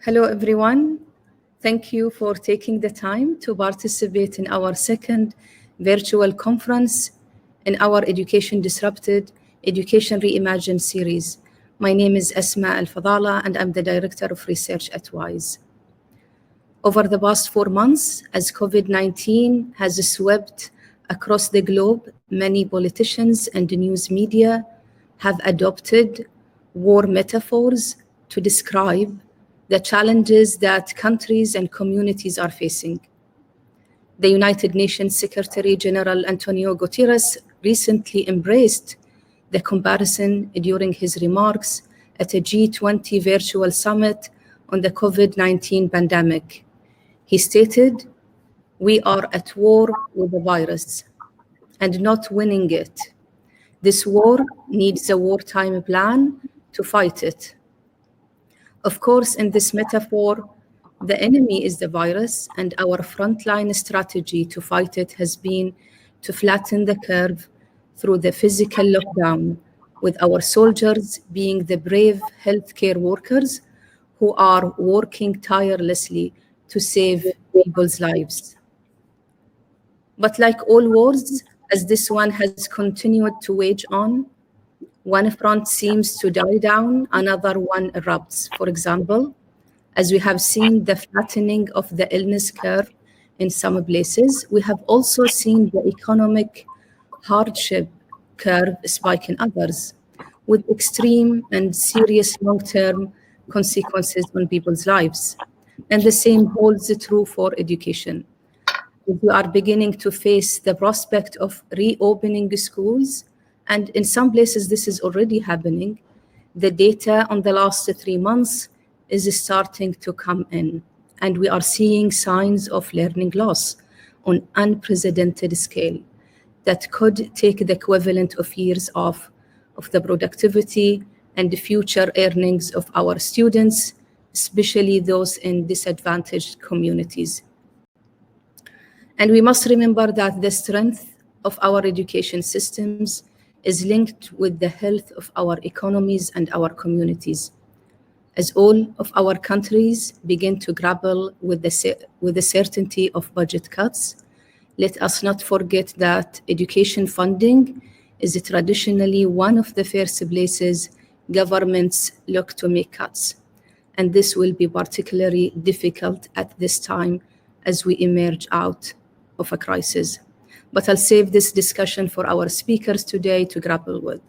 Hello, everyone. Thank you for taking the time to participate in our second virtual conference in our Education Disrupted, Education Reimagined series. My name is Asma Al-Fadala, and I'm the Director of Research at WISE. Over the past 4 months, as COVID-19 has swept across the globe, many politicians and news media have adopted war metaphors to describe the challenges that countries and communities are facing. The United Nations Secretary General Antonio Guterres recently embraced the comparison during his remarks at a G20 virtual summit on the COVID-19 pandemic. He stated, "We are at war with the virus and not winning it. This war needs a wartime plan to fight it." Of course, in this metaphor, the enemy is the virus, and our frontline strategy to fight it has been to flatten the curve through the physical lockdown, with our soldiers being the brave healthcare workers who are working tirelessly to save people's lives. But like all wars, as this one has continued to wage on, one front seems to die down, another one erupts. For example, as we have seen the flattening of the illness curve in some places, we have also seen the economic hardship curve spike in others, with extreme and serious long-term consequences on people's lives. And the same holds true for education. We are beginning to face the prospect of reopening schools, and in some places this is already happening. The data on the last 3 months is starting to come in, and we are seeing signs of learning loss on unprecedented scale that could take the equivalent of years of the productivity and the future earnings of our students, especially those in disadvantaged communities. And we must remember that the strength of our education systems is linked with the health of our economies and our communities. As all of our countries begin to grapple with the certainty of budget cuts, let us not forget that education funding is traditionally one of the first places governments look to make cuts. And this will be particularly difficult at this time as we emerge out of a crisis. But I'll save this discussion for our speakers today to grapple with.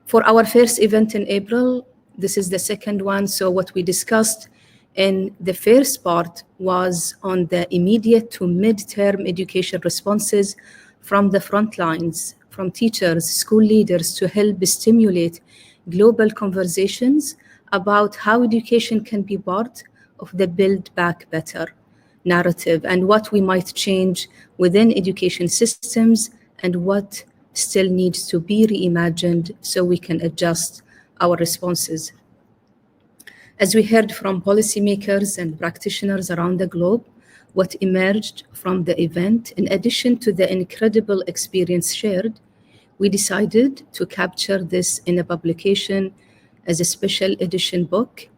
For our first event in April, this is the second one, so what we discussed in the first part was on the immediate to mid-term education responses from the front lines, from teachers, school leaders, to help stimulate global conversations about how education can be part of the Build Back Better narrative and what we might change within education systems and what still needs to be reimagined so we can adjust our responses. As we heard from policymakers and practitioners around the globe, what emerged from the event, in addition to the incredible experience shared, we decided to capture this in a publication as a special edition book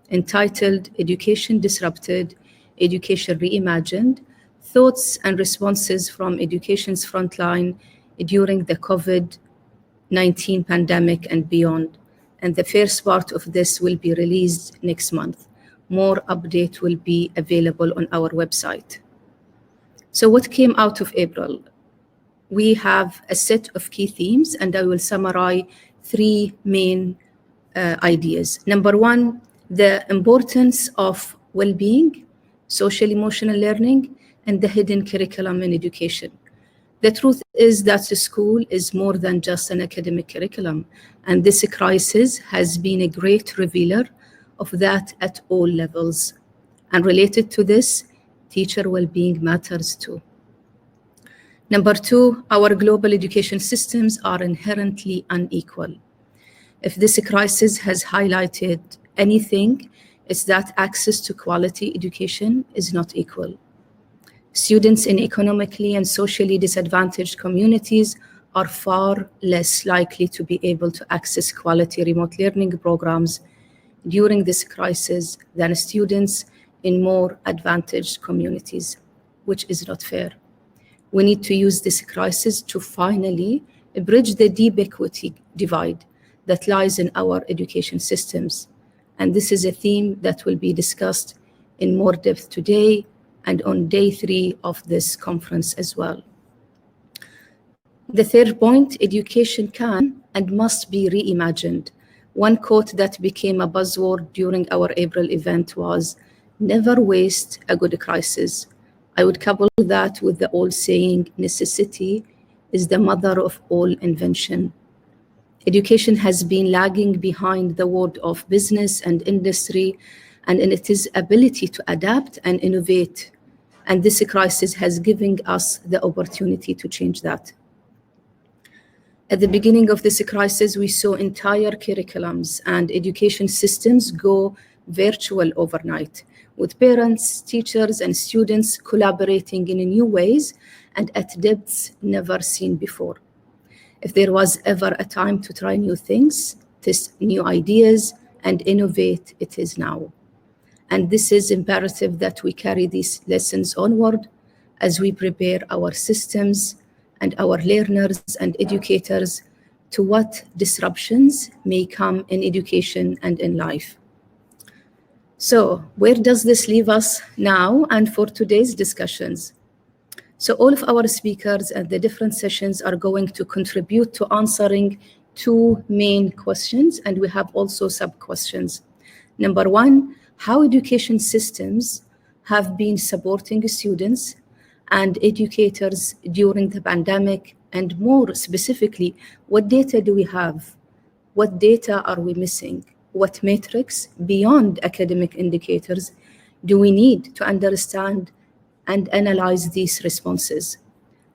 entitled Education Disrupted, Education Reimagined, Thoughts and Responses from Education's Frontline during the COVID-19 pandemic and beyond. And the first part of this will be released next month. More update will be available on our website. So what came out of April? We have a set of key themes, and I will summarize 3 main ideas. Number 1, the importance of well-being, social emotional learning, and the hidden curriculum in education. The truth is that the school is more than just an academic curriculum, and this crisis has been a great revealer of that at all levels. And related to this, teacher well-being matters too. Number 2, our global education systems are inherently unequal. If this crisis has highlighted anything, it's that access to quality education is not equal. Students in economically and socially disadvantaged communities are far less likely to be able to access quality remote learning programs during this crisis than students in more advantaged communities, which is not fair. We need to use this crisis to finally bridge the deep equity divide that lies in our education systems. And this is a theme that will be discussed in more depth today and on day 3 of this conference as well. The third point, education can and must be reimagined. One quote that became a buzzword during our April event was, "Never waste a good crisis." I would couple that with the old saying, necessity is the mother of all invention. Education has been lagging behind the world of business and industry and in its ability to adapt and innovate. And this crisis has given us the opportunity to change that. At the beginning of this crisis, we saw entire curriculums and education systems go virtual overnight, with parents, teachers, and students collaborating in new ways and at depths never seen before. If there was ever a time to try new things, test new ideas, and innovate, it is now. And this is imperative that we carry these lessons onward as we prepare our systems and our learners and educators to what disruptions may come in education and in life. So where does this leave us now and for today's discussions? So all of our speakers at the different sessions are going to contribute to answering 2 main questions, and we have also sub-questions. Number 1, how education systems have been supporting students and educators during the pandemic, and more specifically, what data do we have? What data are we missing? What metrics beyond academic indicators do we need to understand and analyze these responses?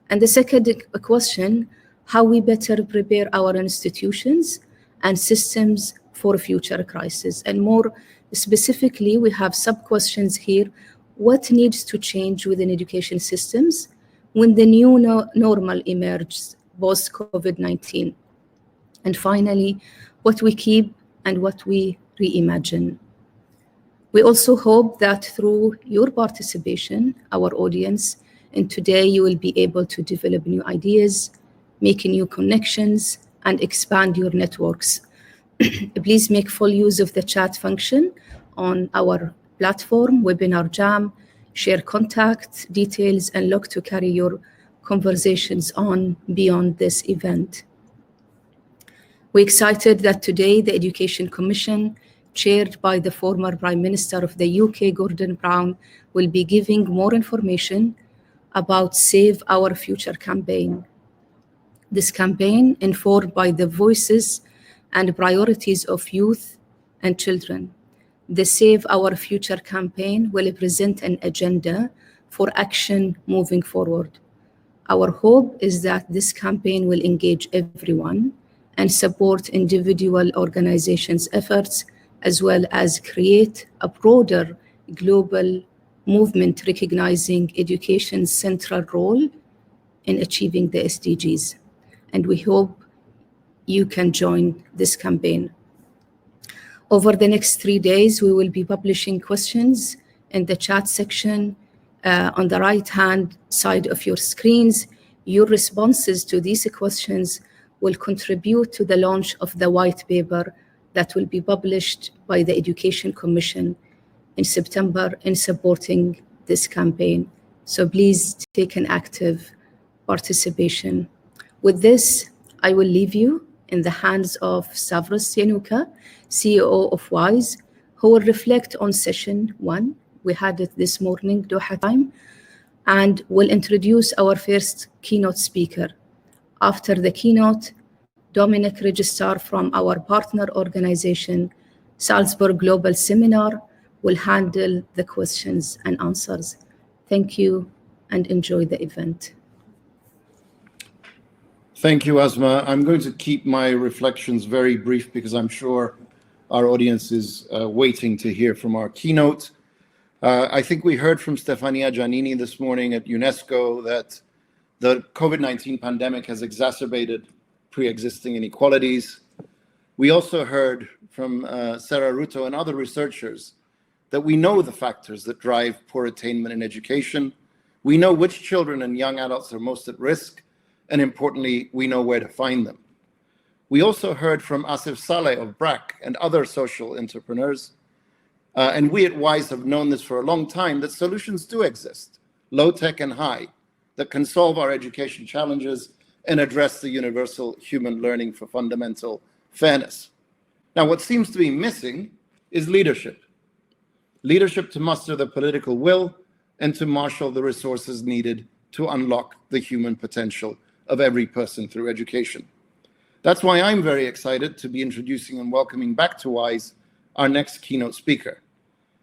And the second question, how we better prepare our institutions and systems for future crises. And more specifically, we have sub-questions here. What needs to change within education systems when the new normal emerges post-COVID-19? And finally, what we keep and what we reimagine. We also hope that through your participation, our audience, and today you will be able to develop new ideas, make new connections, and expand your networks. Please make full use of the chat function on our platform, Webinar Jam, share contact details, and look to carry your conversations on beyond this event. We're excited that today the Education Commission, chaired by the former Prime Minister of the UK, Gordon Brown, will be giving more information about Save Our Future campaign. This campaign, informed by the voices and priorities of youth and children. The Save Our Future campaign will present an agenda for action moving forward. Our hope is that this campaign will engage everyone and support individual organizations' efforts, as well as create a broader global movement recognizing education's central role in achieving the SDGs. And we hope you can join this campaign. Over the next 3 days, we will be publishing questions in the chat section on the right-hand side of your screens. Your responses to these questions will contribute to the launch of the white paper that will be published by the Education Commission in September in supporting this campaign. So please take an active participation. With this, I will leave you in the hands of Stavros Yanuka, CEO of WISE, who will reflect on session 1. We had it this morning, Doha time, and will introduce our first keynote speaker. After the keynote, Dominic Registar from our partner organization, Salzburg Global Seminar, will handle the questions and answers. Thank you and enjoy the event. Thank you, Asma. I'm going to keep my reflections very brief because I'm sure our audience is waiting to hear from our keynote. I think we heard from Stefania Giannini this morning at UNESCO that the COVID-19 pandemic has exacerbated pre-existing inequalities. We also heard from Sarah Ruto and other researchers that we know the factors that drive poor attainment in education. We know which children and young adults are most at risk, and importantly, we know where to find them. We also heard from Asif Saleh of BRAC and other social entrepreneurs, and we at WISE have known this for a long time, that solutions do exist, low tech and high, that can solve our education challenges and address the universal human learning for fundamental fairness. Now, what seems to be missing is leadership. Leadership to muster the political will and to marshal the resources needed to unlock the human potential of every person through education. That's why I'm very excited to be introducing and welcoming back to WISE our next keynote speaker.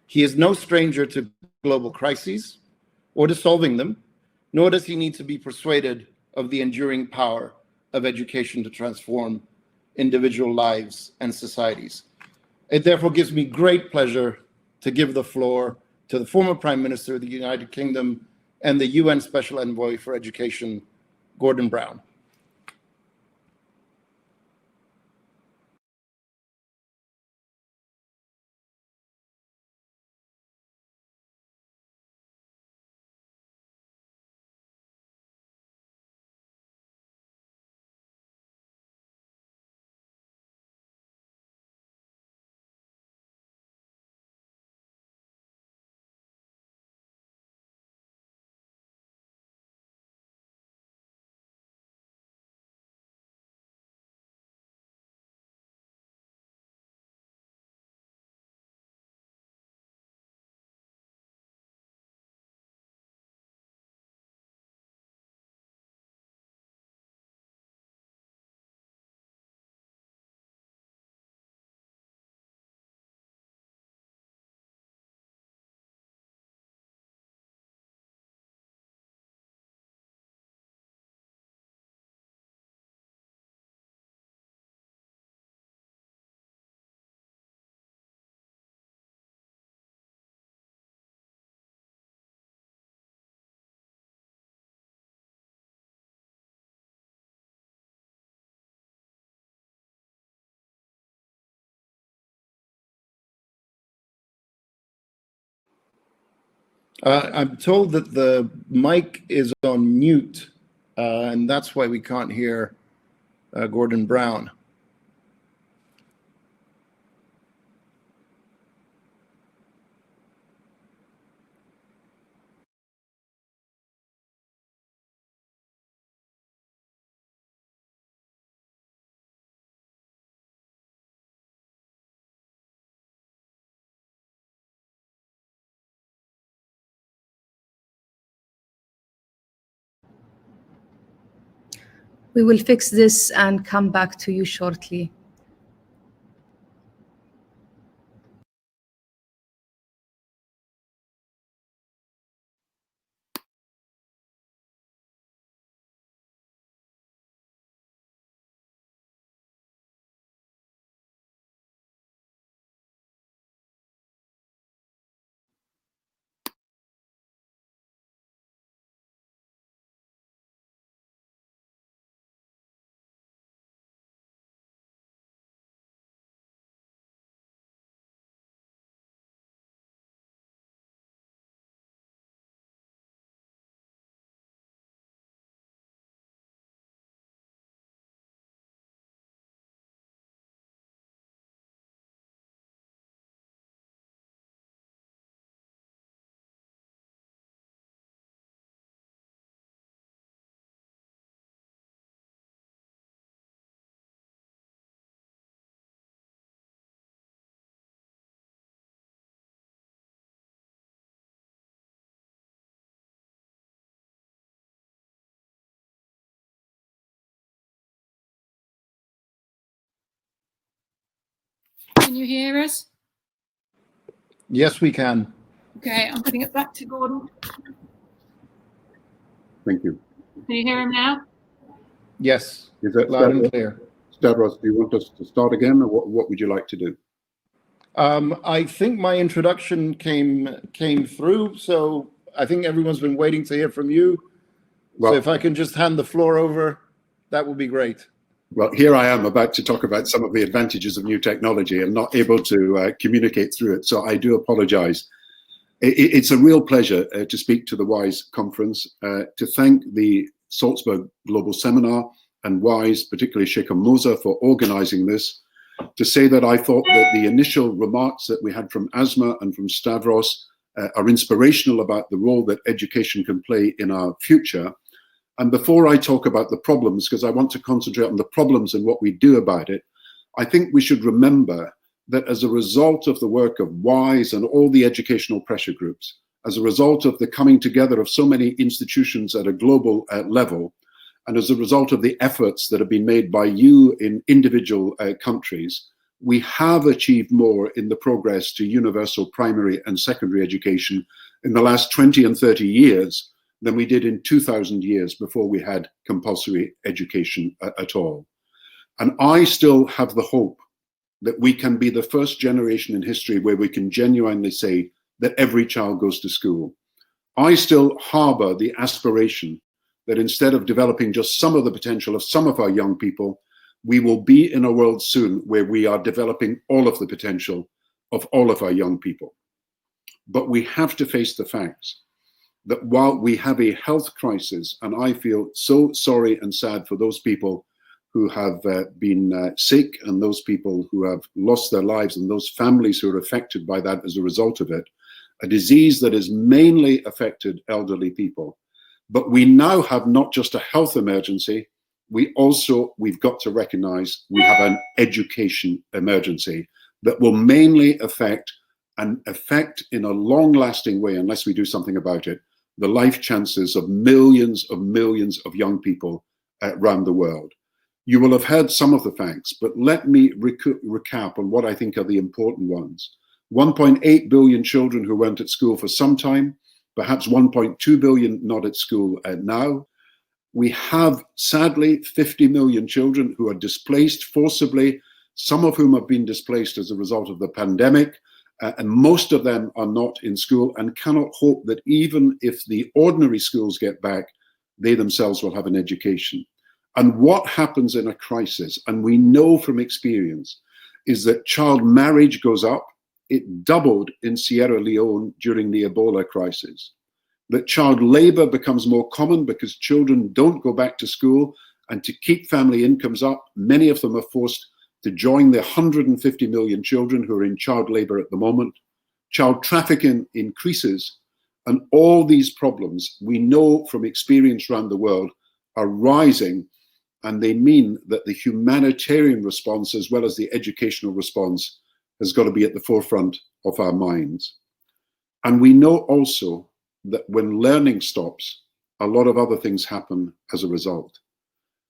He is no stranger to global crises or to solving them, nor does he need to be persuaded of the enduring power of education to transform individual lives and societies. It therefore gives me great pleasure to give the floor to the former Prime Minister of the United Kingdom and the UN Special Envoy for Education, Gordon Brown. I'm told that the mic is on mute, and that's why we can't hear Gordon Brown. We will fix this and come back to you shortly. Can you hear us? Yes, we can. Okay, I'm putting it back to Gordon. Thank you. Can you hear him now? Yes, Is that loud and clear. Stavros, do you want us to start again, or what would you like to do? I think my introduction came through, so I think everyone's been waiting to hear from you. Well, so if I can just hand the floor over, that would be great. Well, here I am about to talk about some of the advantages of new technology and not able to communicate through it. So I do apologize. It's a real pleasure to speak to the WISE conference, to thank the Salzburg Global Seminar and WISE, particularly Sheikh Moza, for organizing this, to say that I thought that the initial remarks that we had from Asma and from Stavros are inspirational about the role that education can play in our future. And before I talk about the problems, because I want to concentrate on the problems and what we do about it, I think we should remember that as a result of the work of WISE and all the educational pressure groups, as a result of the coming together of so many institutions at a global level, and as a result of the efforts that have been made by you in individual countries, we have achieved more in the progress to universal primary and secondary education in the last 20 and 30 years than we did in 2000 years before we had compulsory education at all. And I still have the hope that we can be the first generation in history where we can genuinely say that every child goes to school. I still harbor the aspiration that instead of developing just some of the potential of some of our young people, we will be in a world soon where we are developing all of the potential of all of our young people. But we have to face the facts that while we have a health crisis, and I feel so sorry and sad for those people who have been sick and those people who have lost their lives and those families who are affected by that as a result of it, a disease that has mainly affected elderly people. But we now have not just a health emergency, we've got to recognize we have an education emergency that will mainly affect in a long-lasting way, unless we do something about it, the life chances of millions of young people around the world. You will have heard some of the facts, but let me recap on what I think are the important ones. 1.8 billion children who weren't at school for some time, perhaps 1.2 billion not at school now. We have, sadly, 50 million children who are displaced forcibly, some of whom have been displaced as a result of the pandemic, and most of them are not in school and cannot hope that even if the ordinary schools get back, they themselves will have an education. And what happens in a crisis, and we know from experience, is that child marriage goes up. It doubled in Sierra Leone during the Ebola crisis. That child labor becomes more common because children don't go back to school, and to keep family incomes up, many of them are forced to join the 150 million children who are in child labor at the moment. Child trafficking increases, and all these problems we know from experience around the world are rising, and they mean that the humanitarian response as well as the educational response has got to be at the forefront of our minds. And we know also that when learning stops, a lot of other things happen as a result.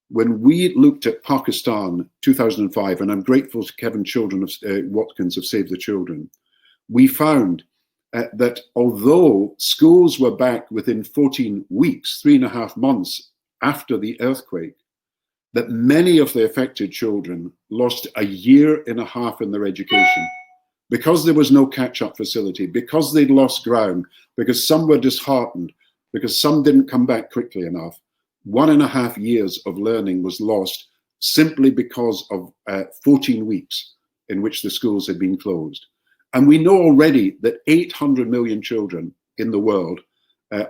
When we looked at Pakistan 2005, and I'm grateful to Kevin Children of Watkins of Save the Children, we found that although schools were back within 14 weeks, 3.5 months after the earthquake, that many of the affected children lost 1.5 years in their education because there was no catch-up facility, because they'd lost ground, because some were disheartened, because some didn't come back quickly enough. 1.5 years of learning was lost simply because of 14 weeks in which the schools had been closed. And we know already that 800 million children in the world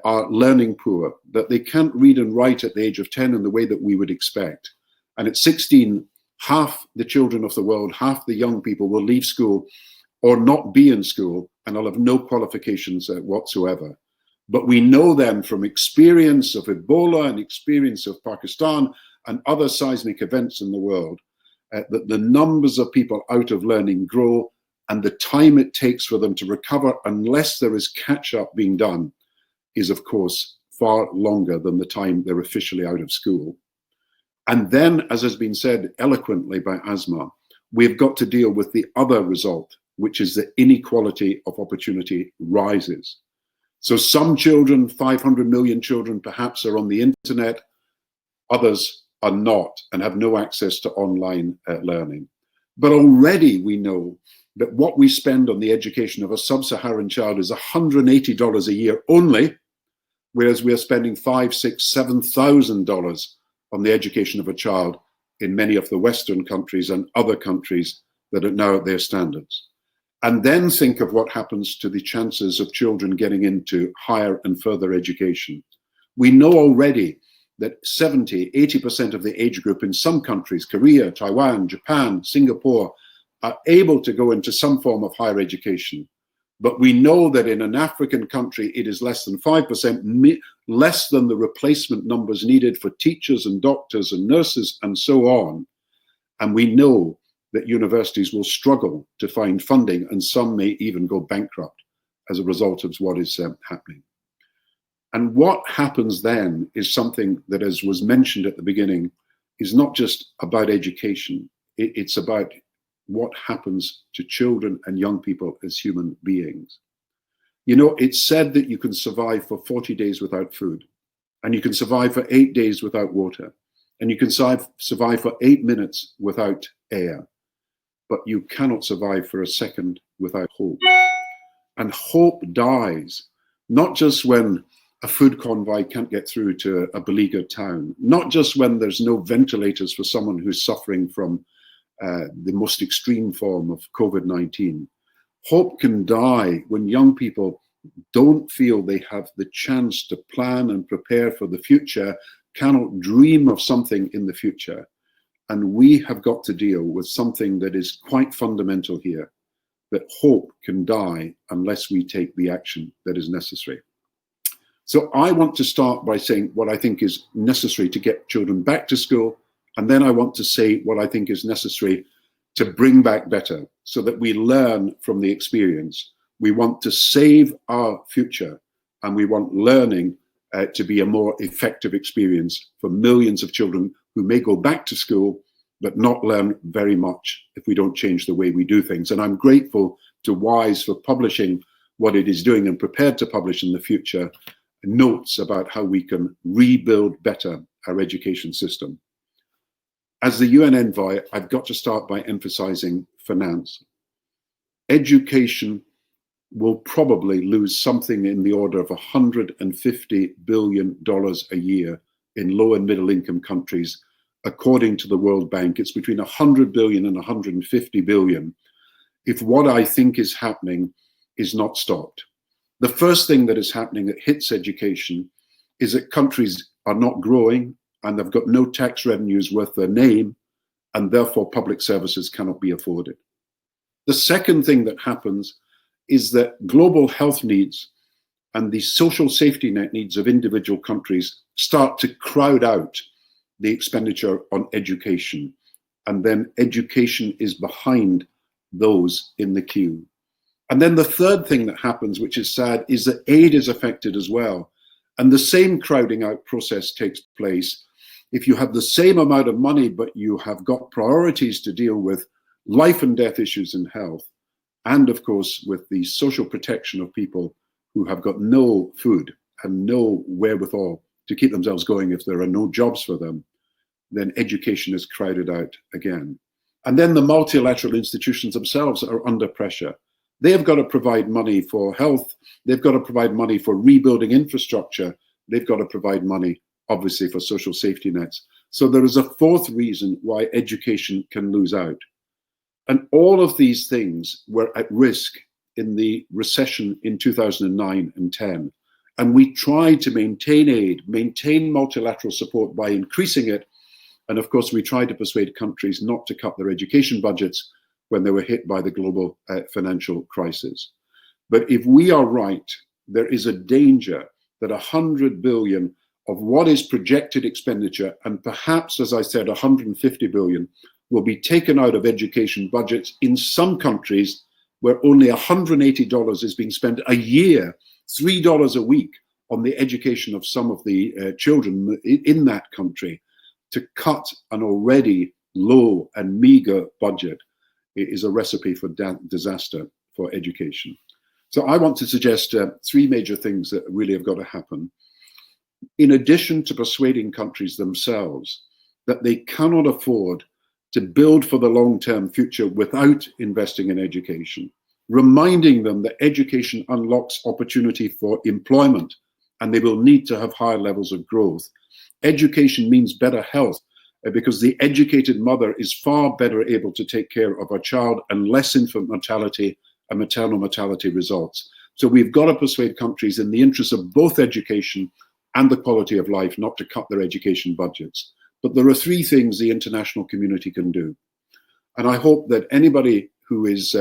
are learning poor, that they can't read and write at the age of 10 in the way that we would expect. And at 16, half the children of the world, half the young people will leave school or not be in school, and will have no qualifications whatsoever. But we know then from experience of Ebola and experience of Pakistan and other seismic events in the world that the numbers of people out of learning grow, and the time it takes for them to recover, unless there is catch-up being done, is of course far longer than the time they're officially out of school. And then, as has been said eloquently by Asma, we've got to deal with the other result, which is the inequality of opportunity rises. So some children, 500 million children perhaps, are on the internet, others are not and have no access to online learning. But already we know that what we spend on the education of a sub-Saharan child is $180 a year only, whereas we are spending $5,000, $6,000, $7,000 on the education of a child in many of the Western countries and other countries that are now at their standards. And then think of what happens to the chances of children getting into higher and further education. We know already that 70, 80% of the age group in some countries, Korea, Taiwan, Japan, Singapore, are able to go into some form of higher education. But we know that in an African country, it is less than 5%, less than the replacement numbers needed for teachers and doctors and nurses and so on. And we know that universities will struggle to find funding, and some may even go bankrupt as a result of what is happening. And what happens then is something that, as was mentioned at the beginning, is not just about education. It's about what happens to children and young people as human beings. You know, it's said that you can survive for 40 days without food, and you can survive for 8 days without water, and you can survive for 8 minutes without air, but you cannot survive for a second without hope. And hope dies, not just when a food convoy can't get through to a beleaguered town, not just when there's no ventilators for someone who's suffering from the most extreme form of COVID-19. Hope can die when young people don't feel they have the chance to plan and prepare for the future, cannot dream of something in the future. And we have got to deal with something that is quite fundamental here, that hope can die unless we take the action that is necessary. So I want to start by saying what I think is necessary to get children back to school. And then I want to say what I think is necessary to bring back better so that we learn from the experience. We want to save our future, and we want learning to be a more effective experience for millions of children who may go back to school but not learn very much if we don't change the way we do things. And I'm grateful to WISE for publishing what it is doing and prepared to publish in the future notes about how we can rebuild better our education system. As the UN envoy, I've got to start by emphasizing finance. Education will probably lose something in the order of $150 billion a year in low and middle income countries. According to the World Bank, it's between 100 billion and 150 billion if what I think is happening is not stopped. The first thing that is happening that hits education is that countries are not growing and they've got no tax revenues worth their name, and therefore public services cannot be afforded. The second thing that happens is that global health needs and the social safety net needs of individual countries start to crowd out the expenditure on education, and then education is behind those in the queue. And then the third thing that happens, which is sad, is that aid is affected as well. And the same crowding out process takes place. If you have the same amount of money, but you have got priorities to deal with life and death issues in health, and of course with the social protection of people who have got no food and no wherewithal to keep themselves going if there are no jobs for them, then education is crowded out again. And then the multilateral institutions themselves are under pressure. They have got to provide money for health. They've got to provide money for rebuilding infrastructure. They've got to provide money, obviously, for social safety nets. So there is a fourth reason why education can lose out. And all of these things were at risk in the recession in 2009 and 10. And we tried to maintain aid, maintain multilateral support by increasing it. And of course, we tried to persuade countries not to cut their education budgets when they were hit by the global financial crisis. But if we are right, there is a danger that 100 billion of what is projected expenditure, and perhaps, as I said, 150 billion, will be taken out of education budgets in some countries where only $180 is being spent a year, $3 a week on the education of some of the children in that country. To cut an already low and meager budget is a recipe for disaster for education. So I want to suggest three major things that really have got to happen. In addition to persuading countries themselves that they cannot afford to build for the long-term future without investing in education, reminding them that education unlocks opportunity for employment and they will need to have higher levels of growth. Education means better health, because the educated mother is far better able to take care of her child, and less infant mortality and maternal mortality results. So we've got to persuade countries in the interest of both education and the quality of life not to cut their education budgets. But there are three things the international community can do. And I hope that anybody who is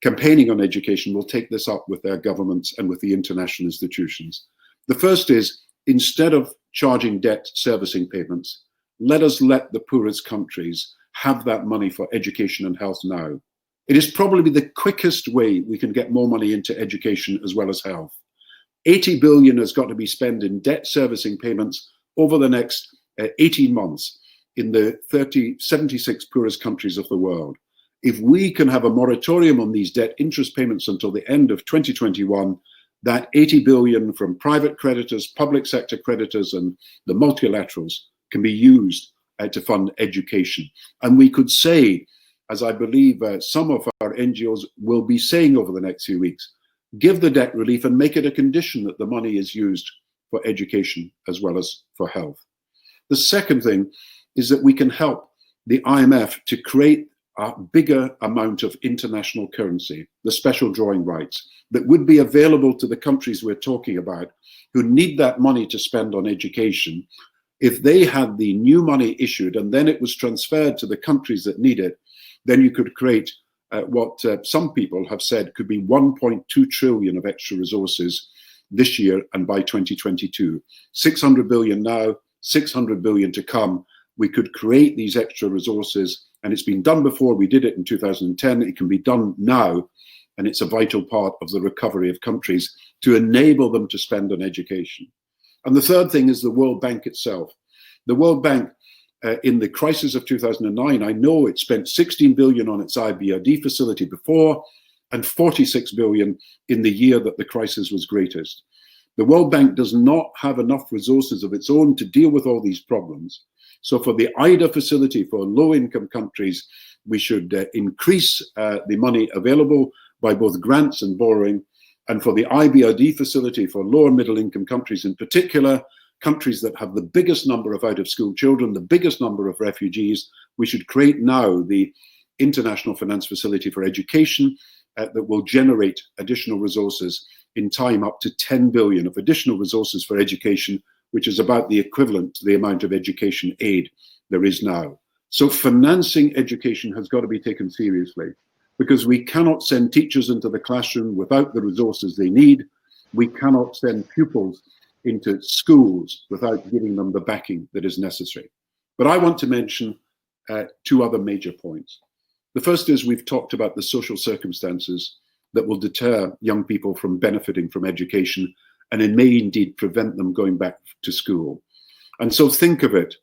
campaigning on education will take this up with their governments and with the international institutions. The first is, instead of charging debt servicing payments, let the poorest countries have that money for education and health now. It is probably the quickest way we can get more money into education as well as health. 80 billion has got to be spent in debt servicing payments over the next 18 months in the 76 poorest countries of the world. If we can have a moratorium on these debt interest payments until the end of 2021, that 80 billion from private creditors, public sector creditors, and the multilaterals can be used to fund education. And we could say, as I believe some of our NGOs will be saying over the next few weeks, give the debt relief and make it a condition that the money is used for education as well as for health. The second thing is that we can help the IMF to create a bigger amount of international currency, the special drawing rights, that would be available to the countries we're talking about who need that money to spend on education. If they had the new money issued and then it was transferred to the countries that need it, then you could create what some people have said could be 1.2 trillion of extra resources this year and by 2022. 600 billion now, 600 billion to come. We could create these extra resources, and it's been done before. We did it in 2010. It can be done now, and it's a vital part of the recovery of countries to enable them to spend on education. And the third thing is the World Bank itself. The World Bank, in the crisis of 2009, I know it spent 16 billion on its IBRD facility before, and 46 billion in the year that the crisis was greatest. The World Bank does not have enough resources of its own to deal with all these problems. So for the IDA facility for low-income countries, we should increase the money available by both grants and borrowing. And for the IBRD facility for lower middle-income countries in particular, countries that have the biggest number of out-of-school children, the biggest number of refugees, we should create now the International Finance Facility for Education that will generate additional resources in time, up to 10 billion of additional resources for education, which is about the equivalent to the amount of education aid there is now. So financing education has got to be taken seriously, because we cannot send teachers into the classroom without the resources they need. We cannot send pupils into schools without giving them the backing that is necessary. But I want to mention two other major points. The first is, we've talked about the social circumstances that will deter young people from benefiting from education, and it may indeed prevent them going back to school. And so think of it,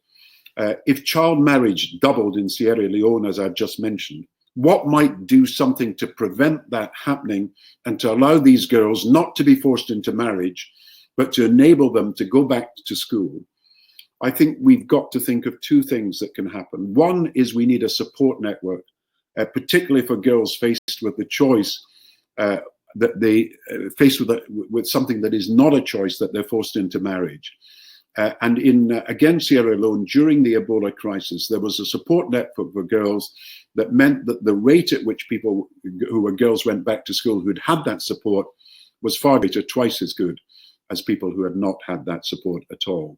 if child marriage doubled in Sierra Leone, as I've just mentioned, what might do something to prevent that happening and to allow these girls not to be forced into marriage, but to enable them to go back to school? I think we've got to think of two things that can happen. One is we need a support network, particularly for girls faced with the choice that they faced with something that is not a choice, that they're forced into marriage. And in, again, Sierra Leone, during the Ebola crisis, there was a support network for girls that meant that the rate at which people who were girls went back to school who'd had that support was far greater, twice as good as people who had not had that support at all.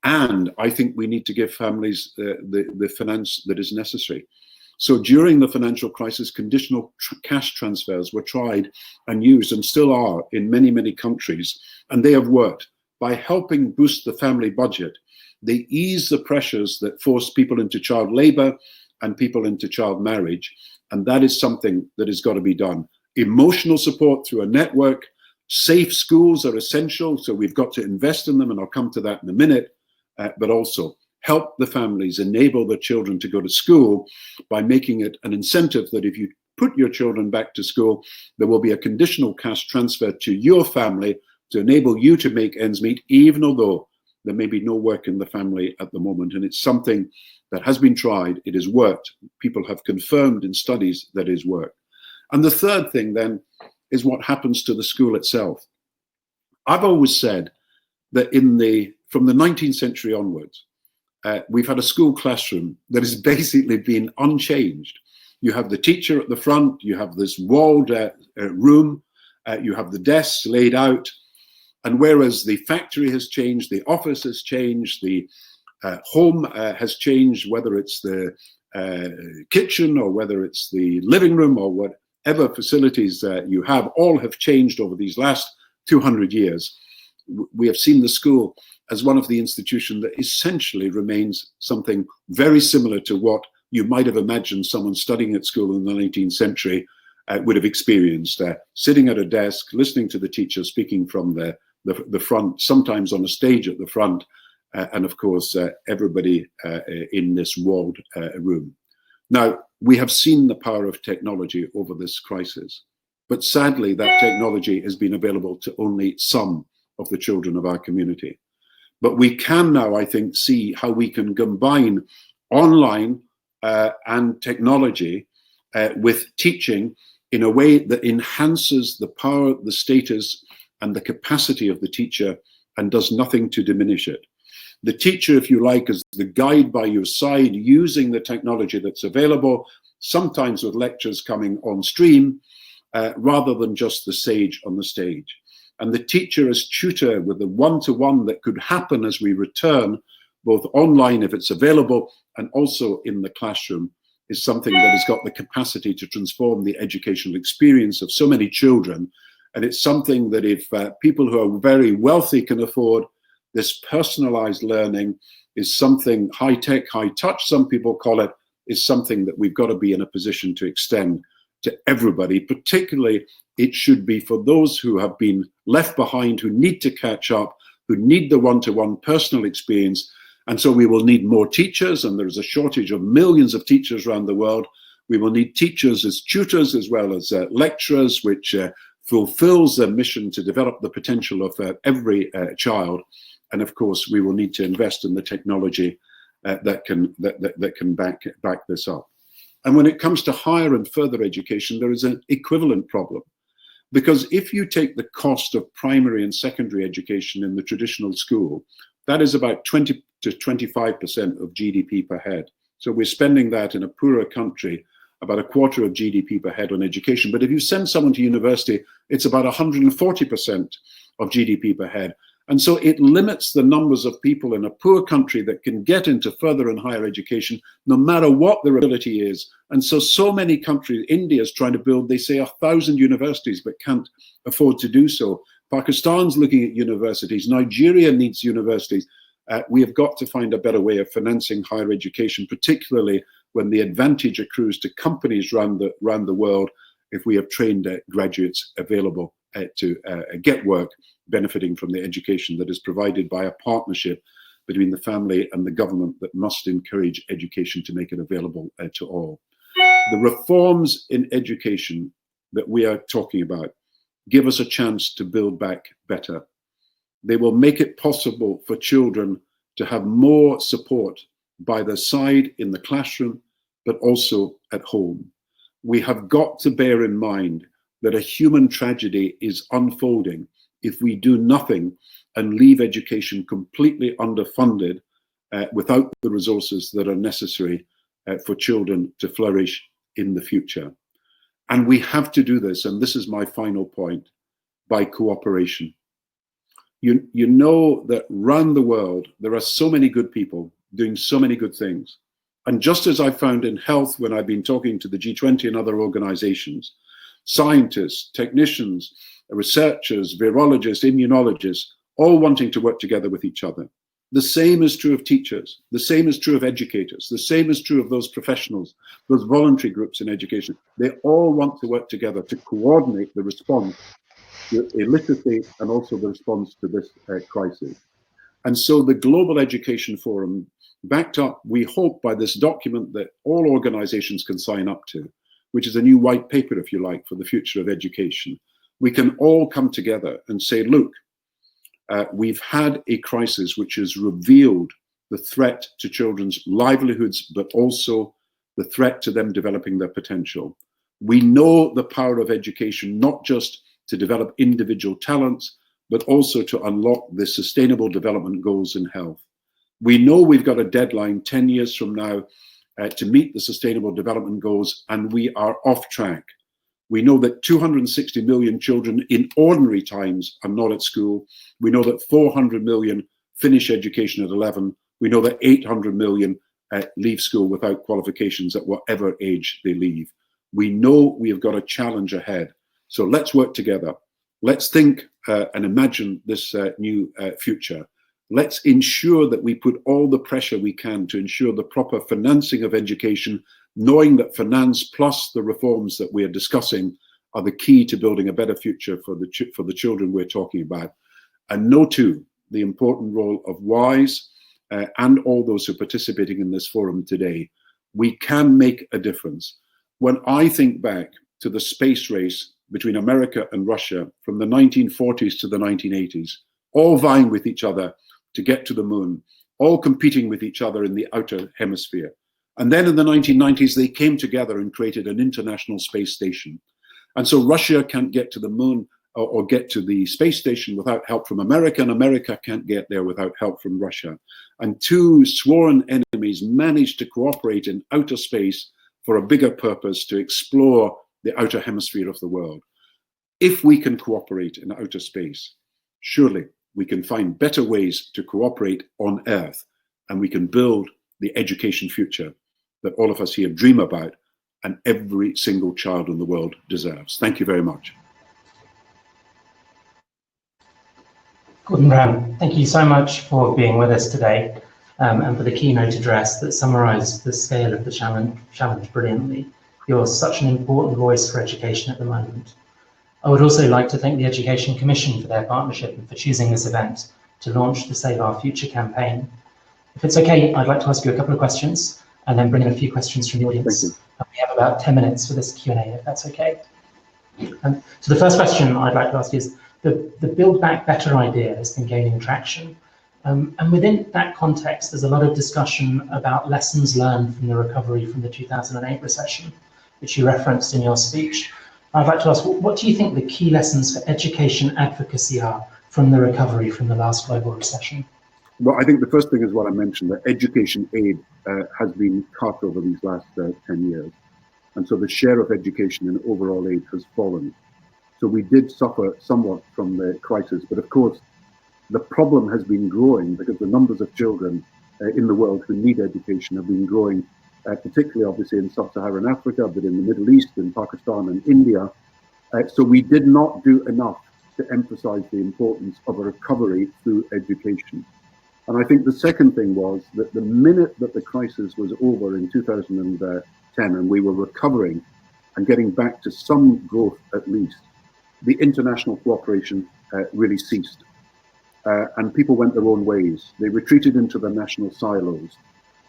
And I think we need to give families the finance that is necessary. So during the financial crisis, conditional cash transfers were tried and used, and still are in many, many countries, and they have worked. By helping boost the family budget, they ease the pressures that force people into child labor and people into child marriage, and that is something that has got to be done. Emotional support through a network. Safe schools are essential, so we've got to invest in them, and I'll come to that in a minute, but also help the families enable their children to go to school by making it an incentive that if you put your children back to school, there will be a conditional cash transfer to your family to enable you to make ends meet, even although there may be no work in the family at the moment. And it's something that has been tried, it has worked. People have confirmed in studies that it has worked. And the third thing then is what happens to the school itself. I've always said that from the 19th century onwards, we've had a school classroom that has basically been unchanged. You have the teacher at the front, you have this walled room, you have the desks laid out, and whereas the factory has changed, the office has changed, the home has changed, whether it's the kitchen or whether it's the living room or whatever facilities you have, all have changed over these last 200 years. We have seen the school as one of the institutions that essentially remains something very similar to what you might have imagined someone studying at school in the 19th century would have experienced, sitting at a desk, listening to the teacher speaking from the front, sometimes on a stage at the front, and of course, everybody in this walled room. Now, we have seen the power of technology over this crisis, but sadly, that technology has been available to only some of the children of our community. But we can now, I think, see how we can combine online and technology with teaching in a way that enhances the power, the status, and the capacity of the teacher and does nothing to diminish it. The teacher, if you like, is the guide by your side, using the technology that's available, sometimes with lectures coming on stream, rather than just the sage on the stage. And the teacher as tutor with the one-to-one that could happen as we return, both online if it's available and also in the classroom, is something that has got the capacity to transform the educational experience of so many children. And it's something that if people who are very wealthy can afford, this personalized learning is something high-tech, high-touch, some people call it, is something that we've got to be in a position to extend to everybody. Particularly, it should be for those who have been left behind, who need to catch up, who need the one-to-one personal experience. And so we will need more teachers, and there's a shortage of millions of teachers around the world. We will need teachers as tutors as well as lecturers, which fulfills their mission to develop the potential of every child. And of course, we will need to invest in the technology that can back this up. And when it comes to higher and further education, there is an equivalent problem. Because if you take the cost of primary and secondary education in the traditional school, that is about 20 to 25% of GDP per head. So we're spending that in a poorer country, about a quarter of GDP per head on education. But if you send someone to university, it's about 140% of GDP per head. And so it limits the numbers of people in a poor country that can get into further and higher education, no matter what their ability is. And so many countries, India is trying to build, they say 1,000 universities, but can't afford to do so. Pakistan's looking at universities. Nigeria needs universities. We have got to find a better way of financing higher education, particularly when the advantage accrues to companies around the world if we have trained graduates available to get work, benefiting from the education that is provided by a partnership between the family and the government that must encourage education to make it available to all. The reforms in education that we are talking about give us a chance to build back better. They will make it possible for children to have more support by their side in the classroom, but also at home. We have got to bear in mind that a human tragedy is unfolding if we do nothing and leave education completely underfunded without the resources that are necessary for children to flourish in the future. And we have to do this, and this is my final point, by cooperation. You know that around the world, there are so many good people doing so many good things. And just as I found in health when I've been talking to the G20 and other organizations, scientists, technicians, researchers, virologists, immunologists, all wanting to work together with each other. The same is true of teachers. The same is true of educators. The same is true of those professionals, those voluntary groups in education. They all want to work together to coordinate the response to illiteracy and also the response to this crisis. And so the Global Education Forum, backed up, we hope, by this document that all organizations can sign up to, which is a new white paper, if you like, for the future of education. We can all come together and say, look, we've had a crisis which has revealed the threat to children's livelihoods, but also the threat to them developing their potential. We know the power of education, not just to develop individual talents, but also to unlock the sustainable development goals in health. We know we've got a deadline 10 years from now to meet the Sustainable Development Goals, and we are off track. We know that 260 million children in ordinary times are not at school. We know that 400 million finish education at 11. We know that 800 million leave school without qualifications at whatever age they leave. We know we have got a challenge ahead. So let's work together. Let's think and imagine this new future. Let's ensure that we put all the pressure we can to ensure the proper financing of education, knowing that finance plus the reforms that we are discussing are the key to building a better future for the children we're talking about. And know too the important role of WISE and all those who are participating in this forum today. We can make a difference. When I think back to the space race between America and Russia from the 1940s to the 1980s, all vying with each other to get to the moon, all competing with each other in the outer hemisphere. And then in the 1990s, they came together and created an international space station. And so Russia can't get to the moon or get to the space station without help from America, and America can't get there without help from Russia. And two sworn enemies managed to cooperate in outer space for a bigger purpose, to explore the outer hemisphere of the world. If we can cooperate in outer space, surely we can find better ways to cooperate on Earth, and we can build the education future that all of us here dream about and every single child in the world deserves. Thank you very much. Gordon Brown, thank you so much for being with us today and for the keynote address that summarised the scale of the challenge brilliantly. You're such an important voice for education at the moment. I would also like to thank the Education Commission for their partnership and for choosing this event to launch the Save Our Future campaign. If it's okay, I'd like to ask you a couple of questions and then bring in a few questions from the audience. We have about 10 minutes for this Q&A, if that's okay. So the first question I'd like to ask is, the Build Back Better idea has been gaining traction. And within that context, there's a lot of discussion about lessons learned from the recovery from the 2008 recession, which you referenced in your speech. I'd like to ask, what do you think the key lessons for education advocacy are from the recovery from the last global recession? Well, I think the first thing is what I mentioned, that education aid has been cut over these last 10 years. And so the share of education in overall aid has fallen. So we did suffer somewhat from the crisis, but of course, the problem has been growing because the numbers of children in the world who need education have been growing, particularly obviously in sub-Saharan Africa, but in the Middle East, in Pakistan and India. So we did not do enough to emphasize the importance of a recovery through education. And I think the second thing was that the minute that the crisis was over in 2010 and we were recovering and getting back to some growth at least, the international cooperation really ceased. And people went their own ways. They retreated into their national silos.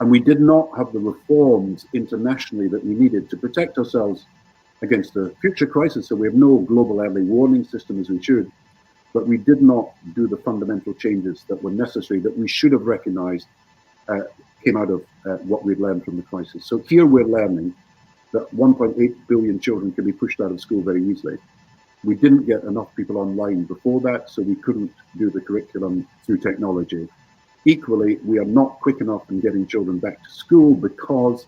And we did not have the reforms internationally that we needed to protect ourselves against a future crisis. So we have no global early warning system as we should, but we did not do the fundamental changes that were necessary, that we should have recognized came out of what we'd learned from the crisis. So here we're learning that 1.8 billion children can be pushed out of school very easily. We didn't get enough people online before that, so we couldn't do the curriculum through technology. Equally, we are not quick enough in getting children back to school because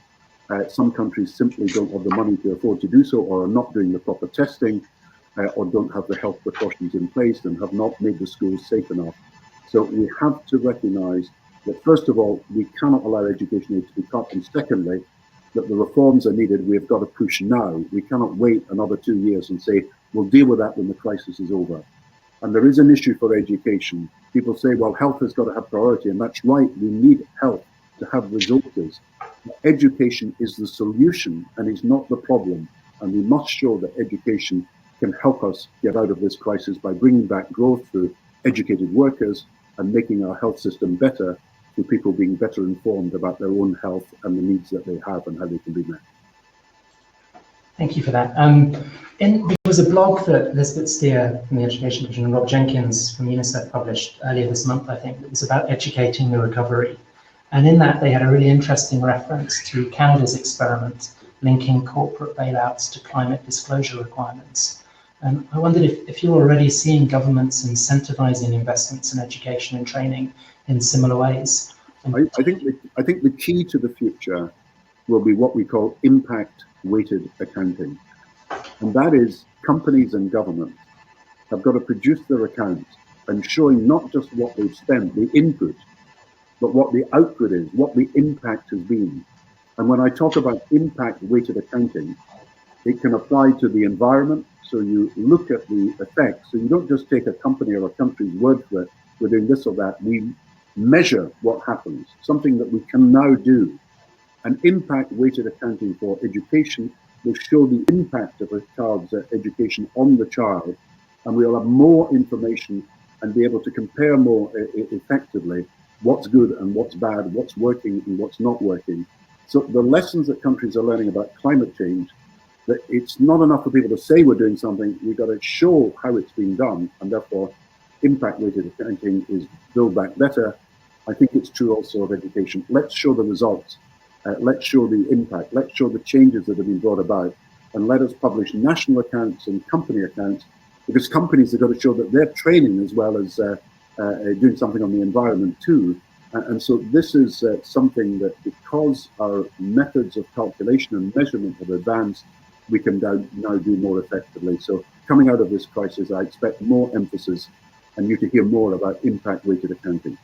some countries simply don't have the money to afford to do so, or are not doing the proper testing, or don't have the health precautions in place and have not made the schools safe enough. So we have to recognize that, first of all, we cannot allow education aid to be cut, and secondly, that the reforms are needed. We have got to push now. We cannot wait another 2 years and say, we'll deal with that when the crisis is over. And there is an issue for education. People say, well, health has got to have priority, and that's right. We need health to have resources. Education is the solution and is not the problem. And we must show that education can help us get out of this crisis by bringing back growth through educated workers and making our health system better through people being better informed about their own health and the needs that they have and how they can be met. Thank you for that. There was a blog that Elizabeth Steer from the Education Commission and Rob Jenkins from UNICEF published earlier this month, I think, that was about educating the recovery. And in that, they had a really interesting reference to Canada's experiment linking corporate bailouts to climate disclosure requirements. And I wondered if you're already seeing governments incentivizing investments in education and training in similar ways. I think the key to the future will be what we call impact-weighted accounting. And that is companies and governments have got to produce their accounts and showing not just what they've spent, the input, but what the output is, what the impact has been. And when I talk about impact-weighted accounting, it can apply to the environment. So you look at the effects. So you don't just take a company or a country's word for it, we're doing this or that. We measure what happens, something that we can now do. An impact-weighted accounting for education will show the impact of a child's education on the child, and we'll have more information and be able to compare more effectively what's good and what's bad, what's working and what's not working. So the lessons that countries are learning about climate change, that it's not enough for people to say we're doing something, we've got to show how it's being done, and therefore impact-weighted accounting is Build Back Better. I think it's true also of education. Let's show the results. Let's show the impact. Let's show the changes that have been brought about, and let us publish national accounts and company accounts, because companies have got to show that they're training as well as doing something on the environment too. And so this is something that, because our methods of calculation and measurement have advanced, we can now do more effectively. So coming out of this crisis, I expect more emphasis and you to hear more about impact-weighted accounting.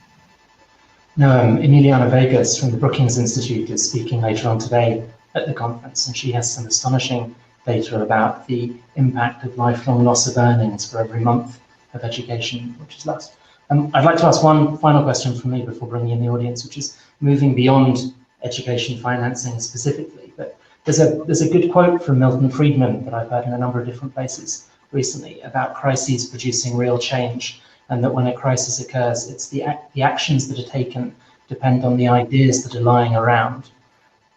Now, Emiliana Vegas from the Brookings Institute is speaking later on today at the conference, and she has some astonishing data about the impact of lifelong loss of earnings for every month of education which is lost. I'd like to ask one final question from me before bringing in the audience, which is moving beyond education financing specifically. But there's a good quote from Milton Friedman that I've heard in a number of different places recently about crises producing real change, and that when a crisis occurs, it's the actions that are taken depend on the ideas that are lying around.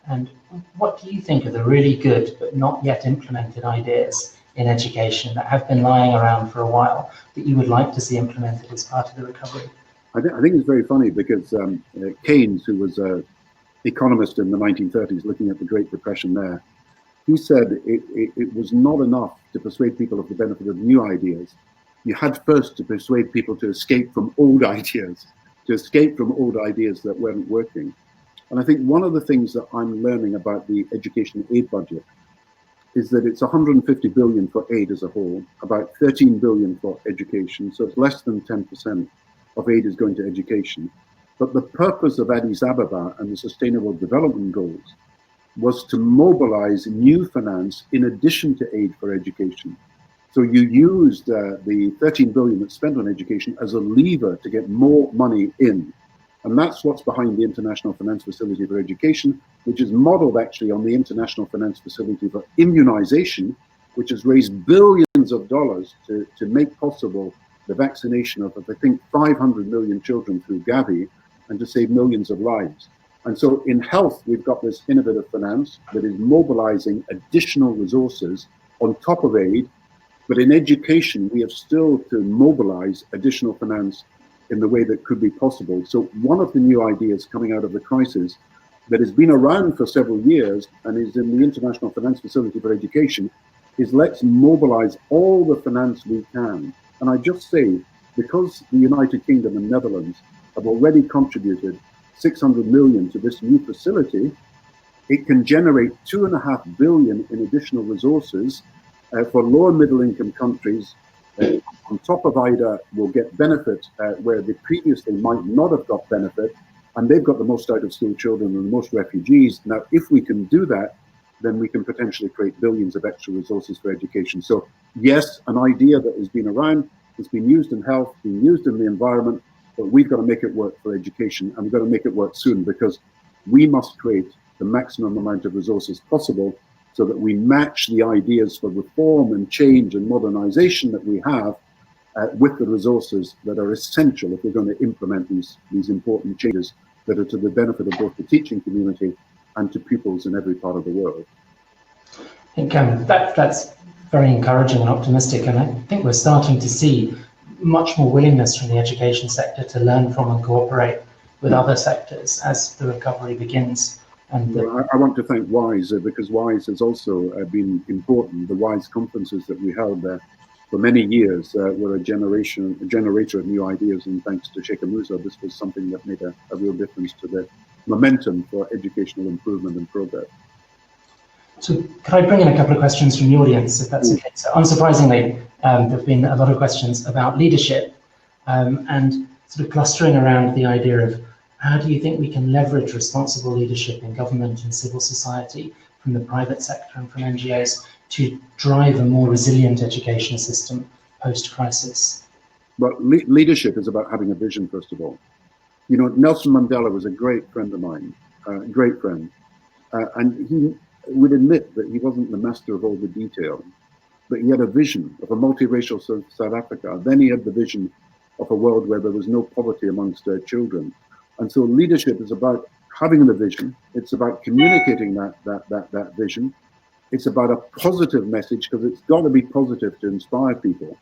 And what do you think are the really good but not yet implemented ideas in education that have been lying around for a while that you would like to see implemented as part of the recovery? I think it's very funny because Keynes, who was an economist in the 1930s looking at the Great Depression there, he said it was not enough to persuade people of the benefit of new ideas. You had first to persuade people to escape from old ideas, that weren't working. And I think one of the things that I'm learning about the education aid budget is that it's 150 billion for aid as a whole, about 13 billion for education. So it's less than 10% of aid is going to education. But the purpose of Addis Ababa and the Sustainable Development Goals was to mobilize new finance in addition to aid for education. So you used the 13 billion that's spent on education as a lever to get more money in. And that's what's behind the International Finance Facility for Education, which is modeled actually on the International Finance Facility for Immunization, which has raised billions of dollars to make possible the vaccination of, I think, 500 million children through Gavi, and to save millions of lives. And so in health, we've got this innovative finance that is mobilizing additional resources on top of aid. But in education, we have still to mobilize additional finance in the way that could be possible. So one of the new ideas coming out of the crisis that has been around for several years and is in the International Finance Facility for Education is let's mobilize all the finance we can. And I just say, because the United Kingdom and Netherlands have already contributed 600 million to this new facility, it can generate 2.5 billion in additional resources for low and middle income countries. On top of IDA, will get benefit where they previously might not have got benefit, and they've got the most out of school children and the most refugees. Now, if we can do that, then we can potentially create billions of extra resources for education. So yes, an idea that has been around, it's been used in health, been used in the environment, but we've got to make it work for education, and we've got to make it work soon, because we must create the maximum amount of resources possible so that we match the ideas for reform and change and modernization that we have with the resources that are essential if we're going to implement these important changes that are to the benefit of both the teaching community and to pupils in every part of the world. I think that's very encouraging and optimistic, and I think we're starting to see much more willingness from the education sector to learn from and cooperate with other sectors as the recovery begins. And I want to thank WISE because WISE has also been important. The WISE conferences that we held there for many years were a generator of new ideas, and thanks to Sheikh Musa, this was something that made a real difference to the momentum for educational improvement and progress. So could I bring in a couple of questions from the audience, if that's okay? So unsurprisingly, there have been a lot of questions about leadership and sort of clustering around the idea of how do you think we can leverage responsible leadership in government and civil society from the private sector and from NGOs to drive a more resilient education system post-crisis? But leadership is about having a vision, first of all. You know, Nelson Mandela was a great friend of mine, great friend. And he would admit that he wasn't the master of all the detail, but he had a vision of a multiracial South Africa. Then he had the vision of a world where there was no poverty amongst children. And so leadership is about having the vision. It's about communicating that vision. It's about a positive message, because it's got to be positive to inspire people.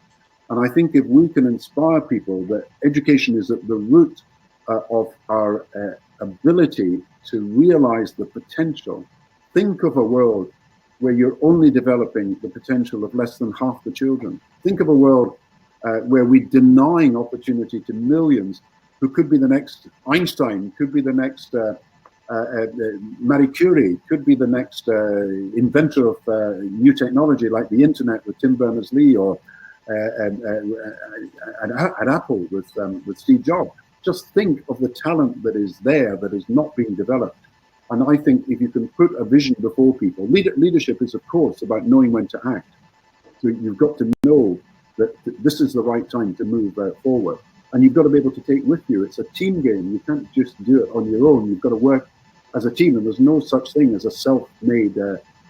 And I think if we can inspire people that education is at the root of our ability to realize the potential. Think of a world where you're only developing the potential of less than half the children. Think of a world where we're denying opportunity to millions who could be the next Einstein, could be the next Marie Curie, could be the next inventor of new technology like the internet with Tim Berners-Lee, or at Apple with Steve Jobs. Just think of the talent that is there that is not being developed. And I think if you can put a vision before people, leadership is of course about knowing when to act. So you've got to know that this is the right time to move forward. And you've got to be able to take with you. It's a team game. You can't just do it on your own. You've got to work as a team, and there's no such thing as a self-made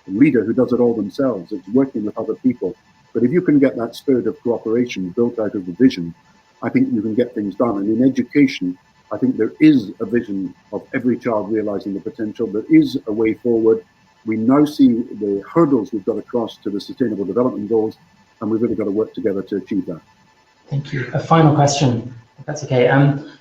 leader who does it all themselves. It's working with other people. But if you can get that spirit of cooperation built out of the vision, I think you can get things done. And in education, I think there is a vision of every child realizing the potential. There is a way forward. We now see the hurdles we've got to cross to the Sustainable Development Goals, and we've really got to work together to achieve that. Thank you. A final question, if that's okay.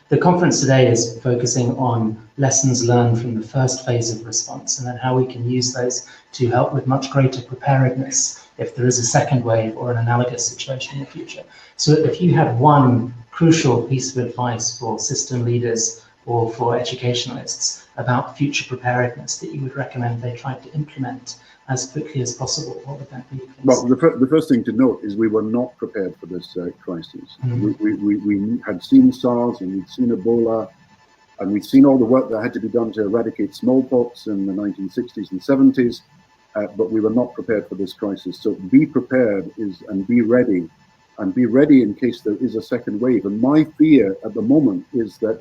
The conference today is focusing on lessons learned from the first phase of response, and then how we can use those to help with much greater preparedness if there is a second wave or an analogous situation in the future. So if you had one crucial piece of advice for system leaders or for educationalists about future preparedness that you would recommend they try to implement as quickly as possible, what would that be? Please? Well, the first thing to note is we were not prepared for this crisis. We had seen SARS, and we'd seen Ebola, and we'd seen all the work that had to be done to eradicate smallpox in the 1960s and 70s, but we were not prepared for this crisis. So be prepared and be ready in case there is a second wave. And my fear at the moment is that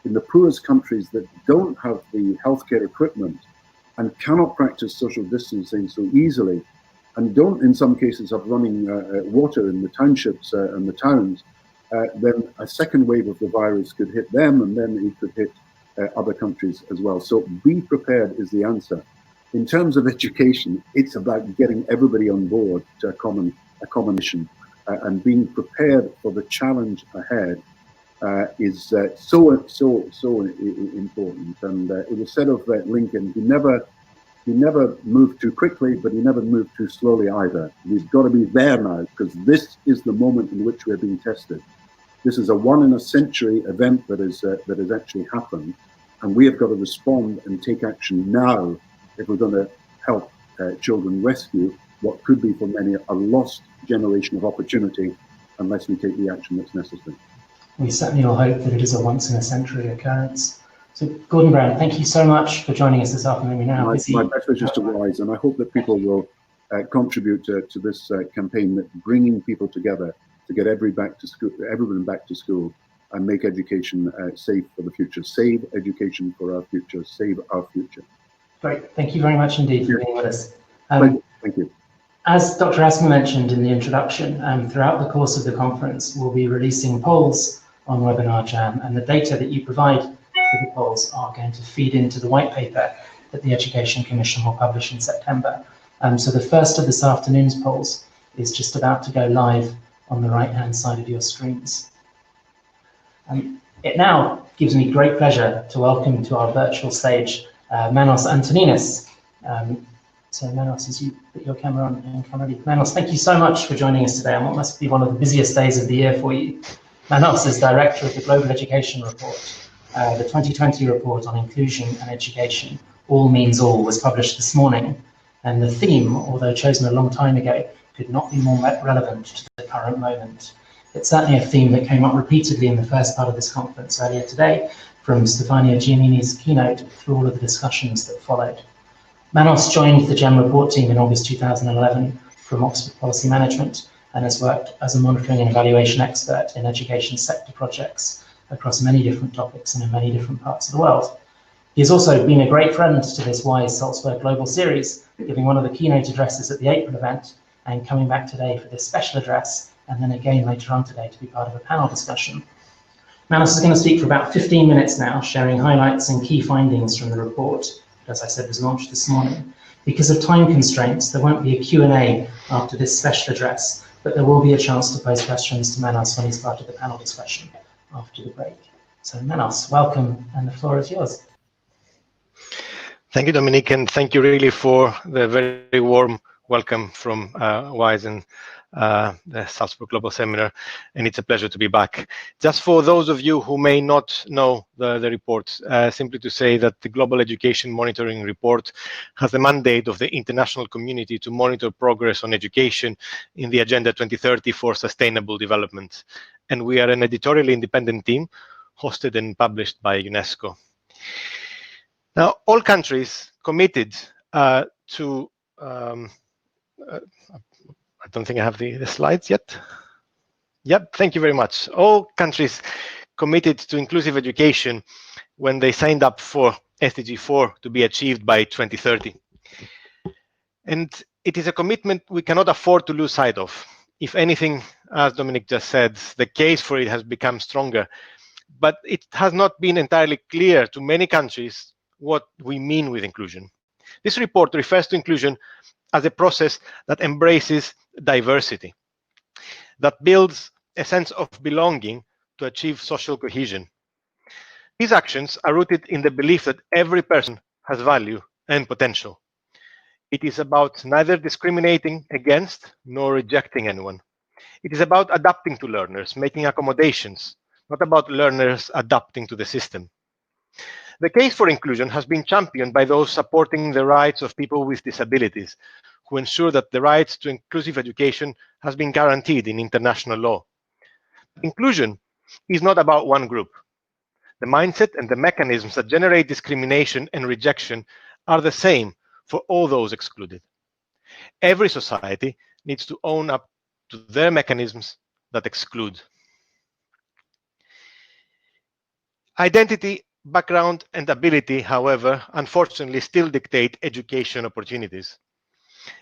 in the poorest countries that don't have the healthcare equipment and cannot practice social distancing so easily, and don't in some cases have running water in the townships and the towns, then a second wave of the virus could hit them, and then it could hit other countries as well. So be prepared is the answer. In terms of education, it's about getting everybody on board to a common mission, and being prepared for the challenge ahead is so important. And it was said of Lincoln, he never moved too quickly, but he never moved too slowly either. We've got to be there now, because this is the moment in which we're being tested. This is a one-in-a-century event that has actually happened, and we have got to respond and take action now if we're going to help children rescue what could be for many a lost generation of opportunity, unless we take the action that's necessary. We certainly all hope that it is a once-in-a-century occurrence. So, Gordon Brown, thank you so much for joining us this afternoon. My best wishes to Wise, and I hope that people will contribute to this campaign, that bringing people together to get everyone back to school and make education safe for the future. Save education for our future. Save our future. Great. Thank you very much indeed for being with us. Thank you. As Dr. Asma mentioned in the introduction, throughout the course of the conference, we'll be releasing polls on Webinar Jam, and the data that you provide for the polls are going to feed into the white paper that the Education Commission will publish in September. So the first of this afternoon's polls is just about to go live on the right-hand side of your screens. It now gives me great pleasure to welcome to our virtual stage Manos Antoninis. So Manos, as you put your camera on and come ready. Manos, thank you so much for joining us today on what must be one of the busiest days of the year for you. Manos is Director of the Global Education Report. The 2020 report on inclusion and education, All Means All, was published this morning. And the theme, although chosen a long time ago, could not be more relevant to the current moment. It's certainly a theme that came up repeatedly in the first part of this conference earlier today, from Stefania Giannini's keynote through all of the discussions that followed. Manos joined the GEM report team in August 2011 from Oxford Policy Management and has worked as a monitoring and evaluation expert in education sector projects across many different topics and in many different parts of the world. He has also been a great friend to this WISE Salzburg Global Series, giving one of the keynote addresses at the April event and coming back today for this special address, and then again later on today to be part of a panel discussion. Manos is going to speak for about 15 minutes now, sharing highlights and key findings from the report, that, as I said, was launched this morning. Because of time constraints, there won't be a Q&A after this special address, but there will be a chance to pose questions to Manos when he's part of the panel discussion after the break. So Manos, welcome, and the floor is yours. Thank you, Dominique, and thank you really for the very warm welcome from WISE and the Salzburg Global Seminar, and it's a pleasure to be back. Just for those of you who may not know the report, simply to say that the Global Education Monitoring Report has the mandate of the international community to monitor progress on education in the Agenda 2030 for Sustainable Development. And we are an editorially independent team hosted and published by UNESCO. Now, all countries committed to I don't think I have the slides yet. Yep, thank you very much. All countries committed to inclusive education when they signed up for SDG 4 to be achieved by 2030. And it is a commitment we cannot afford to lose sight of. If anything, as Dominic just said, the case for it has become stronger. But it has not been entirely clear to many countries what we mean with inclusion. This report refers to inclusion as a process that embraces diversity, that builds a sense of belonging to achieve social cohesion. These actions are rooted in the belief that every person has value and potential. It is about neither discriminating against nor rejecting anyone. It is about adapting to learners, making accommodations, not about learners adapting to the system. The case for inclusion has been championed by those supporting the rights of people with disabilities, who ensure that the right to inclusive education has been guaranteed in international law. Inclusion is not about one group. The mindset and the mechanisms that generate discrimination and rejection are the same for all those excluded. Every society needs to own up to their mechanisms that exclude. Identity, background, and ability, however, unfortunately still dictate education opportunities.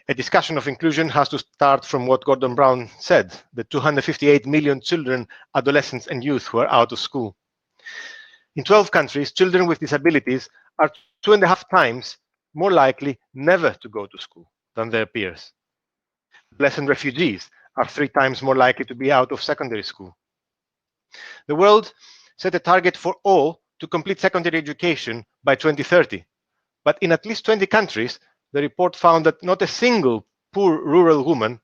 A discussion of inclusion has to start from what Gordon Brown said, the 258 million children, adolescents, and youth who are out of school. In 12 countries, children with disabilities are 2.5 times more likely never to go to school than their peers. Adolescent refugees are 3 times more likely to be out of secondary school. The world set a target for all to complete secondary education by 2030. But in at least 20 countries, the report found that not a single poor rural woman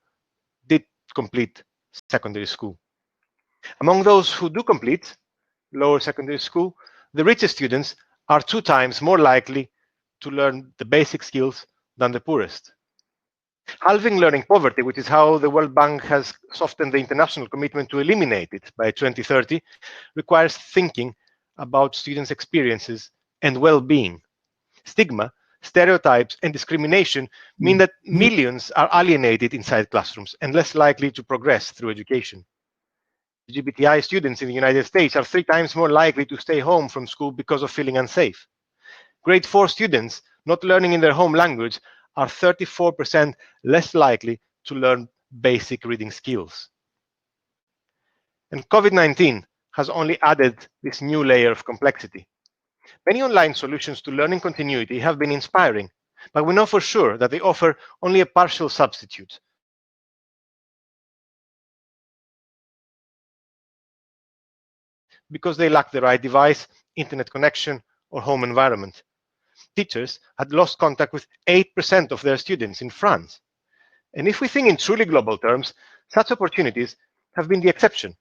did complete secondary school. Among those who do complete lower secondary school, the richest students are 2 times more likely to learn the basic skills than the poorest. Halving learning poverty, which is how the World Bank has softened the international commitment to eliminate it by 2030, requires thinking about students' experiences and well-being. Stigma, stereotypes, and discrimination mean that millions are alienated inside classrooms and less likely to progress through education. LGBTI students in the United States are 3 times more likely to stay home from school because of feeling unsafe. Grade 4 students not learning in their home language are 34% less likely to learn basic reading skills. And COVID-19 has only added this new layer of complexity. Many online solutions to learning continuity have been inspiring, but we know for sure that they offer only a partial substitute. Because they lack the right device, internet connection, or home environment. teachers had lost contact with 8% of their students in France. And if we think in truly global terms, such opportunities have been the exception.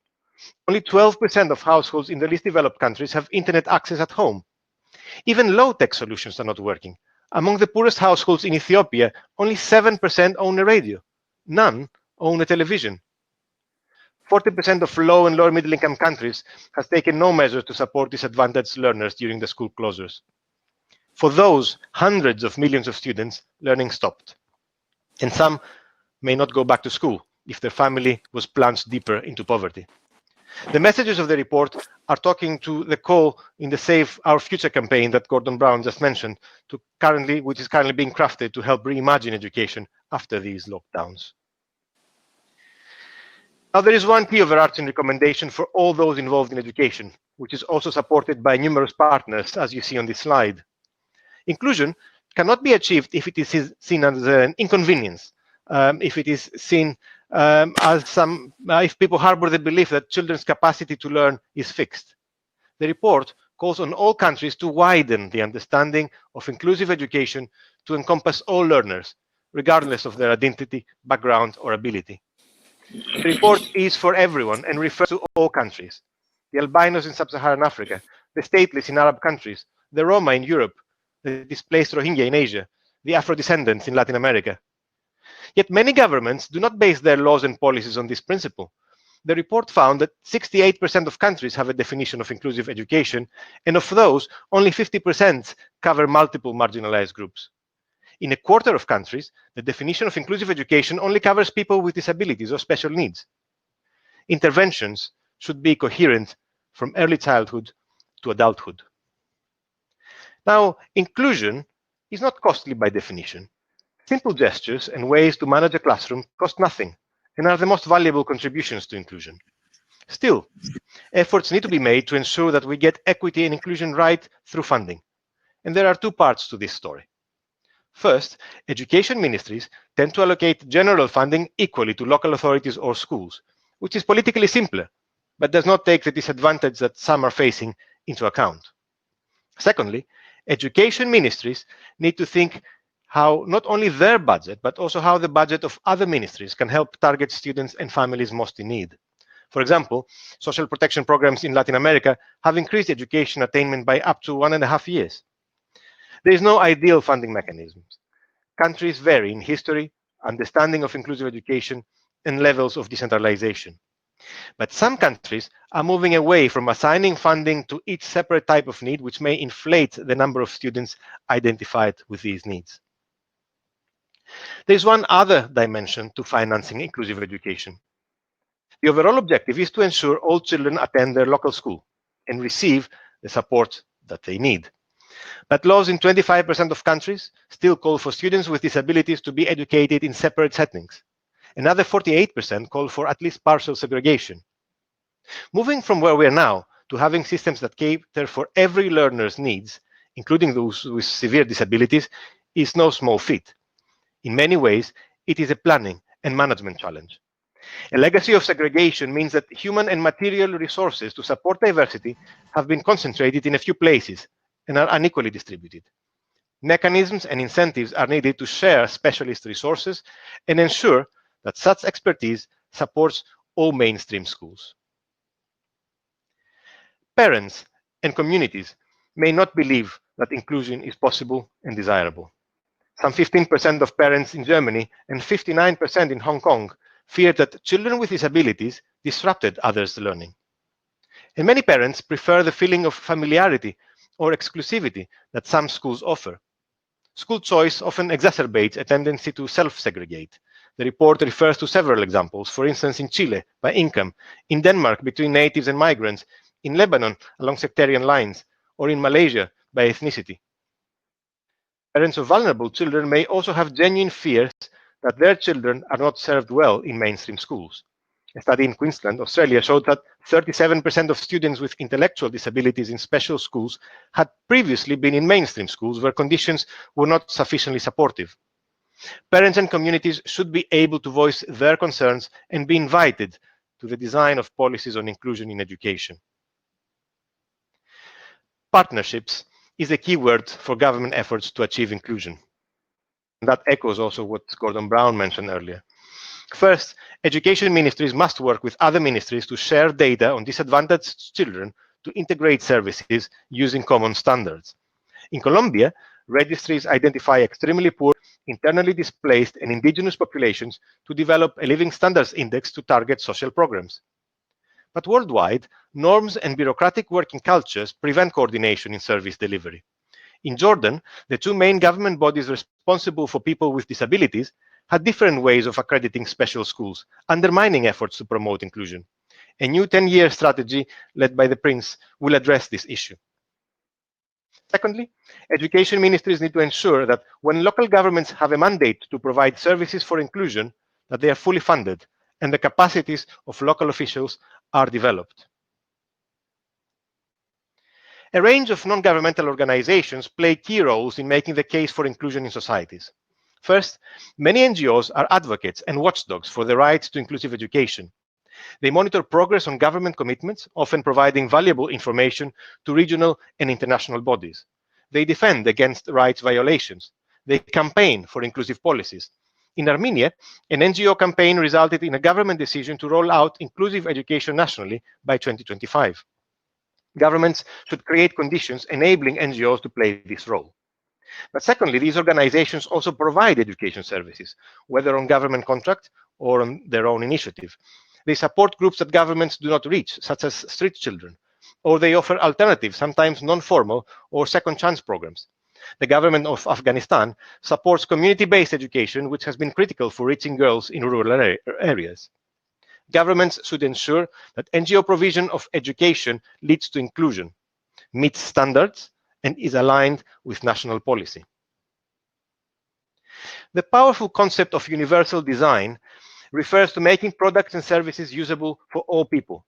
Only 12% of households in the least developed countries have internet access at home. Even low-tech solutions are not working. Among the poorest households in Ethiopia, only 7% own a radio. None own a television. 40% of low and lower middle income countries has taken no measures to support disadvantaged learners during the school closures. For those hundreds of millions of students, learning stopped. And some may not go back to school if their family was plunged deeper into poverty. The messages of the report are talking to the call in the Save Our Future campaign that Gordon Brown just mentioned, which is currently being crafted to help reimagine education after these lockdowns. Now, there is one key overarching recommendation for all those involved in education, which is also supported by numerous partners, as you see on this slide. Inclusion cannot be achieved if it is seen as an inconvenience, if it is seen if people harbor the belief that children's capacity to learn is fixed. The report calls on all countries to widen the understanding of inclusive education to encompass all learners, regardless of their identity, background, or ability. The report is for everyone and refers to all countries: the albinos in sub-Saharan Africa, the stateless in Arab countries, the Roma in Europe, the displaced Rohingya in Asia, the Afro-descendants in Latin America. Yet many governments do not base their laws and policies on this principle. The report found that 68% of countries have a definition of inclusive education, and of those, only 50% cover multiple marginalized groups. In a quarter of countries, the definition of inclusive education only covers people with disabilities or special needs. Interventions should be coherent from early childhood to adulthood. Now, inclusion is not costly by definition. Simple gestures and ways to manage a classroom cost nothing and are the most valuable contributions to inclusion. Still, efforts need to be made to ensure that we get equity and inclusion right through funding. And there are two parts to this story. First, education ministries tend to allocate general funding equally to local authorities or schools, which is politically simpler, but does not take the disadvantage that some are facing into account. Secondly, education ministries need to think how not only their budget, but also how the budget of other ministries can help target students and families most in need. For example, social protection programs in Latin America have increased education attainment by up to 1.5 years. There is no ideal funding mechanism. Countries vary in history, understanding of inclusive education, and levels of decentralization. But some countries are moving away from assigning funding to each separate type of need, which may inflate the number of students identified with these needs. There is one other dimension to financing inclusive education. The overall objective is to ensure all children attend their local school and receive the support that they need. But laws in 25% of countries still call for students with disabilities to be educated in separate settings. Another 48% call for at least partial segregation. Moving from where we are now to having systems that cater for every learner's needs, including those with severe disabilities, is no small feat. In many ways, it is a planning and management challenge. A legacy of segregation means that human and material resources to support diversity have been concentrated in a few places and are unequally distributed. Mechanisms and incentives are needed to share specialist resources and ensure that such expertise supports all mainstream schools. Parents and communities may not believe that inclusion is possible and desirable. Some 15% of parents in Germany and 59% in Hong Kong feared that children with disabilities disrupted others' learning. And many parents prefer the feeling of familiarity or exclusivity that some schools offer. School choice often exacerbates a tendency to self-segregate. The report refers to several examples, for instance, in Chile, by income, in Denmark, between natives and migrants, in Lebanon, along sectarian lines, or in Malaysia, by ethnicity. Parents of vulnerable children may also have genuine fears that their children are not served well in mainstream schools. A study in Queensland, Australia, showed that 37% of students with intellectual disabilities in special schools had previously been in mainstream schools where conditions were not sufficiently supportive. Parents and communities should be able to voice their concerns and be invited to the design of policies on inclusion in education. Partnerships is a key word for government efforts to achieve inclusion. And that echoes also what Gordon Brown mentioned earlier. First, education ministries must work with other ministries to share data on disadvantaged children to integrate services using common standards. In Colombia, registries identify extremely poor, internally displaced, and indigenous populations to develop a living standards index to target social programs. But worldwide, norms and bureaucratic working cultures prevent coordination in service delivery. In Jordan, the two main government bodies responsible for people with disabilities had different ways of accrediting special schools, undermining efforts to promote inclusion. A new 10-year strategy led by the Prince will address this issue. Secondly, education ministries need to ensure that when local governments have a mandate to provide services for inclusion, that they are fully funded and the capacities of local officials are developed. A range of non-governmental organizations play key roles in making the case for inclusion in societies. First, many NGOs are advocates and watchdogs for the right to inclusive education. They monitor progress on government commitments, often providing valuable information to regional and international bodies. They defend against rights violations. They campaign for inclusive policies. In Armenia, an NGO campaign resulted in a government decision to roll out inclusive education nationally by 2025. Governments should create conditions enabling NGOs to play this role. But secondly, these organizations also provide education services, whether on government contract or on their own initiative. They support groups that governments do not reach, such as street children, or they offer alternative, sometimes non-formal or second chance programs. The government of Afghanistan supports community-based education, which has been critical for reaching girls in rural areas. Governments should ensure that NGO provision of education leads to inclusion, meets standards, and is aligned with national policy. The powerful concept of universal design refers to making products and services usable for all people.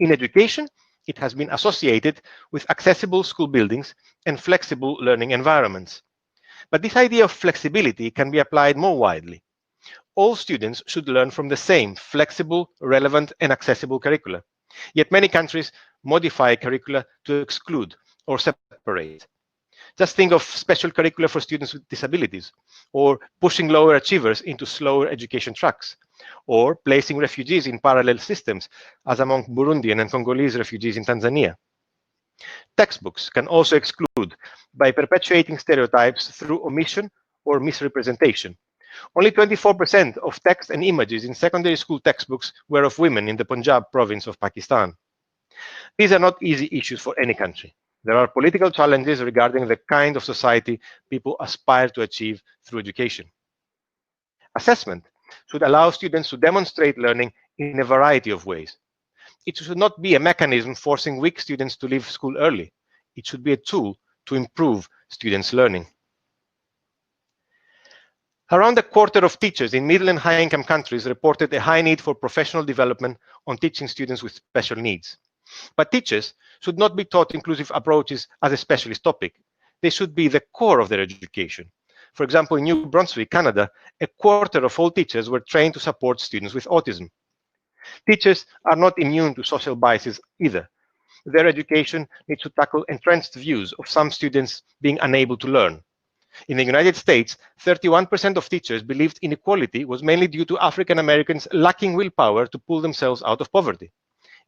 In education, it has been associated with accessible school buildings and flexible learning environments. But this idea of flexibility can be applied more widely. All students should learn from the same flexible, relevant, and accessible curricula. Yet many countries modify curricula to exclude or separate. Just think of special curricula for students with disabilities, or pushing lower achievers into slower education tracks, or placing refugees in parallel systems, as among Burundian and Congolese refugees in Tanzania. Textbooks can also exclude by perpetuating stereotypes through omission or misrepresentation. Only 24% of text and images in secondary school textbooks were of women in the Punjab province of Pakistan. These are not easy issues for any country. There are political challenges regarding the kind of society people aspire to achieve through education. Assessment should allow students to demonstrate learning in a variety of ways. It should not be a mechanism forcing weak students to leave school early. It should be a tool to improve students' learning. Around a quarter of teachers in middle and high-income countries reported a high need for professional development on teaching students with special needs. But teachers should not be taught inclusive approaches as a specialist topic. They should be the core of their education. For example, in New Brunswick, Canada, a quarter of all teachers were trained to support students with autism. Teachers are not immune to social biases either. Their education needs to tackle entrenched views of some students being unable to learn. In the United States, 31% of teachers believed inequality was mainly due to African Americans lacking willpower to pull themselves out of poverty.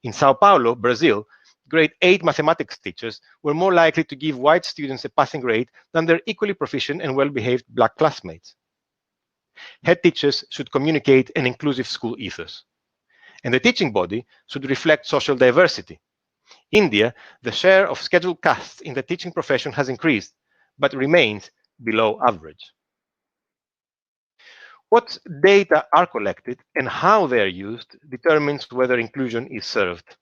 In Sao Paulo, Brazil, grade 8 mathematics teachers were more likely to give white students a passing grade than their equally proficient and well-behaved black classmates. Head teachers should communicate an inclusive school ethos. And the teaching body should reflect social diversity. In India, the share of scheduled castes in the teaching profession has increased, but remains below average. What data are collected and how they are used determines whether inclusion is served.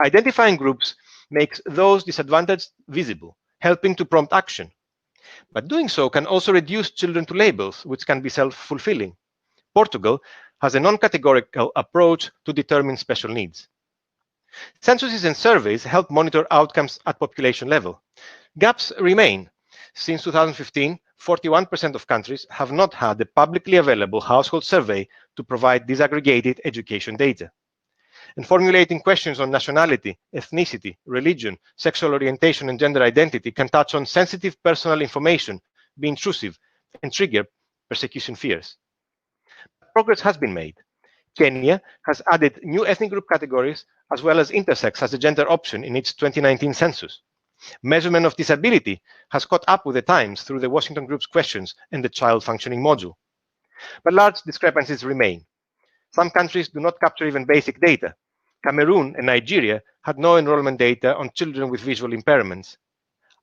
Identifying groups makes those disadvantaged visible, helping to prompt action. But doing so can also reduce children to labels, which can be self-fulfilling. Portugal has a non-categorical approach to determine special needs. Censuses and surveys help monitor outcomes at population level. Gaps remain. Since 2015, 41% of countries have not had a publicly available household survey to provide disaggregated education data. and formulating questions on nationality, ethnicity, religion, sexual orientation, and gender identity can touch on sensitive personal information, be intrusive, and trigger persecution fears. Progress has been made. Kenya has added new ethnic group categories as well as intersex as a gender option in its 2019 census. Measurement of disability has caught up with the times through the Washington Group's questions and the child functioning module. But large discrepancies remain. Some countries do not capture even basic data. Cameroon and Nigeria had no enrollment data on children with visual impairments.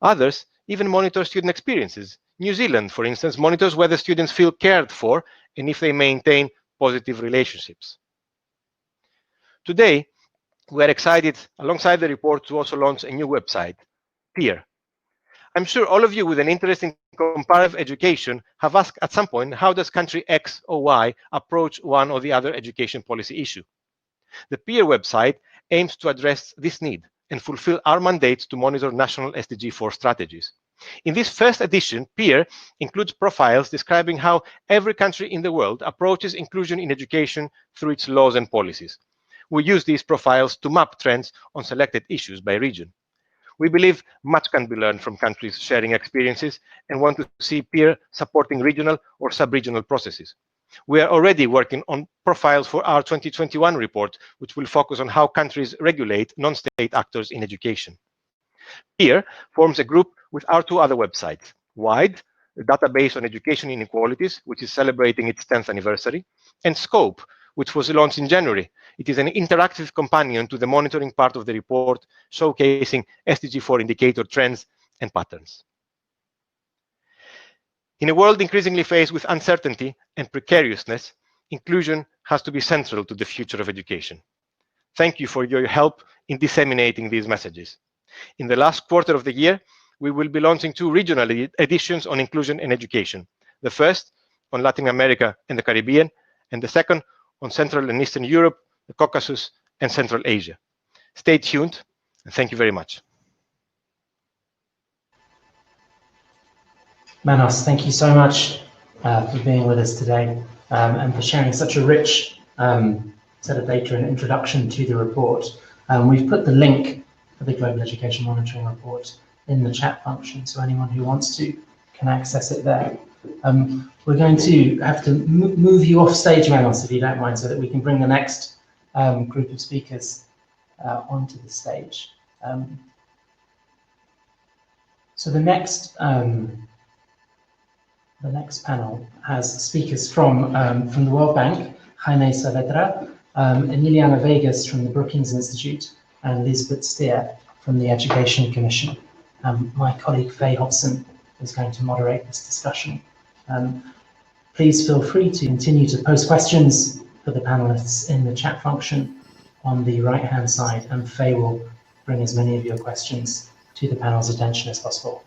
Others even monitor student experiences. New Zealand, for instance, monitors whether students feel cared for and if they maintain positive relationships. Today, we are excited, alongside the report, to also launch a new website, PEER. I'm sure all of you with an interest in comparative education have asked at some point, how does country X or Y approach one or the other education policy issue? The PEER website aims to address this need and fulfill our mandate to monitor national SDG 4 strategies. In this first edition, PEER includes profiles describing how every country in the world approaches inclusion in education through its laws and policies. We use these profiles to map trends on selected issues by region. We believe much can be learned from countries sharing experiences and want to see PEER supporting regional or sub-regional processes. We are already working on profiles for our 2021 report, which will focus on how countries regulate non-state actors in education. PEER forms a group with our two other websites, WIDE, the database on education inequalities, which is celebrating its 10th anniversary, and SCOPE, which was launched in January. It is an interactive companion to the monitoring part of the report, showcasing SDG 4 indicator trends and patterns. In a world increasingly faced with uncertainty and precariousness, inclusion has to be central to the future of education. Thank you for your help in disseminating these messages. In the last quarter of the year, we will be launching 2 regional editions on inclusion and education. The first on Latin America and the Caribbean, and the second on Central and Eastern Europe, the Caucasus, and Central Asia. Stay tuned, and thank you very much. Manos, thank you so much for being with us today and for sharing such a rich set of data and introduction to the report. We've put the link for the Global Education Monitoring Report in the chat function, so anyone who wants to can access it there. We're going to have to move you off stage, Manos, if you don't mind, so that we can bring the next group of speakers onto the stage. So the next panel has speakers from the World Bank, Jaime Saavedra, Emiliana Vegas from the Brookings Institute, and Lisbeth Steer from the Education Commission. My colleague Faye Hobson is going to moderate this discussion. Please feel free to continue to post questions for the panelists in the chat function on the right-hand side, and Faye will bring as many of your questions to the panel's attention as possible.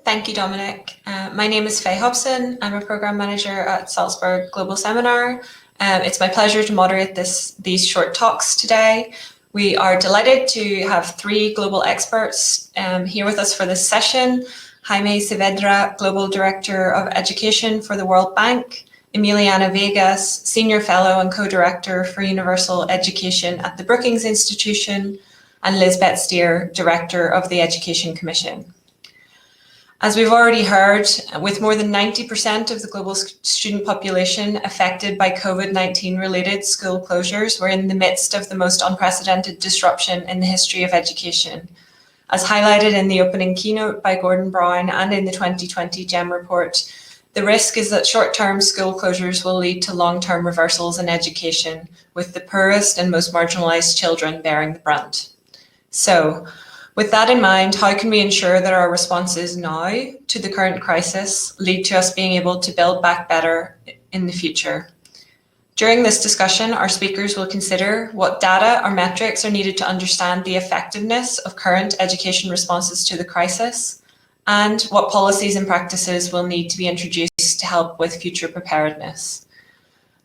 Thank you, Dominic. My name is Faye Hobson. I'm a program manager at Salzburg Global Seminar. It's my pleasure to moderate these short talks today. We are delighted to have 3 global experts here with us for this session. Jaime Saavedra, Global Director of Education for the World Bank, Emiliana Vegas, Senior Fellow and Co-Director for Universal Education at the Brookings Institution, and Lisbeth Steer, Director of the Education Commission. As we've already heard, with more than 90% of the global student population affected by COVID-19 related school closures, we're in the midst of the most unprecedented disruption in the history of education. As highlighted in the opening keynote by Gordon Brown and in the 2020 GEM report, the risk is that short-term school closures will lead to long-term reversals in education, with the poorest and most marginalized children bearing the brunt. So, with that in mind, how can we ensure that our responses now to the current crisis lead to us being able to build back better in the future? During this discussion, our speakers will consider what data or metrics are needed to understand the effectiveness of current education responses to the crisis, and what policies and practices will need to be introduced to help with future preparedness.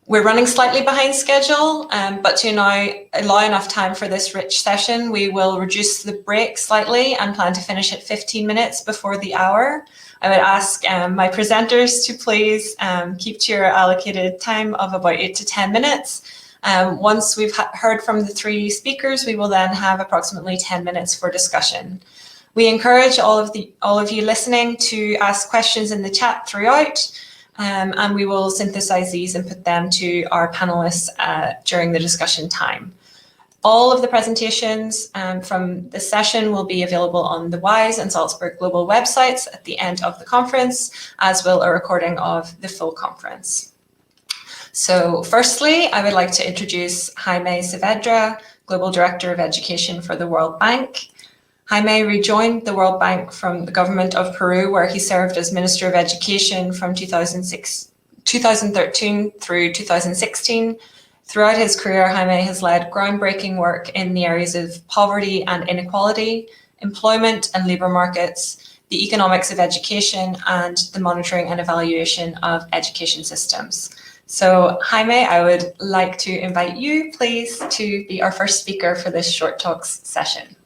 We're running slightly behind schedule, but to now allow enough time for this rich session, we will reduce the break slightly and plan to finish at 15 minutes before the hour. I would ask my presenters to please keep to your allocated time of about 8 to 10 minutes. Once we've heard from the 3 speakers, we will then have approximately 10 minutes for discussion. We encourage all of you listening to ask questions in the chat throughout, and we will synthesize these and put them to our panelists during the discussion time. All of the presentations from this session will be available on the WISE and Salzburg Global websites at the end of the conference, as will a recording of the full conference. So firstly, I would like to introduce Jaime Saavedra, Global Director of Education for the World Bank. Jaime rejoined the World Bank from the government of Peru, where he served as Minister of Education from 2013 through 2016. Throughout his career, Jaime has led groundbreaking work in the areas of poverty and inequality, employment and labour markets, the economics of education, and the monitoring and evaluation of education systems. So, Jaime, I would like to invite you, please, to be our first speaker for this short talks session.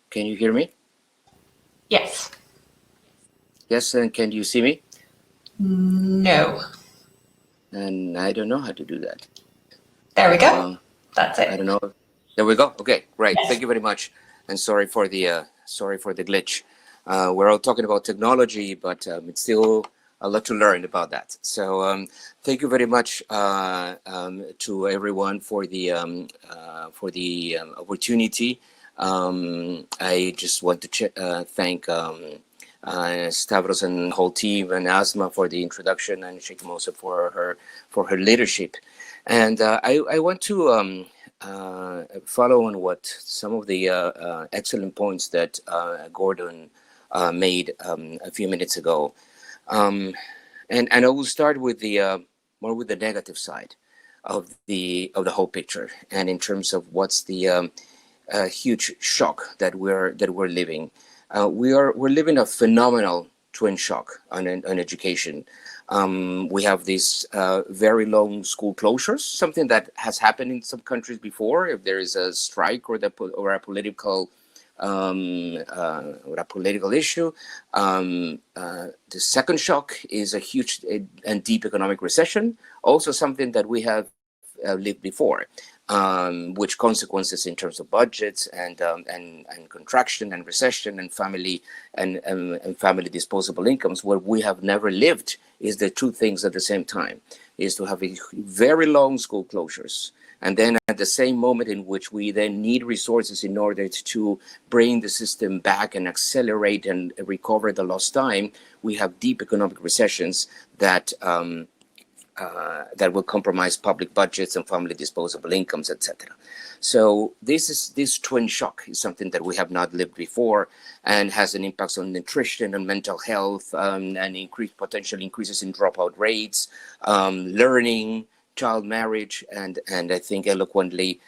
Can you hear me? Yes. Yes, and can you see me? No. And I don't know how to do that. There we go. That's it. I don't know. There we go. Okay, great. Yes. Thank you very much. And sorry for the glitch. We're all talking about technology, but it's still a lot to learn about that. So thank you very much to everyone for the opportunity. I just want to thank Stavros and the whole team, and Asma for the introduction, and Sheikh Mosa for her leadership. And I want to follow on what some of the excellent points that Gordon made a few minutes ago, and I will start with the more with the negative side of the whole picture, and in terms of what's the huge shock that we're living. We're living a phenomenal twin shock on education. We have these very long school closures, something that has happened in some countries before. If there is a strike or a political issue, the second shock is a huge and deep economic recession. Also, something that we have lived before. Which consequences in terms of budgets and contraction and recession and family and family disposable incomes. What we have never lived is the two things at the same time, is to have a very long school closures, and then at the same moment in which we then need resources in order to bring the system back and accelerate and recover the lost time, we have deep economic recessions that will compromise public budgets and family disposable incomes, etc. So this twin shock is something that we have not lived before, and has an impact on nutrition and mental health, and potential increases in dropout rates, learning, child marriage, and I think eloquently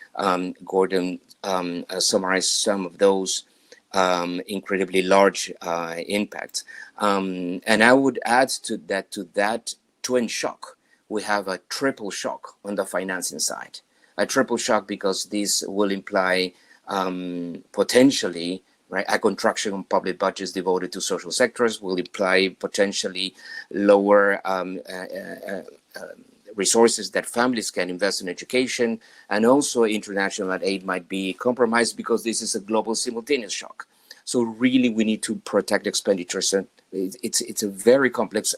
Gordon summarized some of those incredibly large impacts. And I would add to that twin shock, we have a triple shock on the financing side. A triple shock because this will imply potentially, right, a contraction on public budgets devoted to social sectors, will imply potentially lower resources that families can invest in education, and also international aid might be compromised because this is a global simultaneous shock. So really, we need to protect expenditures. And it's a very complex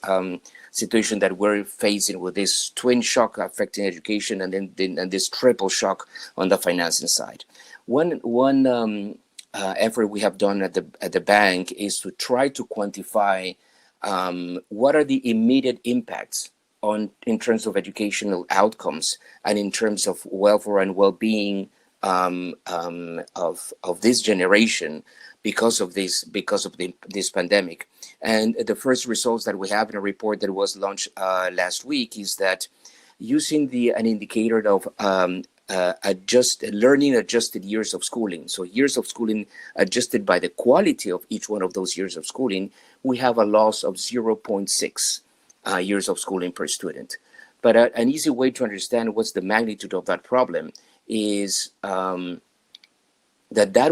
situation that we're facing with this twin shock affecting education, and then this triple shock on the financing side. One effort we have done at the bank is to try to quantify what are the immediate impacts in terms of educational outcomes and in terms of welfare and well-being of this generation because of this pandemic. And the first results that we have in a report that was launched last week is that using an indicator of learning adjusted years of schooling, so years of schooling adjusted by the quality of each one of those years of schooling, we have a loss of 0.6 years of schooling per student. But an easy way to understand what's the magnitude of that problem is that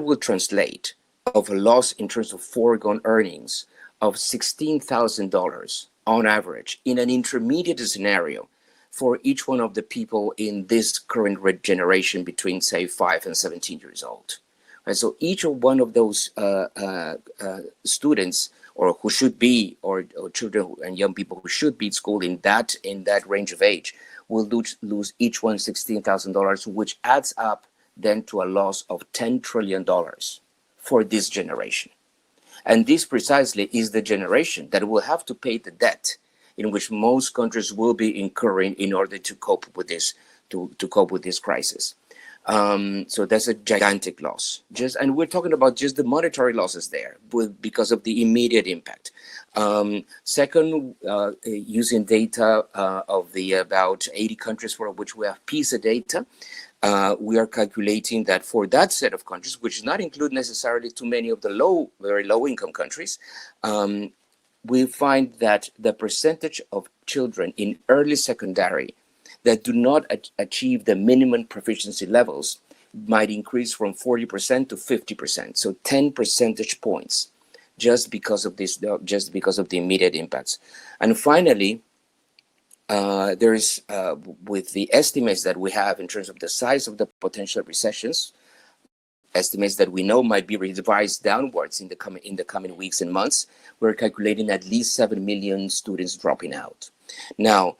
will translate of a loss in terms of foregone earnings of $16,000 on average in an intermediate scenario for each one of the people in this current generation between, say, 5 and 17 years old. Right? So each of one of those students, or who should be, or children and young people who should be in school in that range of age, will lose each one $16,000, which adds up then to a loss of $10 trillion for this generation. And this precisely is the generation that will have to pay the debt in which most countries will be incurring in order to cope with this, to cope with this crisis. So that's a gigantic loss. And we're talking about just the monetary losses there, because of the immediate impact. Second, using data of the about 80 countries for which we have PISA data, we are calculating that for that set of countries, which does not include necessarily too many of the very low income countries, we find that the percentage of children in early secondary that do not achieve the minimum proficiency levels might increase from 40% to 50%, so 10 percentage points, just because of this, just because of the immediate impacts. And finally, there's with the estimates that we have in terms of the size of the potential recessions, estimates that we know might be revised downwards in the coming weeks and months, we're calculating at least 7 million students dropping out. Now,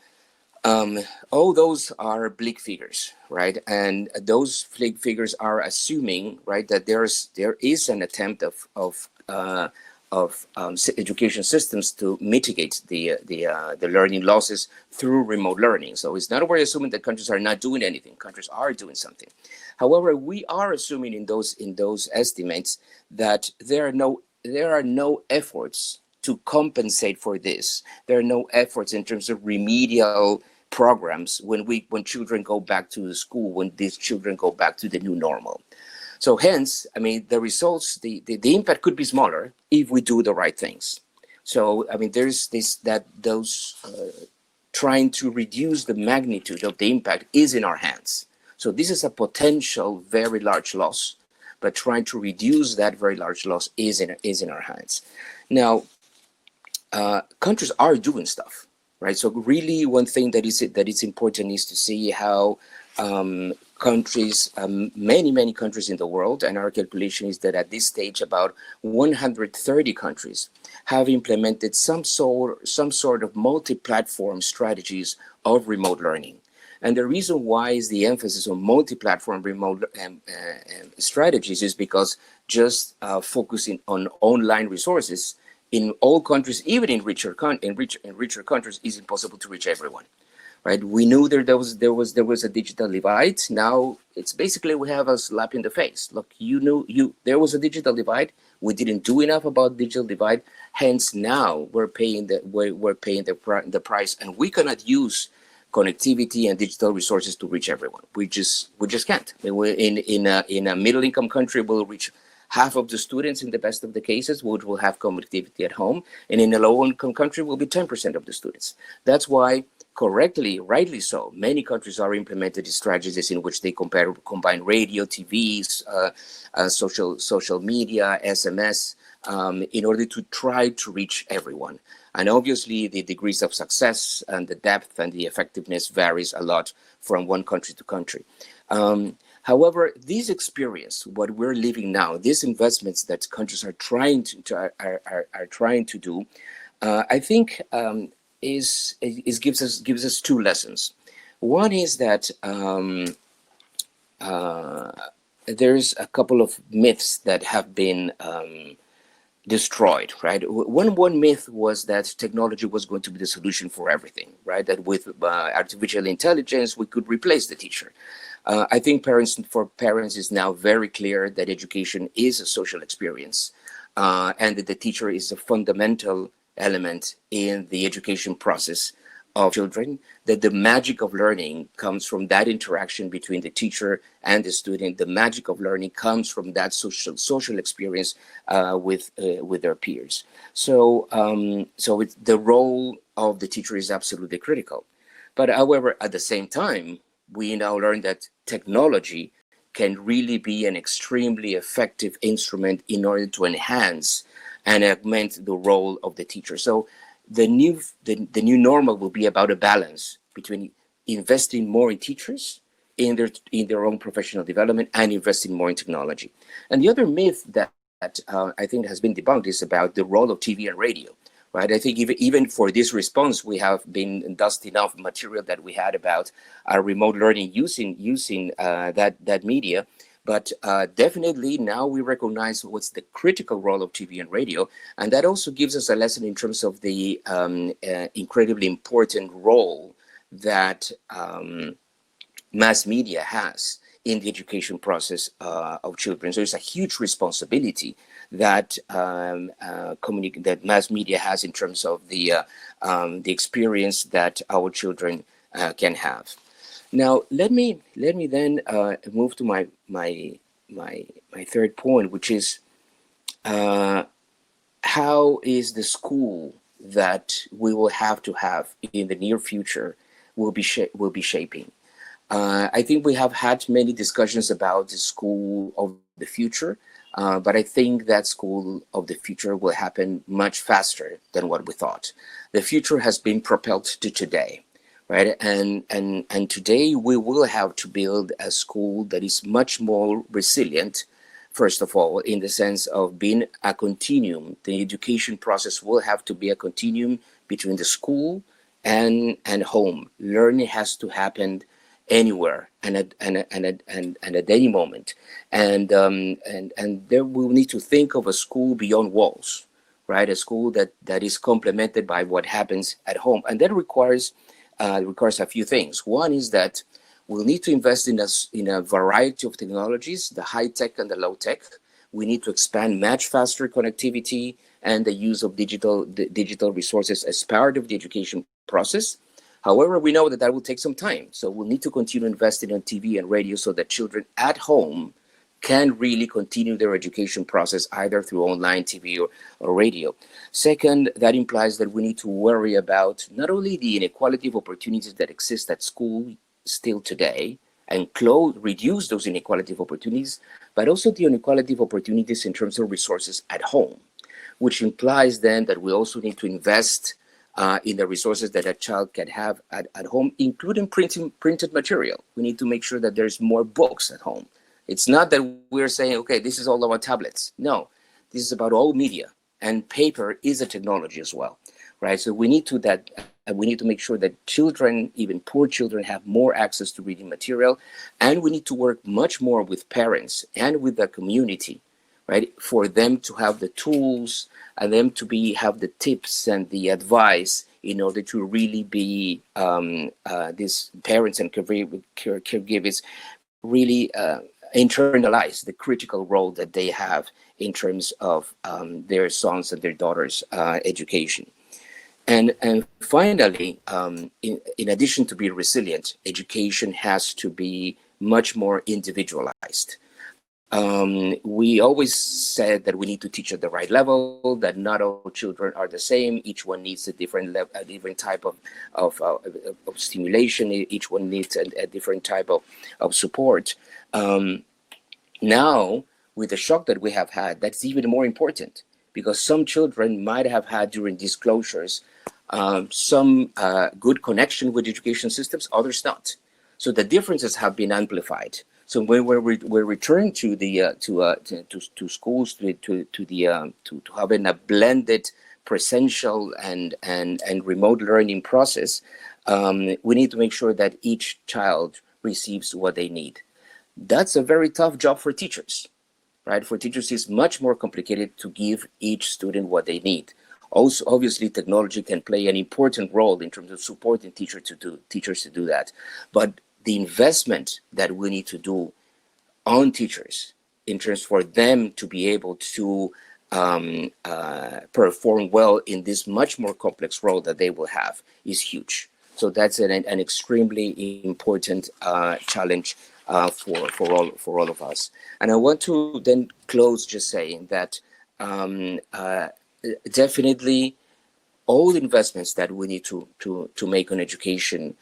all those are bleak figures, right? And those bleak figures are assuming, right, that there is an attempt of education systems to mitigate the learning losses through remote learning. So it's not we're assuming that countries are not doing anything. Countries are doing something. However, we are assuming in those estimates that there are no efforts to compensate for this. There are no efforts in terms of remedial programs when children go back to school, when these children go back to the new normal. So hence, I mean, the results, the impact could be smaller if we do the right things. So, I mean, there's trying to reduce the magnitude of the impact is in our hands. So this is a potential very large loss, but trying to reduce that very large loss is in our hands. Now, countries are doing stuff, right? So really, one thing that is important is to see how countries, many countries in the world, and our calculation is that at this stage about 130 countries have implemented some sort of multi-platform strategies of remote learning. And the reason why is the emphasis on multi-platform remote strategies is because just focusing on online resources in all countries, even in richer countries, is impossible to reach everyone. Right? We knew there was a digital divide. Now it's basically we have a slap in the face. Look, there was a digital divide. We didn't do enough about digital divide. Hence, now we're paying the price, and we cannot use connectivity and digital resources to reach everyone. We just can't. I mean, in a middle income country, we'll reach half of the students in the best of the cases, which will have connectivity at home, and in a low income country will be 10% of the students. That's why, rightly so, many countries are implemented strategies in which they combine radio, TVs, social media, SMS, in order to try to reach everyone. And obviously, the degrees of success and the depth and the effectiveness varies a lot from one country to country. However, this experience, what we're living now, these investments that countries are trying to do, I think gives us two lessons. One is that there's a couple of myths that have been destroyed, right? One myth was that technology was going to be the solution for everything, right? That with artificial intelligence, we could replace the teacher. I think for parents is now very clear that education is a social experience, and that the teacher is a fundamental element in the education process of children, that the magic of learning comes from that interaction between the teacher and the student. The magic of learning comes from that social experience with their peers. So the role of the teacher is absolutely critical. But however, at the same time, we now learn that technology can really be an extremely effective instrument in order to enhance and augment the role of the teacher. So the new normal will be about a balance between investing more in teachers in their own professional development and investing more in technology. And the other myth that I think has been debunked is about the role of TV and radio. Right. I think even for this response, we have been dusting off material that we had about our remote learning using that media. But definitely now we recognize what's the critical role of TV and radio. And that also gives us a lesson in terms of the incredibly important role that mass media has in the education process of children. So it's a huge responsibility that that mass media has in terms of the experience that our children can have. Now, let me then move to my third point, which is how is the school that we will have to have in the near future will be shaping. I think we have had many discussions about the school of the future, but I think that school of the future will happen much faster than what we thought. The future has been propelled to today, right? And today we will have to build a school that is much more resilient, first of all, in the sense of being a continuum. The education process will have to be a continuum between the school and home. Learning has to happen anywhere and at any moment, and there we'll need to think of a school beyond walls, right? A school that is complemented by what happens at home, and that requires a few things. One is that we'll need to invest in a variety of technologies, the high tech and the low tech. We need to expand much faster connectivity and the use of digital resources as part of the education process. However, we know that will take some time. So we'll need to continue investing in TV and radio so that children at home can really continue their education process either through online TV or radio. Second, that implies that we need to worry about not only the inequality of opportunities that exist at school still today and reduce those inequality of opportunities, but also the inequality of opportunities in terms of resources at home, which implies then that we also need to invest in the resources that a child can have at home, including printed material. We need to make sure that there's more books at home. It's not that we're saying, okay, this is all about tablets. No, this is about all media, and paper is a technology as well, right? So we need to make sure that children, even poor children, have more access to reading material, and we need to work much more with parents and with the community, right, for them to have the tools and them to have the tips and the advice in order to really be these parents and caregivers really internalize the critical role that they have in terms of their sons and their daughters' education. And finally, in addition to being resilient, education has to be much more individualized. We always said that we need to teach at the right level, that not all children are the same. Each one needs a different type of stimulation. Each one needs a different type of support. Now, with the shock that we have had, that's even more important, because some children might have had during these closures some good connection with education systems, others not. So the differences have been amplified. So when we're returning to the to schools to having a blended presential and remote learning process, we need to make sure that each child receives what they need. That's a very tough job for teachers, right? For teachers, it's much more complicated to give each student what they need. Also, obviously, technology can play an important role in terms of supporting teachers to do that, but the investment that we need to do on teachers in terms for them to be able to perform well in this much more complex role that they will have is huge. So that's an extremely important challenge for all of us. And I want to then close just saying that definitely all investments that we need to make on education,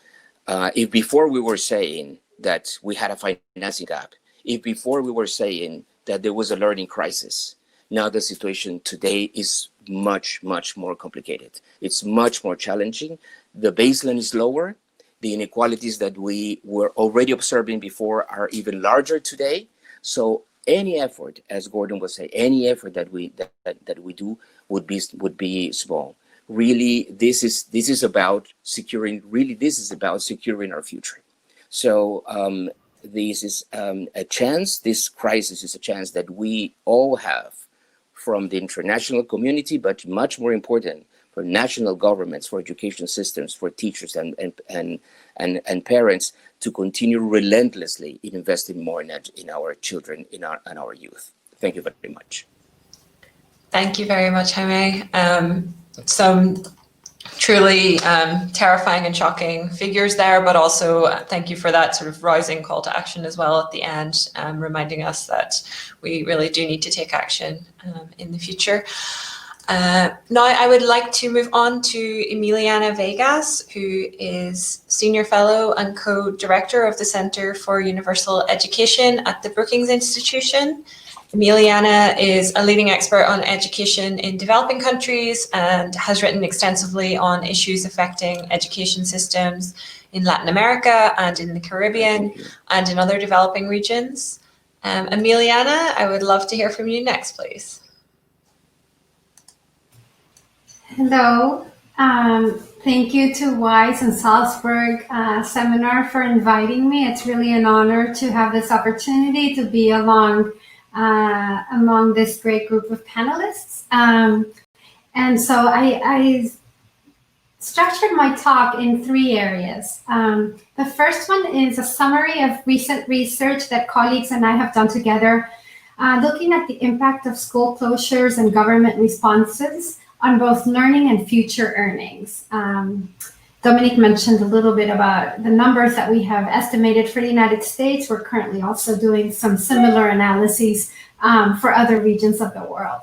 if before we were saying that we had a financing gap, if before we were saying that there was a learning crisis, now the situation today is much, much more complicated. It's much more challenging. The baseline is lower. The inequalities that we were already observing before are even larger today. So any effort, as Gordon was saying, any effort that we do would be small. Really, this is about securing. Really, this is about securing our future. So this is a chance. This crisis is a chance that we all have from the international community, but much more important for national governments, for education systems, for teachers and parents to continue relentlessly in investing more in our children, in our youth. Thank you very much. Thank you very much, Jaime. Some truly terrifying and shocking figures there, but also thank you for that sort of rousing call to action as well at the end, reminding us that we really do need to take action in the future. Now I would like to move on to Emiliana Vegas, who is Senior Fellow and Co-Director of the Center for Universal Education at the Brookings Institution. Emiliana is a leading expert on education in developing countries and has written extensively on issues affecting education systems in Latin America and in the Caribbean and in other developing regions. Emiliana, I would love to hear from you next, please. Hello. Thank you to WISE and Salzburg seminar for inviting me. It's really an honor to have this opportunity to be among this great group of panelists. And so I structured my talk in 3 areas. The first one is a summary of recent research that colleagues and I have done together, looking at the impact of school closures and government responses on both learning and future earnings. Dominic mentioned a little bit about the numbers that we have estimated for the United States. We're currently also doing some similar analyses for other regions of the world.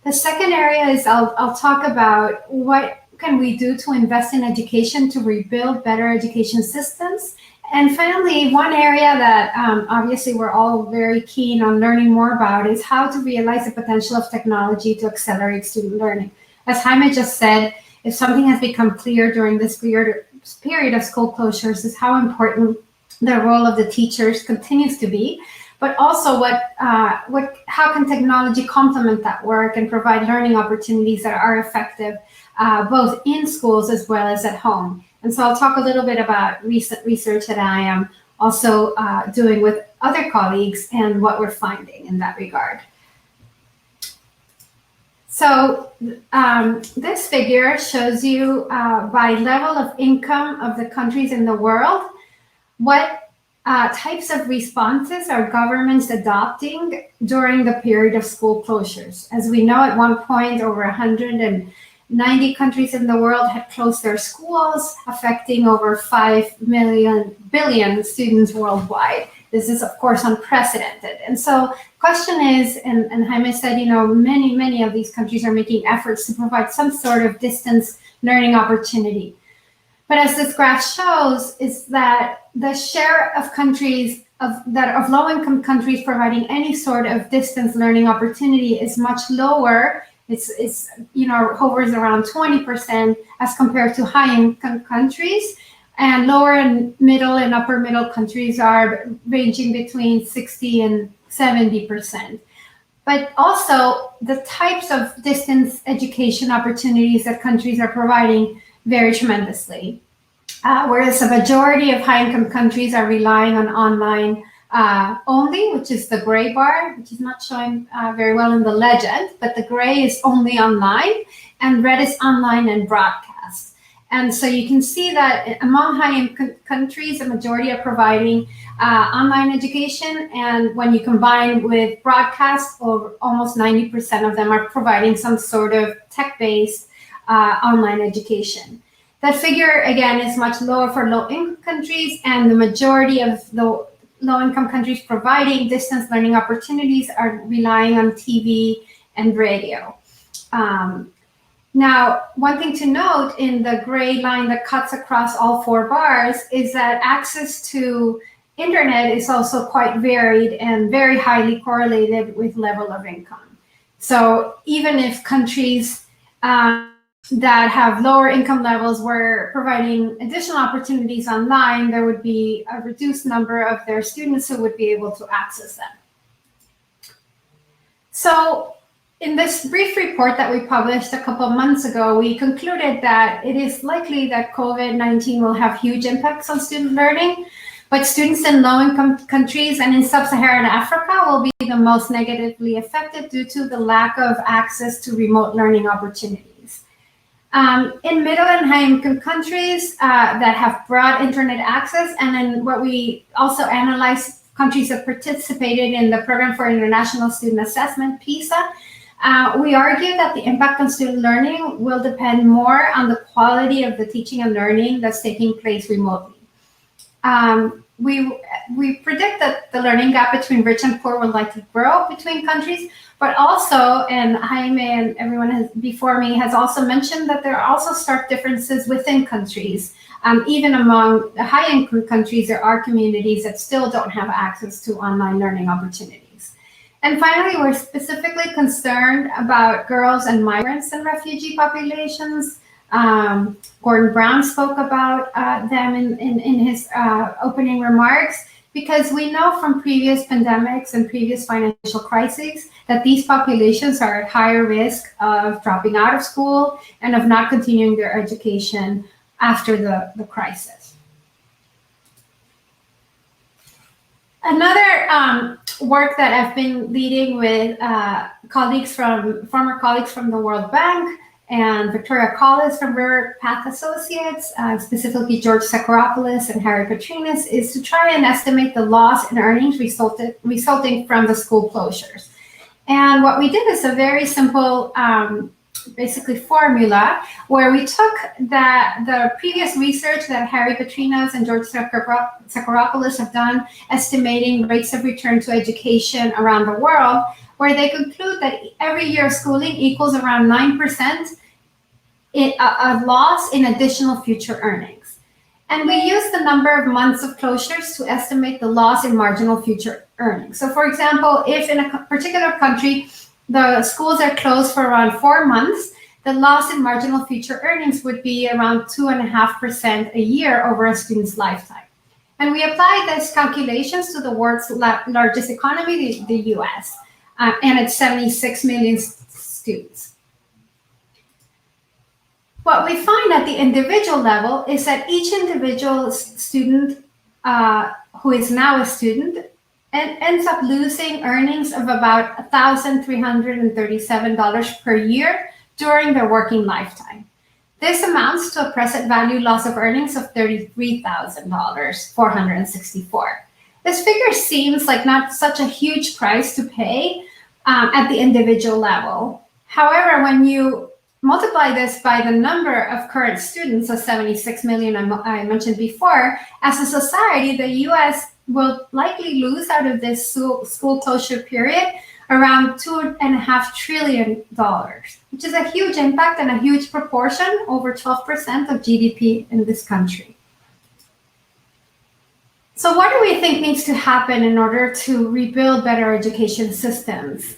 The second area is I'll talk about what can we do to invest in education to rebuild better education systems. And finally, one area that obviously we're all very keen on learning more about is how to realize the potential of technology to accelerate student learning. As Jaime just said, if something has become clear during this period of school closures is how important the role of the teachers continues to be, but also how can technology complement that work and provide learning opportunities that are effective both in schools as well as at home. And so I'll talk a little bit about recent research that I am also doing with other colleagues and what we're finding in that regard. So this figure shows you by level of income of the countries in the world, what types of responses are governments adopting during the period of school closures. As we know, at one point, over 190 countries in the world had closed their schools, affecting over 5 billion students worldwide. This is, of course, unprecedented. And so the question is, and Jaime said, many of these countries are making efforts to provide some sort of distance learning opportunity. But as this graph shows, is that the share of countries of low-income countries providing any sort of distance learning opportunity is much lower. It's hovers around 20% as compared to high-income countries. And lower and middle and upper middle countries are ranging between 60 and 70%. But also the types of distance education opportunities that countries are providing vary tremendously. Whereas a majority of high-income countries are relying on online only, which is the gray bar, which is not showing very well in the legend, but the gray is only online and red is online and broadcast. And so you can see that among high-income countries, the majority are providing online education. And when you combine with broadcast, almost 90% of them are providing some sort of tech-based online education. That figure, again, is much lower for low-income countries, and the majority of the low-income countries providing distance learning opportunities are relying on TV and radio. Now, one thing to note in the gray line that cuts across all four bars is that access to internet is also quite varied and very highly correlated with level of income. So even if countries that have lower income levels were providing additional opportunities online, there would be a reduced number of their students who would be able to access them. So in this brief report that we published a couple of months ago, we concluded that it is likely that COVID-19 will have huge impacts on student learning, but students in low-income countries and in sub-Saharan Africa will be the most negatively affected due to the lack of access to remote learning opportunities. In middle and high-income countries that have broad internet access, and in what we also analyzed, countries that participated in the Program for International Student Assessment, PISA, we argue that the impact on student learning will depend more on the quality of the teaching and learning that's taking place remotely. We predict that the learning gap between rich and poor will likely grow between countries, but also, and Jaime and everyone before me has also mentioned that there are also stark differences within countries. Even among the high-income countries, there are communities that still don't have access to online learning opportunities. And finally, we're specifically concerned about girls and migrants and refugee populations. Gordon Brown spoke about them in his opening remarks, because we know from previous pandemics and previous financial crises that these populations are at higher risk of dropping out of school and of not continuing their education after the crisis. Another work that I've been leading with former colleagues from the World Bank and Victoria Collis from River Path Associates, specifically George Sakharopoulos and Harry Petrinas, is to try and estimate the loss in earnings resulting from the school closures. And what we did is a very simple basically formula where we took the previous research that Harry Petrinas and George Sakharopoulos have done estimating rates of return to education around the world, where they conclude that every year of schooling equals around 9% a loss in additional future earnings. And we use the number of months of closures to estimate the loss in marginal future earnings. So for example, if in a particular country, the schools are closed for around 4 months, the loss in marginal future earnings would be around 2.5% a year over a student's lifetime. And we apply these calculations to the world's largest economy, the US, and its 76 million students. What we find at the individual level is that each individual student who is now a student ends up losing earnings of about $1,337 per year during their working lifetime. This amounts to a present value loss of earnings of $33,464. This figure seems like not such a huge price to pay at the individual level. However, when you multiply this by the number of current students, the 76 million I mentioned before, as a society, the US will likely lose out of this school closure period around $2.5 trillion, which is a huge impact and a huge proportion, over 12% of GDP in this country. So what do we think needs to happen in order to rebuild better education systems?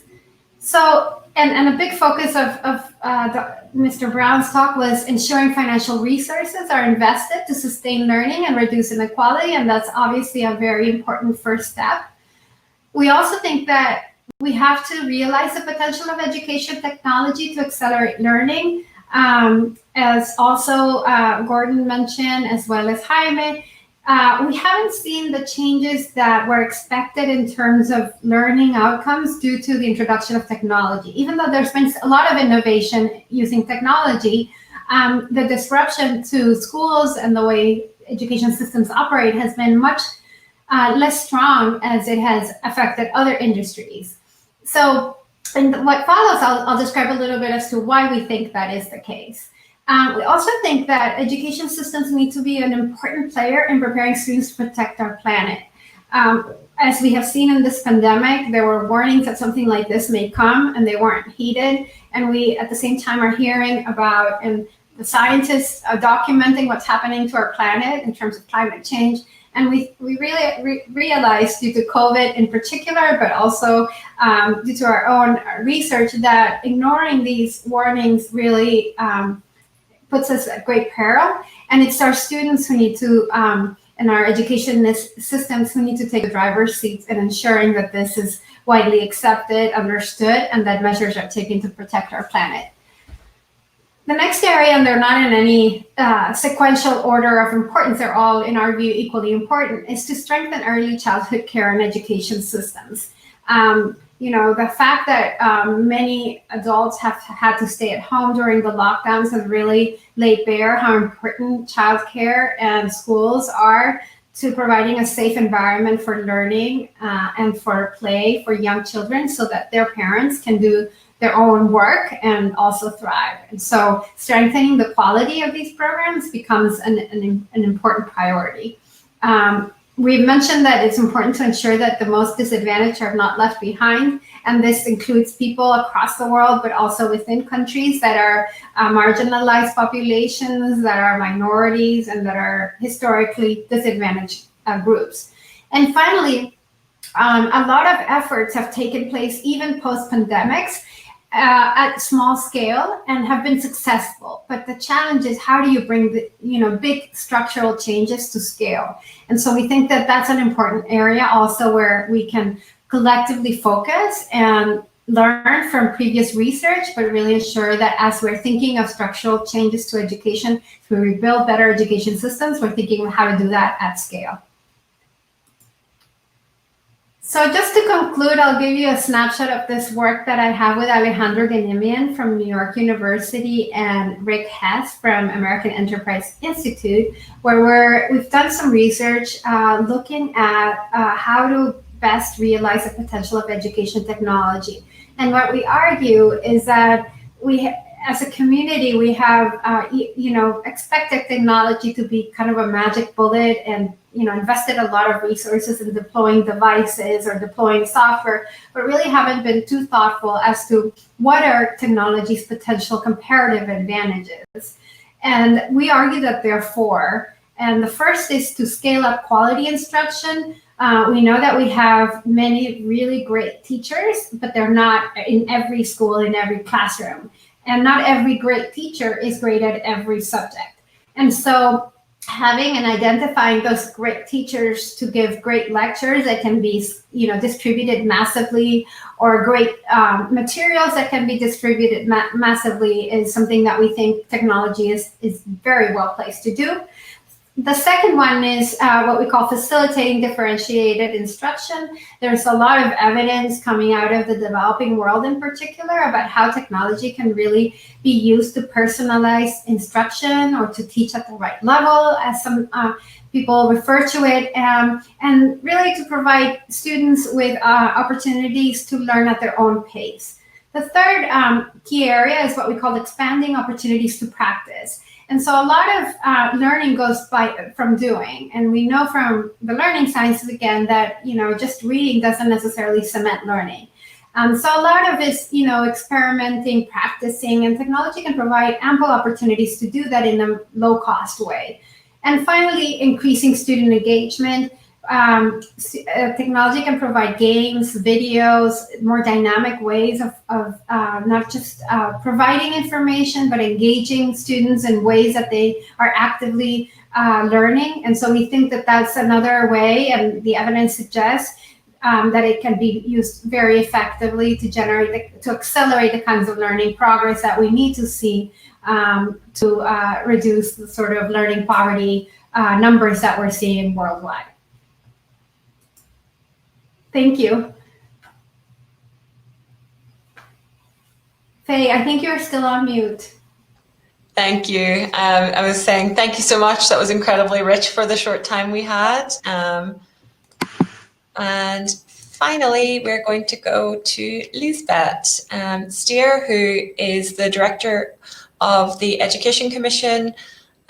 So, and a big focus of Mr. Brown's talk was ensuring financial resources are invested to sustain learning and reduce inequality, and that's obviously a very important first step. We also think that we have to realize the potential of education technology to accelerate learning, as also Gordon mentioned, as well as Jaime. We haven't seen the changes that were expected in terms of learning outcomes due to the introduction of technology. Even though there's been a lot of innovation using technology, the disruption to schools and the way education systems operate has been much less strong as it has affected other industries. So in what follows, I'll describe a little bit as to why we think that is the case. We also think that education systems need to be an important player in preparing students to protect our planet. As we have seen in this pandemic, there were warnings that something like this may come, and they weren't heeded. And we, at the same time, are hearing about the scientists documenting what's happening to our planet in terms of climate change. And we really realized, due to COVID in particular, but also due to our own research, that ignoring these warnings really puts us at great peril. And it's our students who need to, and our education systems who need to take the driver's seat in ensuring that this is widely accepted, understood, and that measures are taken to protect our planet. The next area, and they're not in any sequential order of importance, they're all, in our view, equally important, is to strengthen early childhood care and education systems. The fact that many adults have had to stay at home during the lockdowns has really laid bare how important childcare and schools are to providing a safe environment for learning and for play for young children, so that their parents can do their own work and also thrive. And so strengthening the quality of these programs becomes an important priority. We've mentioned that it's important to ensure that the most disadvantaged are not left behind, and this includes people across the world, but also within countries that are marginalized populations, that are minorities, and that are historically disadvantaged groups. And finally, a lot of efforts have taken place even post-pandemics at small scale and have been successful. But the challenge is, how do you bring the big structural changes to scale? And so we think that that's an important area also, where we can collectively focus and learn from previous research, but really ensure that as we're thinking of structural changes to education, to rebuild better education systems, we're thinking of how to do that at scale. So just to conclude, I'll give you a snapshot of this work that I have with Alejandro Ganimian from New York University and Rick Hess from American Enterprise Institute, where we've done some research looking at how to best realize the potential of education technology. And what we argue is that as a community, we have expected technology to be kind of a magic bullet, and invested a lot of resources in deploying devices or deploying software, but really haven't been too thoughtful as to what are technology's potential comparative advantages. And we argue that there are four. And the first is to scale up quality instruction. We know that we have many really great teachers, but they're not in every school, in every classroom. And not every great teacher is great at every subject. And so having and identifying those great teachers to give great lectures that can be distributed massively, or great materials that can be distributed massively, is something that we think technology is very well placed to do. The second one is what we call facilitating differentiated instruction. There's a lot of evidence coming out of the developing world in particular about how technology can really be used to personalize instruction, or to teach at the right level, as some people refer to it, and really to provide students with opportunities to learn at their own pace. The third key area is what we call expanding opportunities to practice. And so a lot of learning goes from doing. And we know from the learning sciences, again, that just reading doesn't necessarily cement learning. So a lot of it's experimenting, practicing, and technology can provide ample opportunities to do that in a low-cost way. And finally, increasing student engagement. Technology can provide games, videos, more dynamic ways of not just providing information, but engaging students in ways that they are actively learning. And so we think that that's another way, and the evidence suggests that it can be used very effectively to accelerate the kinds of learning progress that we need to see to reduce the sort of learning poverty numbers that we're seeing worldwide. Thank you. Faye, I think you're still on mute. Thank you. I was saying thank you so much. That was incredibly rich for the short time we had. And finally, we're going to go to Lisbeth Steer, who is the Director of the Education Commission.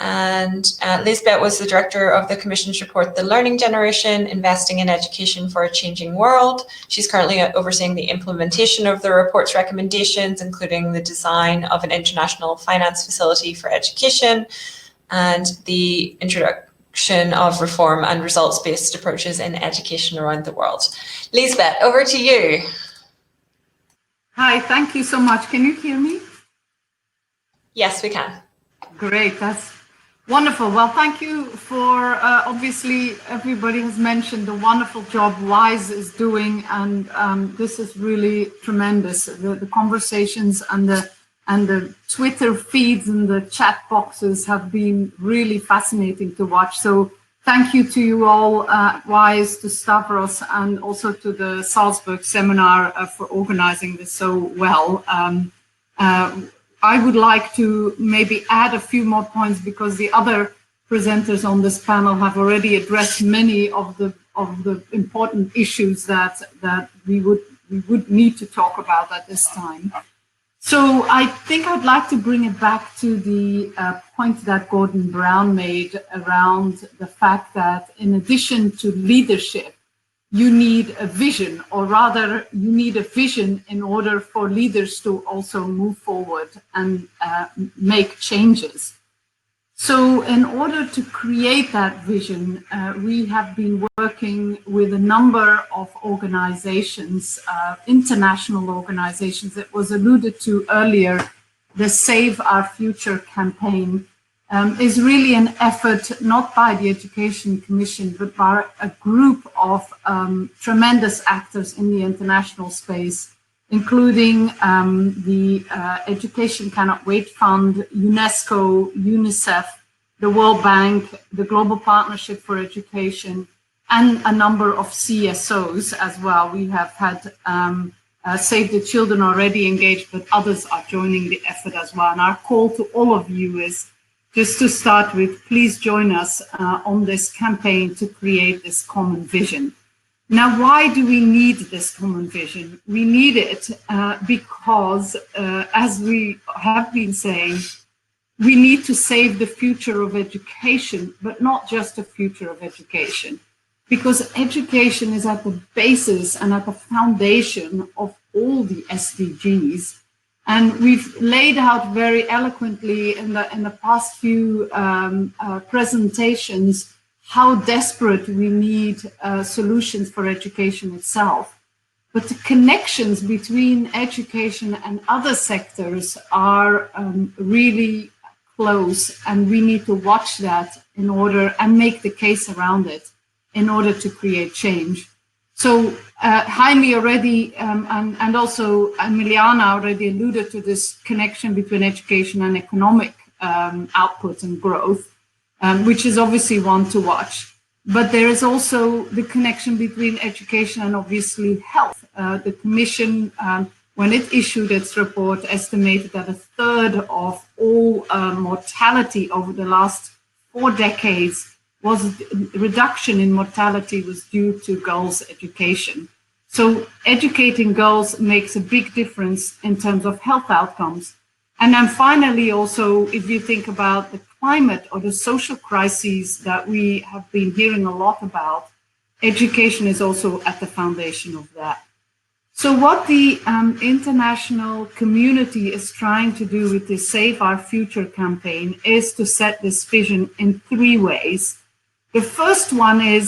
And Lisbeth was the Director of the Commission's report, The Learning Generation, Investing in Education for a Changing World. She's currently overseeing the implementation of the report's recommendations, including the design of an international finance facility for education and the introduction of reform and results-based approaches in education around the world. Lisbeth, over to you. Hi, thank you so much. Can you hear me? Yes, we can. Great, that's wonderful. Well, thank you for, obviously, everybody has mentioned the wonderful job WISE is doing, and this is really tremendous. The conversations and the Twitter feeds and the chat boxes have been really fascinating to watch. So thank you to you all, WISE, to Stavros, and also to the Salzburg seminar for organizing this so well. I would like to maybe add a few more points because the other presenters on this panel have already addressed many of the important issues that we would need to talk about at this time. So I think I'd like to bring it back to the point that Gordon Brown made around the fact that in addition to leadership, you need a vision, or rather you need a vision in order for leaders to also move forward and make changes. So in order to create that vision, we have been working with a number of organizations, international organizations. It was alluded to earlier. The Save Our Future campaign is really an effort not by the Education Commission, but by a group of tremendous actors in the international space, including the Education Cannot Wait Fund, UNESCO, UNICEF, the World Bank, the Global Partnership for Education, and a number of CSOs as well. We have had Save the Children already engaged, but others are joining the effort as well. And our call to all of you is, just to start with, please join us on this campaign to create this common vision. Now, why do we need this common vision? We need it because, as we have been saying, we need to save the future of education, but not just the future of education, because education is at the basis and at the foundation of all the SDGs. And we've laid out very eloquently in the past few presentations how desperate we need solutions for education itself. But the connections between education and other sectors are really close, and we need to watch that in order and make the case around it in order to create change. So Jaime already, and also Emiliana already alluded to this connection between education and economic output and growth, which is obviously one to watch. But there is also the connection between education and obviously health. The Commission, when it issued its report, estimated that 1/3 of all mortality over the last 4 decades reduction in mortality was due to girls' education. So educating girls makes a big difference in terms of health outcomes. And then finally, also, if you think about the climate or the social crises that we have been hearing a lot about, education is also at the foundation of that. So what the international community is trying to do with the Save Our Future campaign is to set this vision in 3 ways. The first one is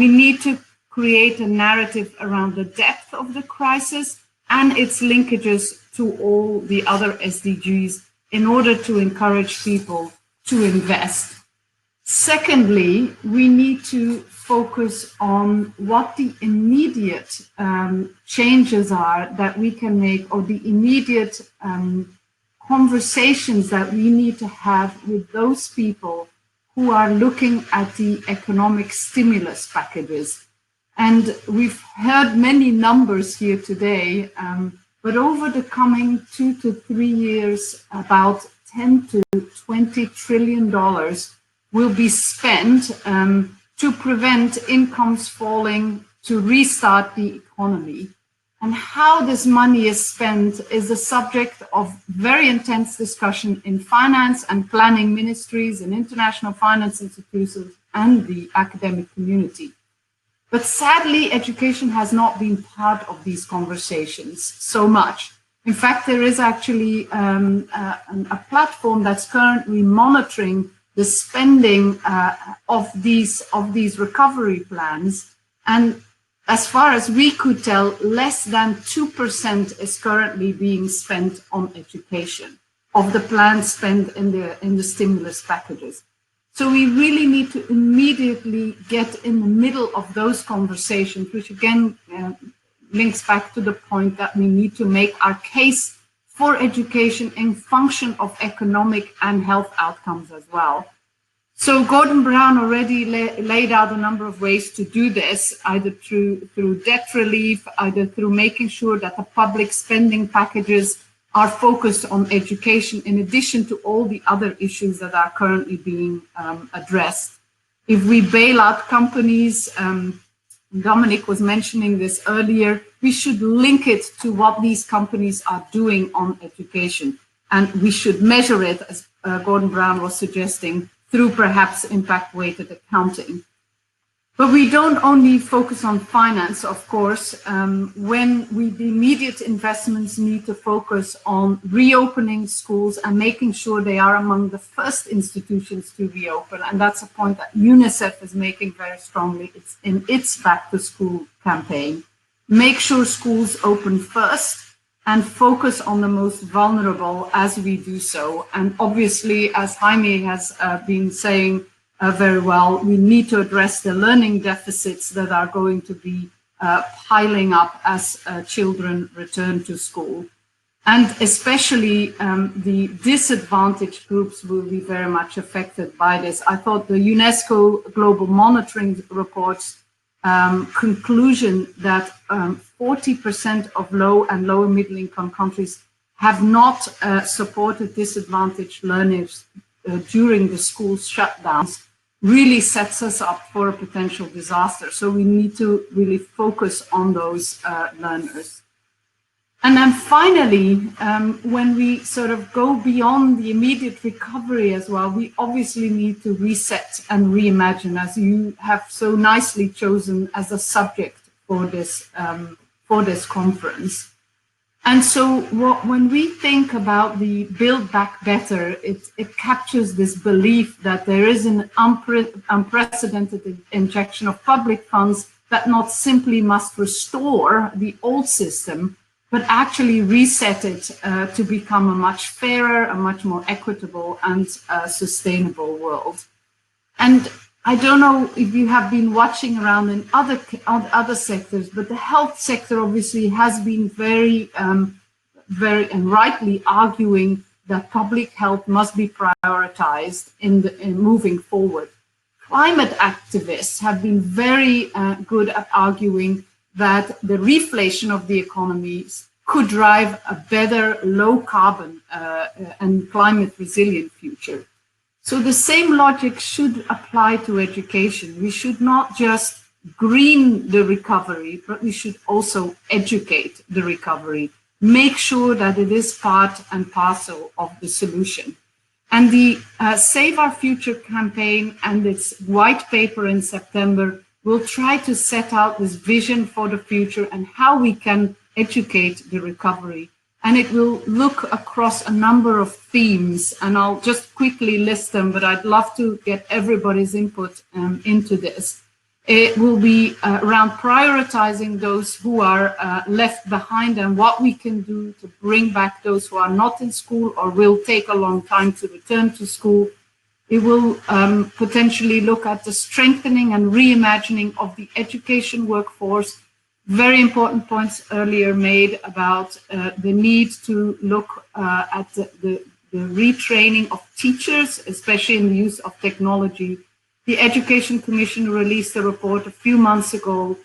we need to create a narrative around the depth of the crisis and its linkages to all the other SDGs in order to encourage people to invest. Secondly, we need to focus on what the immediate changes are that we can make, or the immediate conversations that we need to have with those people who are looking at the economic stimulus packages. And we've heard many numbers here today, but over the coming 2 to 3 years, about $10 to $20 trillion will be spent to prevent incomes falling, to restart the economy. And how this money is spent is a subject of very intense discussion in finance and planning ministries and international finance institutions and the academic community. But sadly, education has not been part of these conversations so much. In fact, there is actually a platform that's currently monitoring the spending of these recovery plans. And as far as we could tell, less than 2% is currently being spent on education of the plans spent in the stimulus packages. So we really need to immediately get in the middle of those conversations, which again links back to the point that we need to make our case for education in function of economic and health outcomes as well. So Gordon Brown already laid out a number of ways to do this, either through debt relief, either through making sure that the public spending packages are focused on education, in addition to all the other issues that are currently being addressed. If we bail out companies, Dominic was mentioning this earlier, we should link it to what these companies are doing on education. And we should measure it, as Gordon Brown was suggesting, through perhaps impact-weighted accounting. But we don't only focus on finance, of course, when the immediate investments need to focus on reopening schools and making sure they are among the first institutions to reopen. And that's a point that UNICEF is making very strongly. It's in its Back to School campaign. Make sure schools open first and focus on the most vulnerable as we do so. And obviously, as Jaime has been saying very well, we need to address the learning deficits that are going to be piling up as children return to school. And especially the disadvantaged groups will be very much affected by this. I thought the UNESCO Global Monitoring Report's conclusion that 40% of low and lower middle income countries have not supported disadvantaged learners during the school shutdowns really sets us up for a potential disaster. So we need to really focus on those learners. And then finally, when we sort of go beyond the immediate recovery as well, we obviously need to reset and reimagine, as you have so nicely chosen as a subject for this conference. And so when we think about the Build Back Better, it captures this belief that there is an unprecedented injection of public funds that not simply must restore the old system, but actually reset it to become a much fairer, a much more equitable and sustainable world. And I don't know if you have been watching around in other sectors, but the health sector obviously has been very and rightly arguing that public health must be prioritized in moving forward. Climate activists have been very good at arguing that the reflation of the economies could drive a better low carbon and climate resilient future. So the same logic should apply to education. We should not just green the recovery, but we should also educate the recovery. Make sure that it is part and parcel of the solution. And the Save Our Future campaign and its white paper in September will try to set out this vision for the future and how we can educate the recovery. And it will look across a number of themes, and I'll just quickly list them, but I'd love to get everybody's input into this. It will be around prioritizing those who are left behind and what we can do to bring back those who are not in school or will take a long time to return to school. It will potentially look at the strengthening and reimagining of the education workforce. Very important points earlier made about the need to look at the retraining of teachers, especially in the use of technology. The Education Commission released a report a few months ago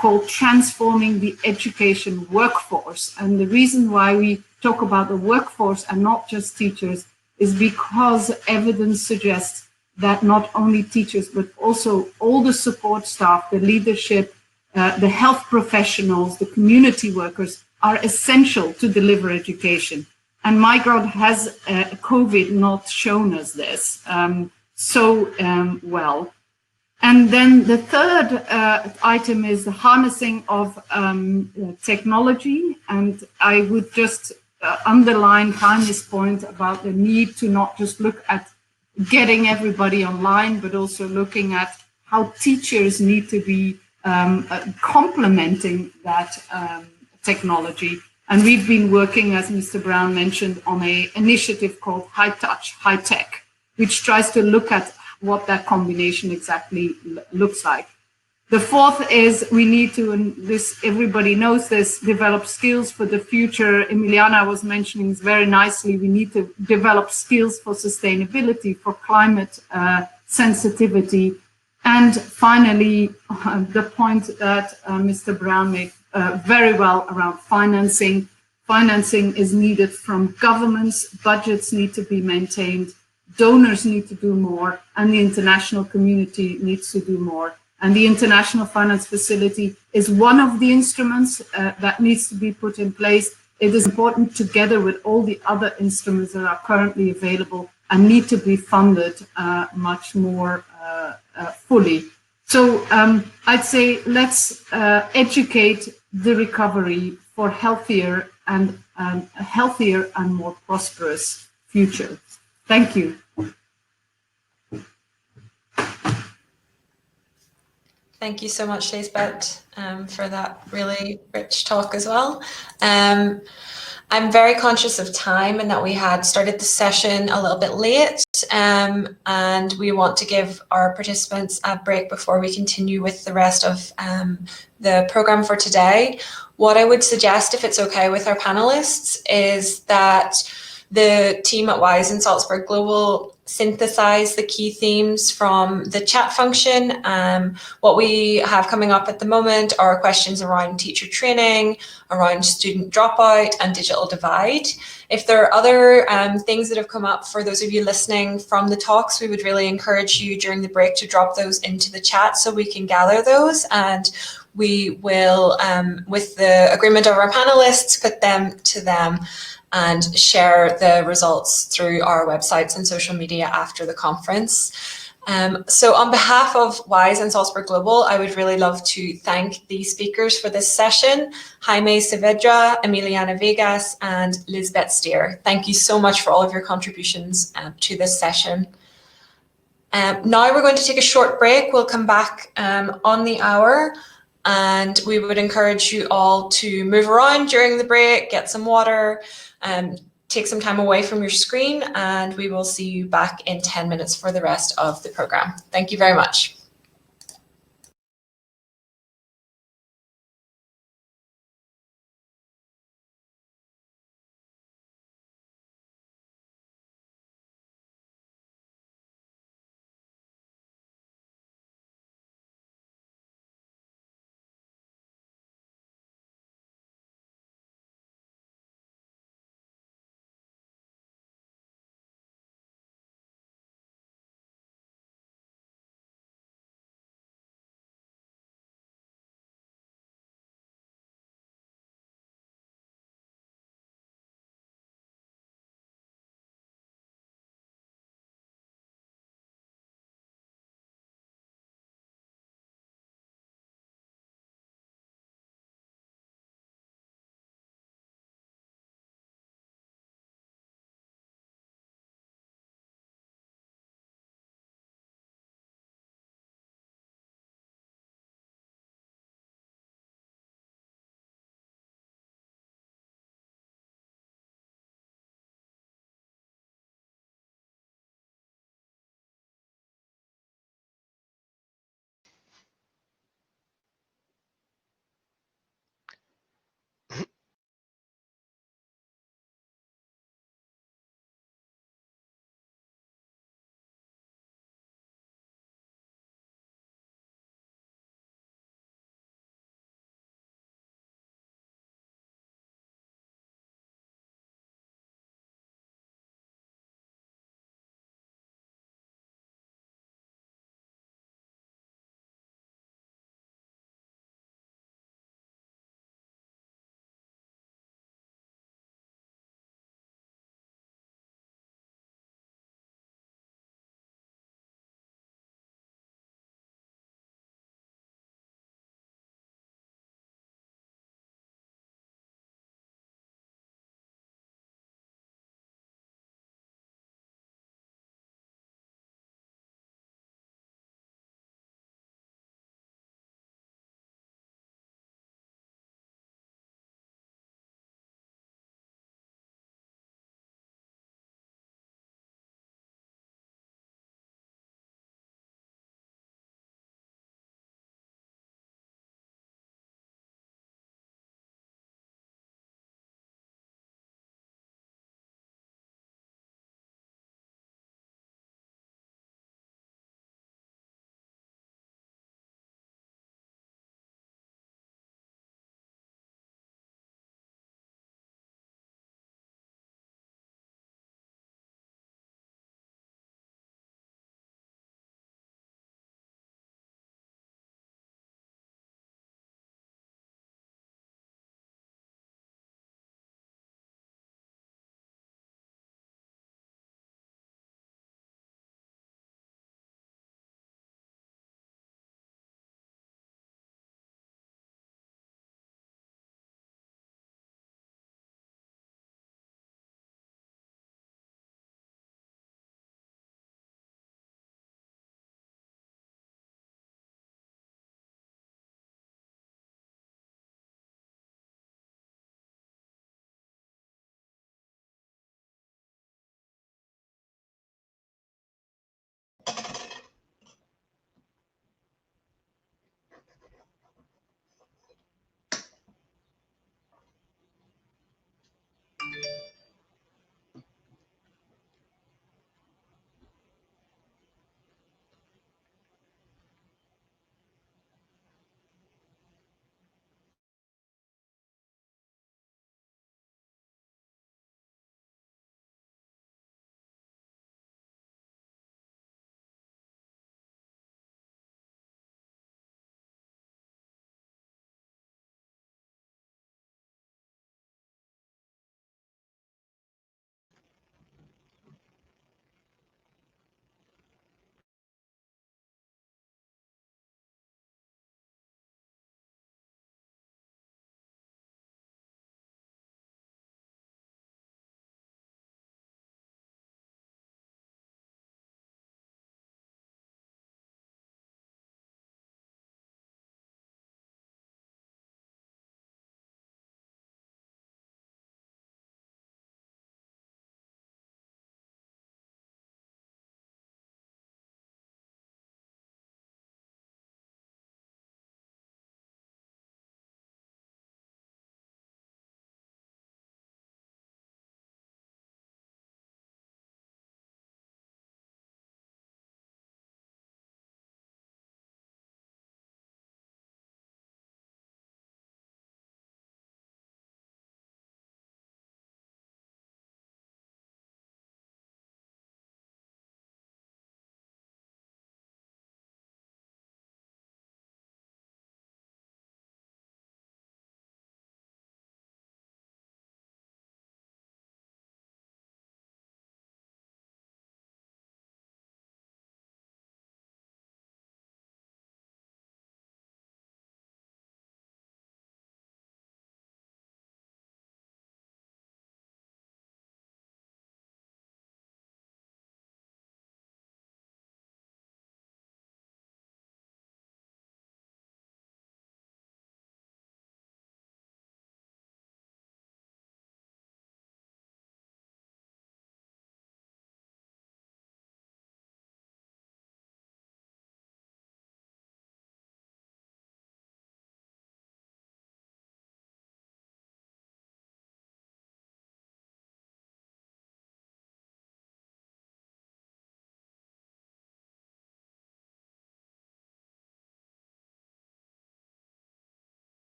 called Transforming the Education Workforce. And the reason why we talk about the workforce and not just teachers is because evidence suggests that not only teachers, but also all the support staff, the leadership, the health professionals, the community workers are essential to deliver education. And my God, has COVID not shown us this well? And then the third item is the harnessing of technology. And I would just underline Heine's point about the need to not just look at getting everybody online, but also looking at how teachers need to be complementing that technology. And we've been working, as Mr. Brown mentioned, on an initiative called High Touch, High Tech, which tries to look at what that combination exactly looks like. The fourth is we need to, and this everybody knows this, develop skills for the future. Emiliana was mentioning this very nicely. We need to develop skills for sustainability, for climate sensitivity. And finally, the point that Mr. Brown made very well around financing. Financing is needed from governments, budgets need to be maintained, donors need to do more, and the international community needs to do more. And the International Finance Facility is one of the instruments that needs to be put in place. It is important, together with all the other instruments that are currently available and need to be funded much more fully. So I'd say let's educate the recovery for healthier and a healthier and more prosperous future. Thank you. Thank you so much, Lisbeth, for that really rich talk as well. I'm very conscious of time and that we had started the session a little bit late, and we want to give our participants a break before we continue with the rest of the program for today. What I would suggest, if it's okay with our panelists, is that the team at WISE in Salzburg Global synthesize the key themes from the chat function. What we have coming up at the moment are questions around teacher training, around student dropout and digital divide. If there are other things that have come up for those of you listening from the talks, we would really encourage you during the break to drop those into the chat so we can gather those, and we will, with the agreement of our panelists, put them to them and share the results through our websites and social media after the conference. So on behalf of WISE and Salzburg Global, I would really love to thank the speakers for this session, Jaime Saavedra, Emiliana Vegas, and Lisbeth Steer. Thank you so much for all of your contributions to this session. Now we're going to take a short break. We'll come back on the hour, and we would encourage you all to move around during the break, get some water, take some time away from your screen, and we will see you back in 10 minutes for the rest of the program. Thank you very much.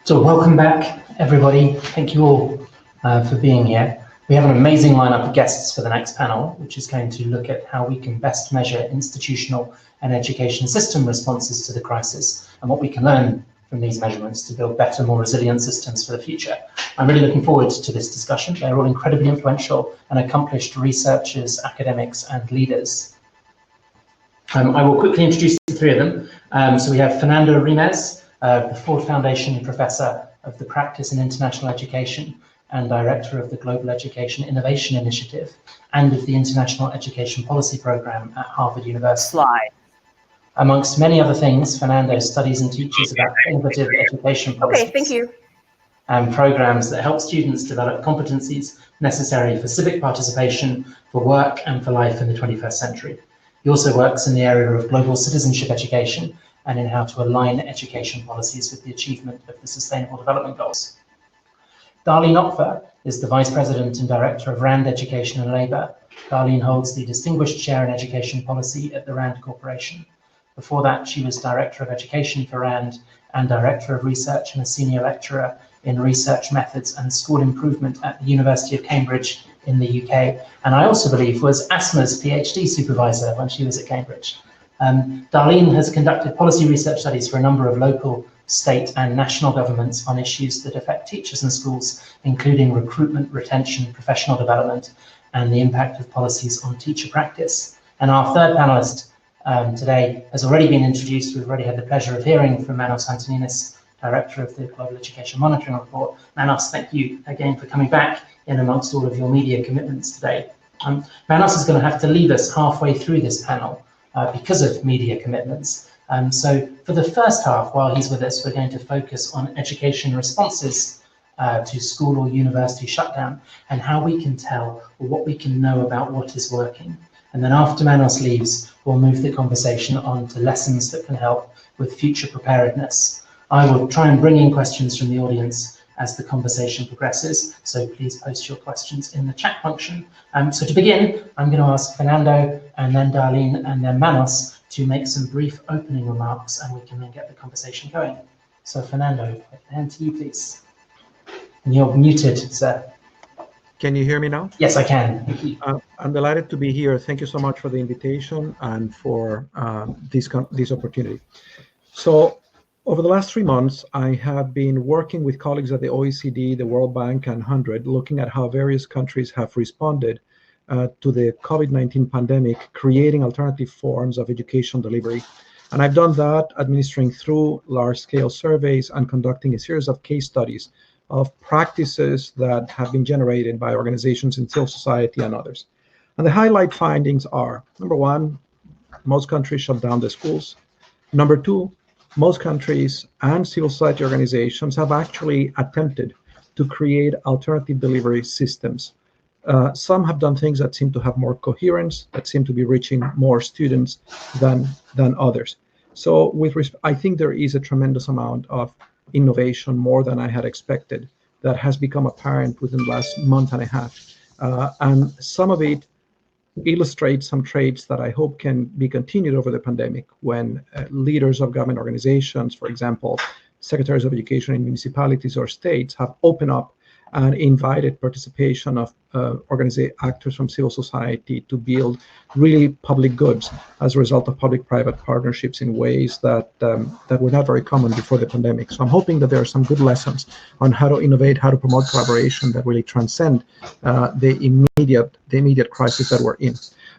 So welcome back, everybody. Thank you all for being here. We have an amazing lineup of guests for the next panel, which is going to look at how we can best measure institutional and education system responses to the crisis and what we can learn from these measurements to build better, more resilient systems for the future. I'm really looking forward to this discussion. They're all incredibly influential and accomplished researchers, academics, and leaders. I will quickly introduce the three of them. So we have Fernando Reimagined, the Ford Foundation Professor of the Practice in International Education and Director of the Global Education Innovation Initiative and of the International Education Policy Program at Harvard University. Slide. Amongst many other things, Fernando studies and teaches about innovative education policies. Okay, thank you. And programs that help students develop competencies necessary for civic participation, for work, and for life in the 21st century. He also works in the area of global citizenship education and in how to align education policies with the achievement of the Sustainable Development Goals. Darlene Opfer is the Vice President and Director of RAND Education and Labour. Darlene holds the Distinguished Chair in Education Policy at the RAND Corporation. Before that, she was Director of Education for RAND and Director of Research and a Senior Lecturer in Research Methods and School Improvement at the University of Cambridge in the UK. And I also believe was ASMA's PhD supervisor when she was at Cambridge. Darlene has conducted policy research studies for a number of local, state and national governments on issues that affect teachers and schools, including recruitment, retention, professional development, and the impact of policies on teacher practice. And our third panelist today has already been introduced. We've already had the pleasure of hearing from Manos Antoninis, Director of the Global Education Monitoring Report. Manos, thank you again for coming back in amongst all of your media commitments today. Manos is going to have to leave us halfway through this panel because of media commitments. So for the first half, while he's with us, we're going to focus on education responses to school or university shutdown and how we can tell or what we can know about what is working. And then after Manos leaves, we'll move the conversation on to lessons that can help with future preparedness. I will try and bring in questions from the audience as the conversation progresses, so please post your questions in the chat function. So to begin, I'm going to ask Fernando and then Darlene and then Manos to make some brief opening remarks, and we can then get the conversation going. So Fernando, hand to you, please. And you're muted, sir. Can you hear me now? Yes, I can. Thank you. I'm delighted to be here. Thank you so much for the invitation and for this opportunity. So over the last 3 months, I have been working with colleagues at the OECD, the World Bank, and 100, looking at how various countries have responded to the COVID-19 pandemic, creating alternative forms of education delivery. And I've done that administering through large-scale surveys and conducting a series of case studies of practices that have been generated by organizations in civil society and others. And the highlight findings are, number one, most countries shut down the schools. Number two, most countries and civil society organizations have actually attempted to create alternative delivery systems. Some have done things that seem to have more coherence, that seem to be reaching more students than others. So I think there is a tremendous amount of innovation, more than I had expected, that has become apparent within the last month and a half. And some of it illustrates some traits that I hope can be continued over the pandemic when leaders of government organizations, for example, secretaries of education in municipalities or states, have opened up and invited participation of actors from civil society to build really public goods as a result of public-private partnerships in ways that were not very common before the pandemic. So I'm hoping that there are some good lessons on how to innovate, how to promote collaboration that really transcend the immediate crisis that we're in.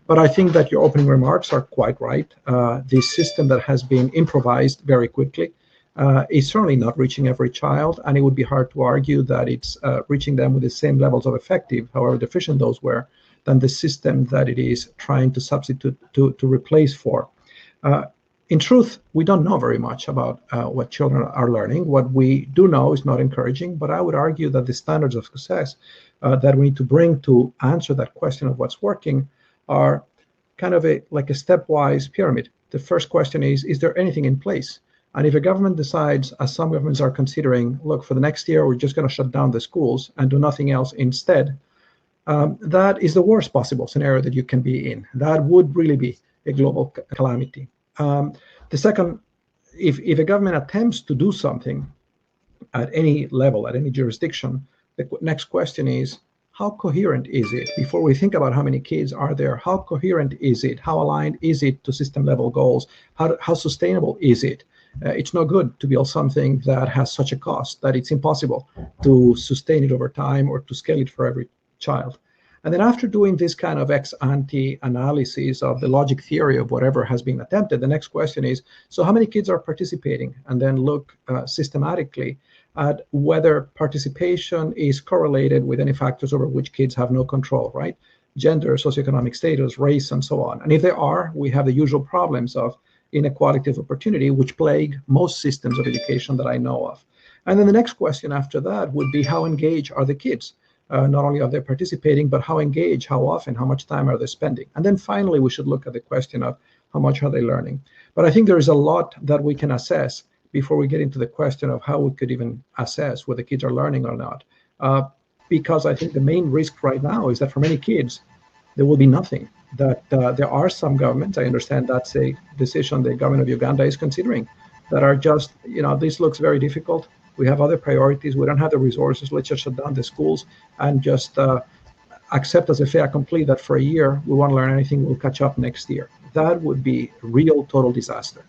But I think that your opening remarks are quite right. This system that has been improvised very quickly is certainly not reaching every child, and it would be hard to argue that it's reaching them with the same levels of effective, however deficient those were, than the system that it is trying to substitute to replace for. In truth, we don't know very much about what children are learning. What we do know is not encouraging, but I would argue that the standards of success that we need to bring to answer that question of what's working are kind of like a stepwise pyramid. The first question is there anything in place? And if a government decides, as some governments are considering, look, for the next year, we're just going to shut down the schools and do nothing else instead, that is the worst possible scenario that you can be in. That would really be a global calamity. The second, if a government attempts to do something at any level, at any jurisdiction, the next question is, how coherent is it? Before we think about how many kids are there, how coherent is it? How aligned is it to system level goals? How sustainable is it? It's no good to build something that has such a cost that it's impossible to sustain it over time or to scale it for every child. And then after doing this kind of ex-ante analysis of the logic theory of whatever has been attempted, the next question is, so how many kids are participating? And then look systematically at whether participation is correlated with any factors over which kids have no control, right? Gender, socioeconomic status, race, and so on. And if there are, we have the usual problems of inequality of opportunity, which plague most systems of education that I know of. And then the next question after that would be, how engaged are the kids? Not only are they participating, but how engaged, how often, how much time are they spending? And then finally, we should look at the question of how much are they learning? But I think there is a lot that we can assess before we get into the question of how we could even assess whether kids are learning or not. Because I think the main risk right now is that for many kids, there will be nothing. That there are some governments, I understand that's a decision the government of Uganda is considering, that are just, this looks very difficult. We have other priorities. We don't have the resources. Let's just shut down the schools and just accept as a fait accompli that for a year, we won't learn anything, we'll catch up next year. That would be real total disaster.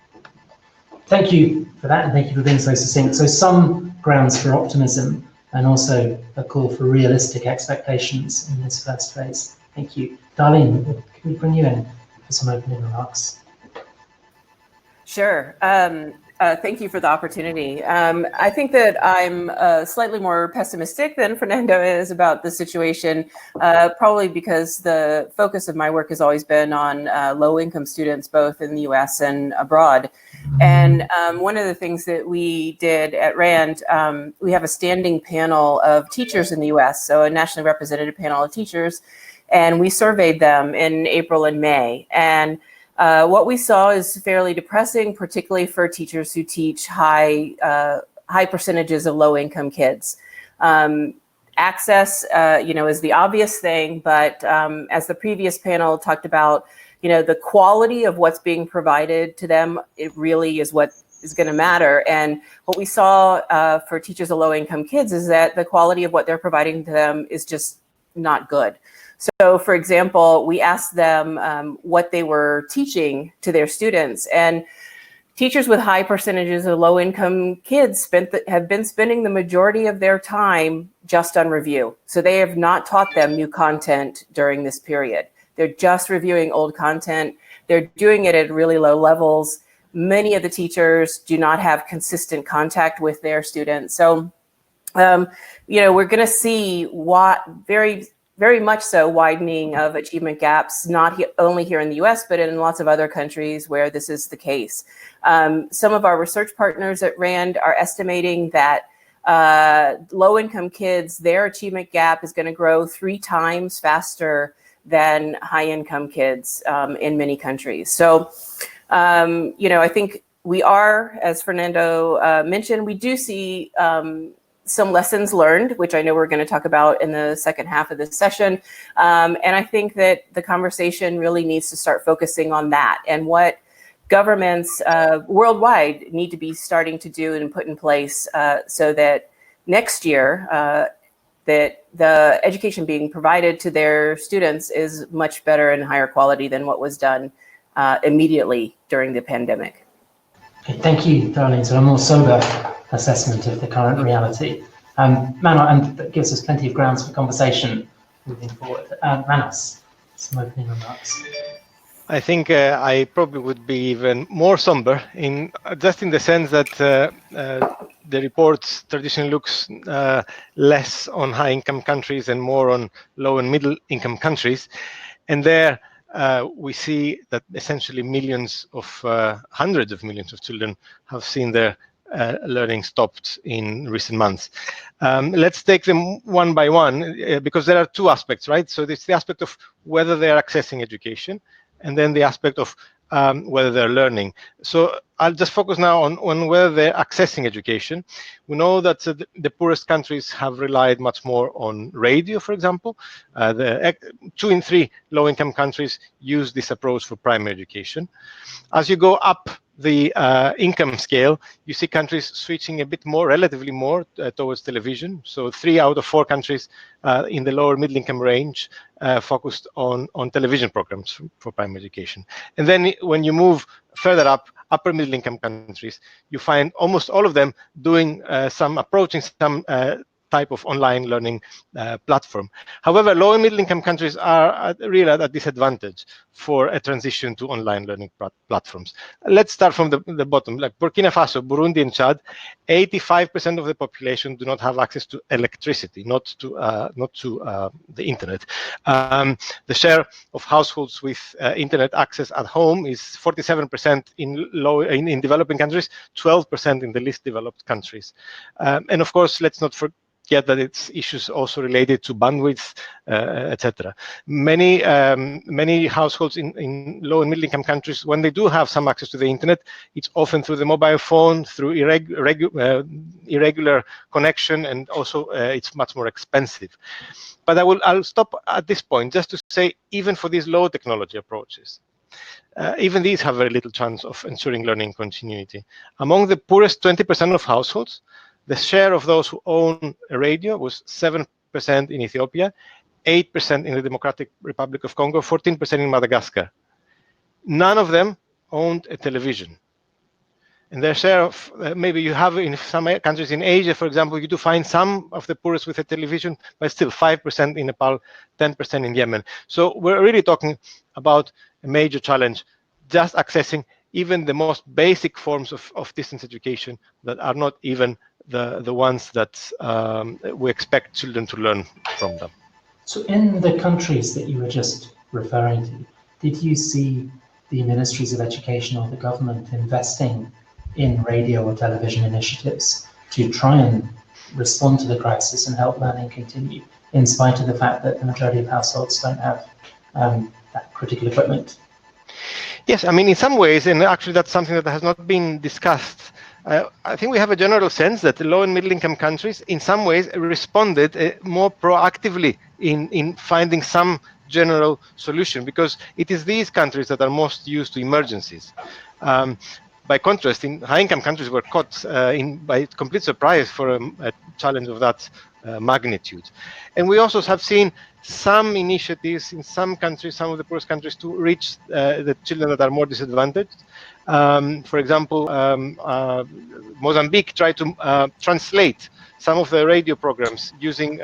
Thank you for that, and thank you for being so succinct. So some grounds for optimism and also a call for realistic expectations in this first phase. Thank you. Darlene, can we bring you in for some opening remarks? Sure. Thank you for the opportunity. I think that I'm slightly more pessimistic than Fernando is about the situation, probably because the focus of my work has always been on low-income students, both in the US and abroad. And one of the things that we did at RAND, we have a standing panel of teachers in the US, so a nationally representative panel of teachers, and we surveyed them in April and May. And what we saw is fairly depressing, particularly for teachers who teach high percentages of low-income kids. Access, is the obvious thing, but as the previous panel talked about, the quality of what's being provided to them, it really is what is going to matter. And what we saw for teachers of low-income kids is that the quality of what they're providing to them is just not good. So, for example, we asked them what they were teaching to their students, and teachers with high percentages of low-income kids have been spending the majority of their time just on review. So they have not taught them new content during this period. They're just reviewing old content. They're doing it at really low levels. Many of the teachers do not have consistent contact with their students. So, we're going to see what very much so widening of achievement gaps, not only here in the US, but in lots of other countries where this is the case. Some of our research partners at RAND are estimating that low-income kids, their achievement gap is going to grow 3 times faster than high-income kids in many countries. So, I think we are, as Fernando mentioned, we do see some lessons learned, which I know we're going to talk about in the second half of this session. And I think that the conversation really needs to start focusing on that and what governments worldwide need to be starting to do and put in place so that next year that the education being provided to their students is much better and higher quality than what was done immediately during the pandemic. Okay, thank you, Darlene. So a more sober assessment of the current reality. Manos, and that gives us plenty of grounds for conversation moving forward. Manos, some opening remarks. I think I probably would be even more somber in the sense that the report traditionally looks less on high-income countries and more on low and middle-income countries. And there we see that essentially hundreds of millions of children have seen their learning stopped in recent months. Let's take them one by one because there are 2 aspects, right? So it's the aspect of whether they're accessing education and then the aspect of whether they're learning. So I'll just focus now on whether they're accessing education. We know that the poorest countries have relied much more on radio, for example. 2 in 3 low-income countries use this approach for primary education. As you go up the income scale, you see countries switching a bit more, relatively more, towards television. So 3 out of 4 countries in the lower middle income range focused on television programs for primary education. And then when you move further up, upper middle income countries, you find almost all of them doing approaching some type of online learning platform. However, low and middle income countries are really at a disadvantage for a transition to online learning platforms. Let's start from the bottom. Like Burkina Faso, Burundi, and Chad, 85% of the population do not have access to electricity, not to the internet. The share of households with internet access at home is 47% in developing countries, 12% in the least developed countries. And of course, let's not forget that it's issues also related to bandwidth, etc. Many households in low and middle income countries, when they do have some access to the internet, it's often through the mobile phone, through irregular connection, and also it's much more expensive. But I'll stop at this point just to say, even for these low technology approaches, even these have very little chance of ensuring learning continuity. Among the poorest 20% of households, the share of those who own a radio was 7% in Ethiopia, 8% in the Democratic Republic of Congo, 14% in Madagascar. None of them owned a television. And their share of, maybe you have in some countries in Asia, for example, you do find some of the poorest with a television, but still 5% in Nepal, 10% in Yemen. So we're really talking about a major challenge, just accessing even the most basic forms of distance education that are not even the ones that we expect children to learn from them. So in the countries that you were just referring to, did you see the ministries of education or the government investing in radio or television initiatives to try and respond to the crisis and help learning continue, in spite of the fact that the majority of households don't have that critical equipment? Yes, I mean, in some ways, and actually that's something that has not been discussed, I think we have a general sense that the low and middle income countries in some ways responded more proactively in finding some general solution, because it is these countries that are most used to emergencies. By contrast, in high-income countries were caught by complete surprise for a challenge of that magnitude. And we also have seen some initiatives in some countries, some of the poorest countries, to reach the children that are more disadvantaged. For example, Mozambique tried to translate some of the radio programs using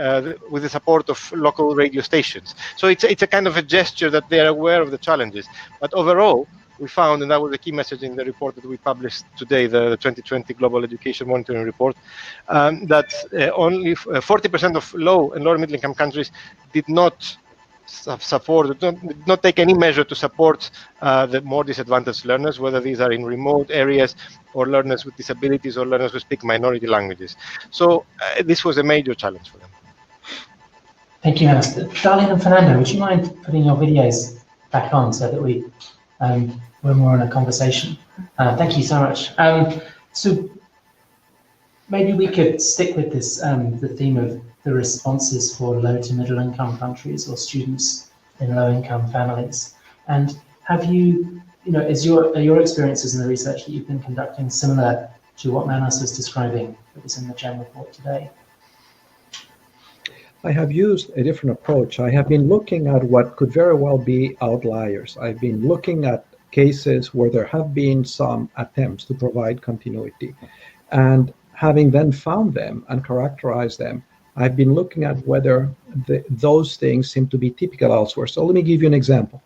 with the support of local radio stations. So it's a kind of a gesture that they are aware of the challenges. But overall, we found, and that was the key message in the report that we published today, the 2020 Global Education Monitoring Report, that only 40% of low and lower middle income countries did not support, did not take any measure to support the more disadvantaged learners, whether these are in remote areas or learners with disabilities or learners who speak minority languages. So this was a major challenge for them. Thank you, Hannes. Darlene and Fernando, would you mind putting your videos back on so that we're more in a conversation? Thank you so much. So maybe we could stick with this, the theme of the responses for low to middle income countries or students in low income families. And have you, are your experiences in the research that you've been conducting similar to what Manas was describing that was in the GEM report today? I have used a different approach. I have been looking at what could very well be outliers. I've been looking at cases where there have been some attempts to provide continuity. And having then found them and characterized them, I've been looking at whether those things seem to be typical elsewhere. So let me give you an example.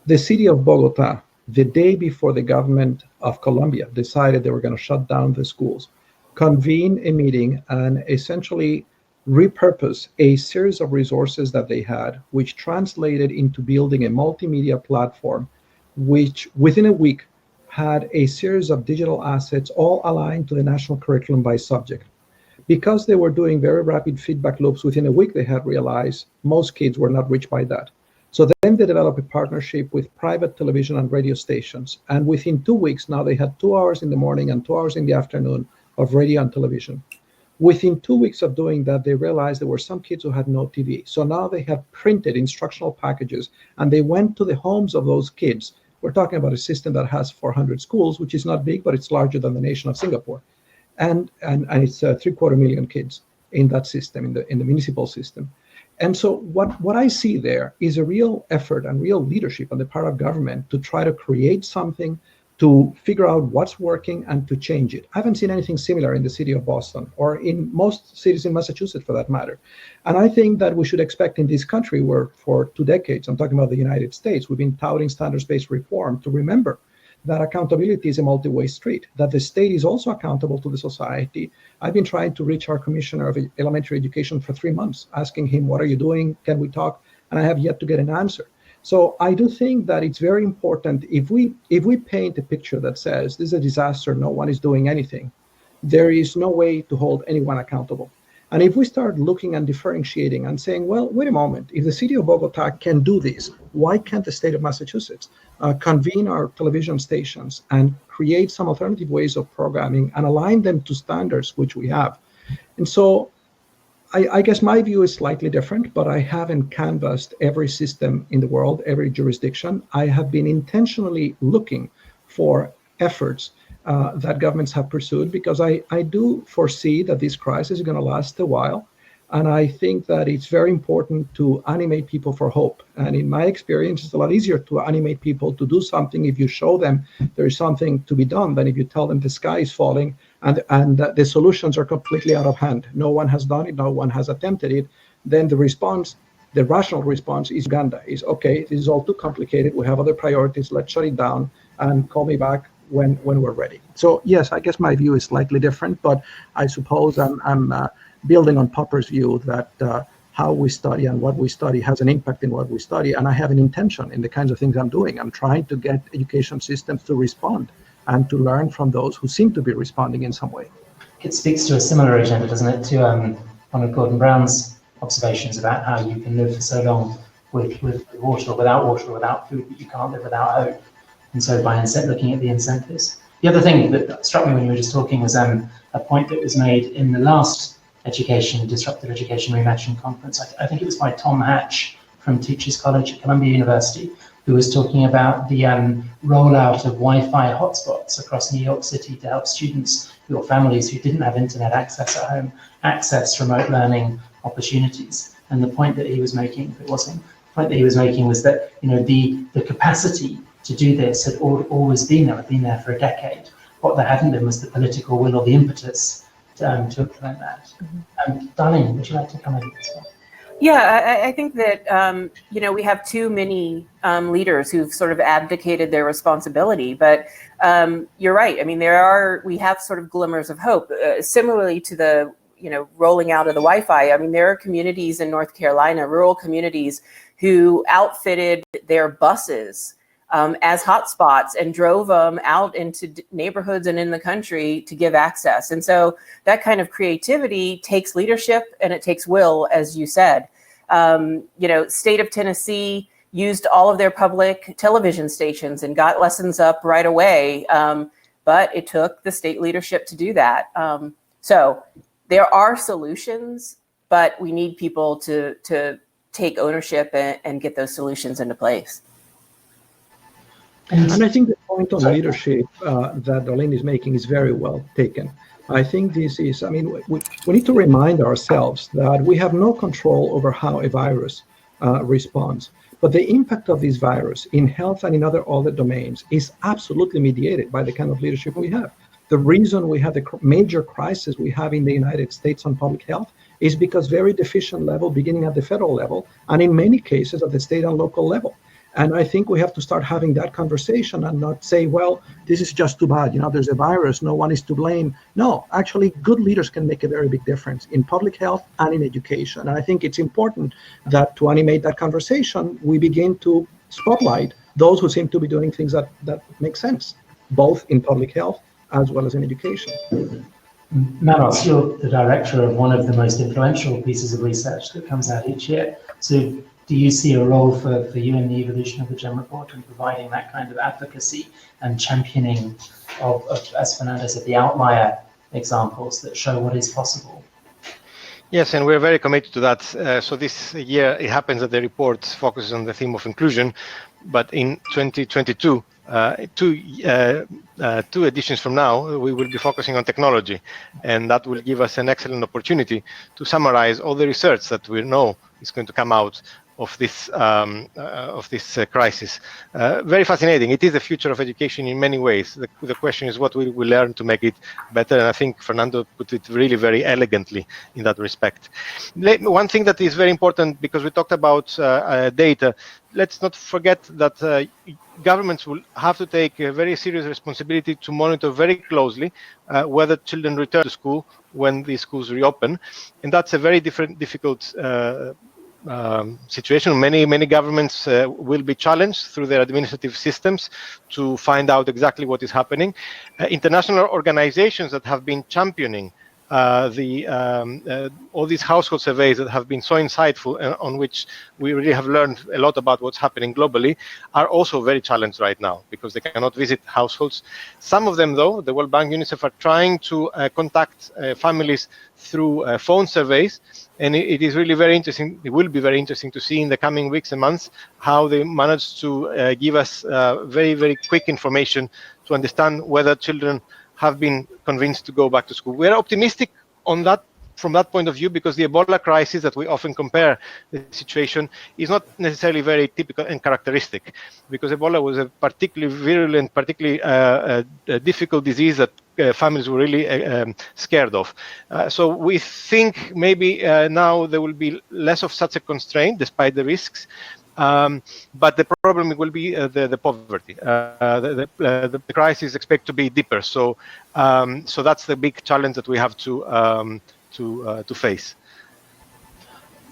The city of Bogota, the day before the government of Colombia decided they were going to shut down the schools, convened a meeting and essentially repurpose a series of resources that they had, which translated into building a multimedia platform, which within a week had a series of digital assets all aligned to the national curriculum by subject. Because they were doing very rapid feedback loops, within a week they had realized most kids were not reached by that. So then they developed a partnership with private television and radio stations. And within 2 weeks, now they had 2 hours in the morning and 2 hours in the afternoon of radio and television. Within 2 weeks of doing that, they realized there were some kids who had no TV. So now they have printed instructional packages and they went to the homes of those kids We're talking about a system that has 400 schools, which is not big, but it's larger than the nation of Singapore. And it's 750,000 kids in that system, in the municipal system. And so what I see there is a real effort and real leadership on the part of government to try to create something, to figure out what's working and to change it. I haven't seen anything similar in the city of Boston or in most cities in Massachusetts for that matter. And I think that we should expect in this country where for 2 decades, I'm talking about the United States, we've been touting standards-based reform, to remember that accountability is a multi-way street, that the state is also accountable to the society. I've been trying to reach our commissioner of elementary education for 3 months, asking him, what are you doing? Can we talk? And I have yet to get an answer. So I do think that it's very important if we paint a picture that says this is a disaster, no one is doing anything, there is no way to hold anyone accountable. And if we start looking and differentiating and saying, well, wait a moment, if the city of Bogota can do this, why can't the state of Massachusetts convene our television stations and create some alternative ways of programming and align them to standards which we have? And so I guess my view is slightly different, but I haven't canvassed every system in the world, every jurisdiction. I have been intentionally looking for efforts that governments have pursued, because I do foresee that this crisis is going to last a while. And I think that it's very important to animate people for hope. And in my experience, it's a lot easier to animate people to do something if you show them there is something to be done than if you tell them the sky is falling and the solutions are completely out of hand. No one has done it, no one has attempted it. Then the response, the rational response is Uganda, is okay, this is all too complicated, we have other priorities, let's shut it down and call me back when we're ready. So yes, I guess my view is slightly different, but I suppose I'm building on Popper's view that how we study and what we study has an impact in what we study. And I have an intention in the kinds of things I'm doing. I'm trying to get education systems to respond and to learn from those who seem to be responding in some way. It speaks to a similar agenda, doesn't it, to one of Gordon Brown's observations about how you can live for so long with water or without food, but you can't live without hope. And so by looking at the incentives. The other thing that struck me when you were just talking was a point that was made in the last Disruptive Education Reimagined conference. I think it was by Tom Hatch from Teachers College at Columbia University, who was talking about the rollout of Wi-Fi hotspots across New York City to help students or families who didn't have internet access at home access remote learning opportunities. And the point that he was making, was that the capacity to do this had always been there, had been there for a decade. What there hadn't been was the political will or the impetus to implement that. Darlene, would you like to comment on this one? Yeah, I think that, we have too many leaders who've sort of abdicated their responsibility, but you're right. I mean, we have sort of glimmers of hope. Similarly to the, rolling out of the Wi-Fi, I mean, there are communities in North Carolina, rural communities, who outfitted their buses as hotspots and drove them out into neighborhoods and in the country to give access. And so that kind of creativity takes leadership and it takes will, as you said. State of Tennessee used all of their public television stations and got lessons up right away. But it took the state leadership to do that. So there are solutions, but we need people to take ownership and get those solutions into place. And I think the point on leadership that Darlene is making is very well taken. I think this is, we need to remind ourselves that we have no control over how a virus responds. But the impact of this virus in health and in other domains is absolutely mediated by the kind of leadership we have. The reason we have the major crisis we have in the United States on public health is because very deficient level, beginning at the federal level, and in many cases at the state and local level. And I think we have to start having that conversation and not say, well, this is just too bad. There's a virus, no one is to blame. No, actually, good leaders can make a very big difference in public health and in education. And I think it's important that to animate that conversation, we begin to spotlight those who seem to be doing things that make sense, both in public health as well as in education. Manos, you're the director of one of the most influential pieces of research that comes out each year. So do you see a role for you in the evolution of the GEM report and providing that kind of advocacy and championing of, as Fernando said, the outlier examples that show what is possible? Yes, and we're very committed to that. So this year, it happens that the report focuses on the theme of inclusion, but in 2022, two editions from now, we will be focusing on technology, and that will give us an excellent opportunity to summarize all the research that we know is going to come out of this crisis. Very fascinating. It is the future of education in many ways. The question is what will we learn to make it better, and I think Fernando put it really very elegantly in that respect. One thing that is very important, because we talked about data, let's not forget that governments will have to take a very serious responsibility to monitor very closely whether children return to school when the schools reopen, and that's a very difficult situation. Many governments will be challenged through their administrative systems to find out exactly what is happening. International organizations that have been championing all these household surveys that have been so insightful and on which we really have learned a lot about what's happening globally are also very challenged right now because they cannot visit households. Some of them, though, the World Bank, UNICEF, are trying to contact families through phone surveys, and it is really very interesting. It will be very interesting to see in the coming weeks and months how they manage to give us very, very quick information to understand whether children have been convinced to go back to school. We are optimistic on that from that point of view because the Ebola crisis that we often compare the situation is not necessarily very typical and characteristic, because Ebola was a particularly virulent, particularly difficult disease that families were really scared of. So we think maybe now there will be less of such a constraint despite the risks. But the problem will be the poverty. The crisis is expected to be deeper. So that's the big challenge that we have to face.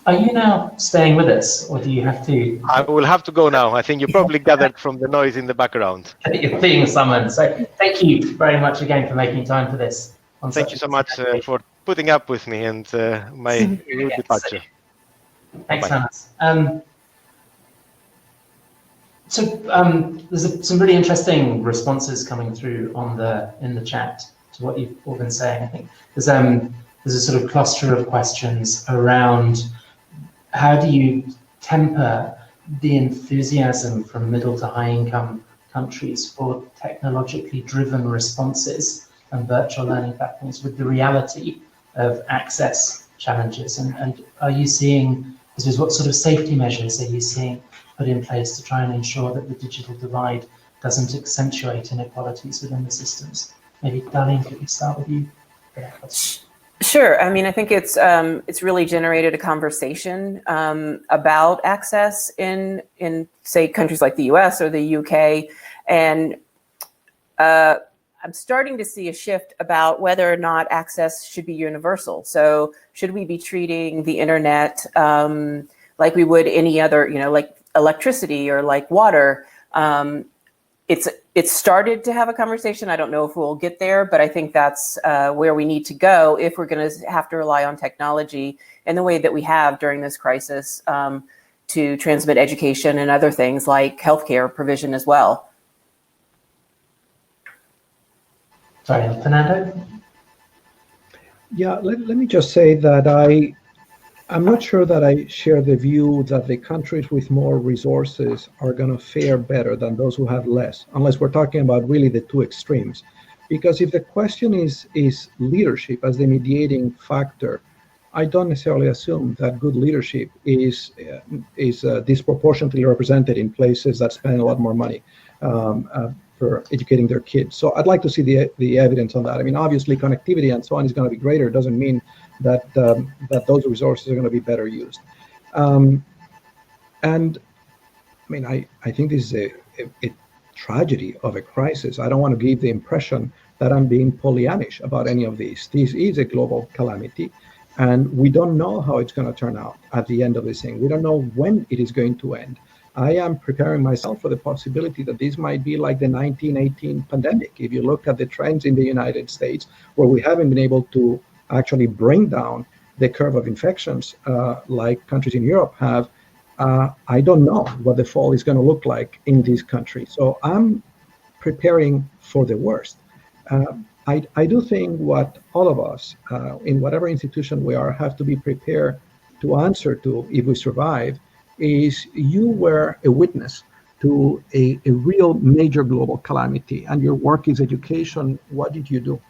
Are you now staying with us, or do you have to? I will have to go now. I think you probably gathered from the noise in the background. You're being summoned. So thank you very much again for making time for this. Thank you so much for putting up with me and my rude departure. Thanks, Hannes. So there's some really interesting responses coming through in the chat to what you've all been saying. I think there's a sort of cluster of questions around how do you temper the enthusiasm from middle to high income countries for technologically driven responses and virtual learning platforms with the reality of access challenges, and are you seeing, what sort of safety measures are you seeing put in place to try and ensure that the digital divide doesn't accentuate inequalities within the systems? Maybe Darlene, could we start with you? Sure. I mean, I think it's really generated a conversation about access in say countries like the US or the UK, and I'm starting to see a shift about whether or not access should be universal. So should we be treating the internet like we would any other, like electricity or like water? It's started to have a conversation. I don't know if we'll get there, but I think that's where we need to go if we're going to have to rely on technology in the way that we have during this crisis to transmit education and other things like healthcare provision as well. Sorry, Fernando? Yeah, let me just say that I'm not sure that I share the view that the countries with more resources are going to fare better than those who have less, unless we're talking about really the two extremes. Because if the question is leadership as the mediating factor, I don't necessarily assume that good leadership is disproportionately represented in places that spend a lot more money for educating their kids. So I'd like to see the evidence on that. I mean, obviously connectivity and so on is going to be greater. It doesn't mean that those resources are going to be better used. And I mean, I think this is a tragedy of a crisis. I don't want to give the impression that I'm being Pollyannish about any of these. This is a global calamity, and we don't know how it's going to turn out at the end of this thing. We don't know when it is going to end. I am preparing myself for the possibility that this might be like the 1918 pandemic. If you look at the trends in the United States, where we haven't been able to actually bring down the curve of infections like countries in Europe have, I don't know what the fall is going to look like in these countries. So I'm preparing for the worst. I do think what all of us, in whatever institution we are, have to be prepared to answer to if we survive is you were a witness to a real major global calamity, and your work is education. What did you do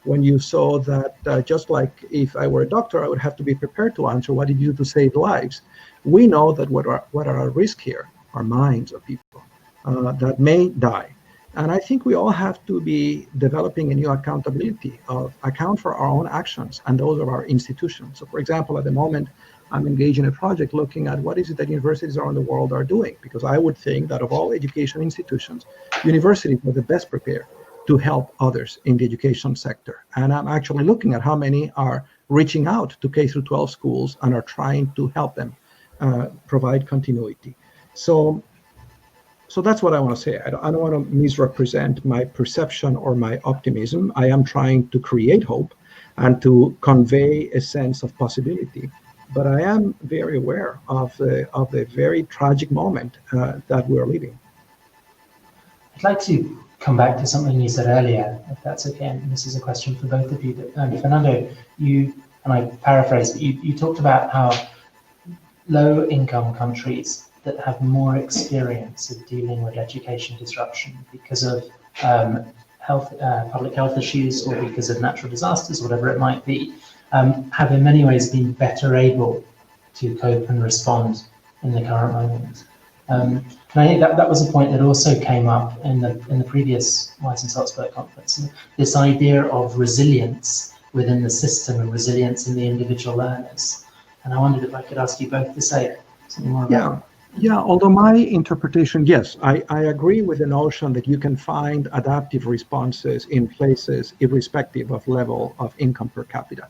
when you saw that, just like if I were a doctor, I would have to be prepared to answer, what did you do to save lives? We know that what are our risks here are minds of people that may die. And I think we all have to be developing a new accountability of account for our own actions and those of our institutions. So for example, at the moment, I'm engaged in a project looking at what is it that universities around the world are doing, because I would think that of all education institutions, universities are the best prepared to help others in the education sector. And I'm actually looking at how many are reaching out to K through 12 schools and are trying to help them provide continuity. So that's what I want to say. I don't want to misrepresent my perception or my optimism. I am trying to create hope and to convey a sense of possibility. But I am very aware of the very tragic moment that we're living. I'd like to come back to something you said earlier, if that's okay. And this is a question for both of you. Fernando, you, and I paraphrase, but you talked about how low-income countries that have more experience of dealing with education disruption because of public health issues or because of natural disasters, whatever it might be, have in many ways been better able to cope and respond in the current moment. And I think that was a point that also came up in the previous Weiss and Salzburg conference. This idea of resilience within the system and resilience in the individual learners. And I wondered if I could ask you both to say something more about that. Yeah, although my interpretation, yes, I agree with the notion that you can find adaptive responses in places irrespective of level of income per capita.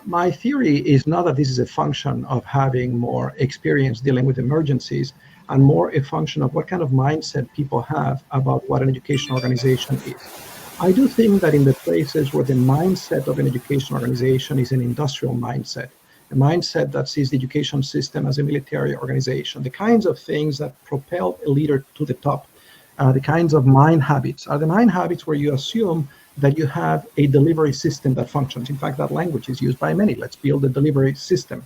My theory is not that this is a function of having more experience dealing with emergencies, and more a function of what kind of mindset people have about what an education organization is. I do think that in the places where the mindset of an education organization is an industrial mindset, a mindset that sees the education system as a military organization, the kinds of things that propel a leader to the top, the kinds of mind habits are the mind habits where you assume that you have a delivery system that functions. In fact, that language is used by many. Let's build a delivery system.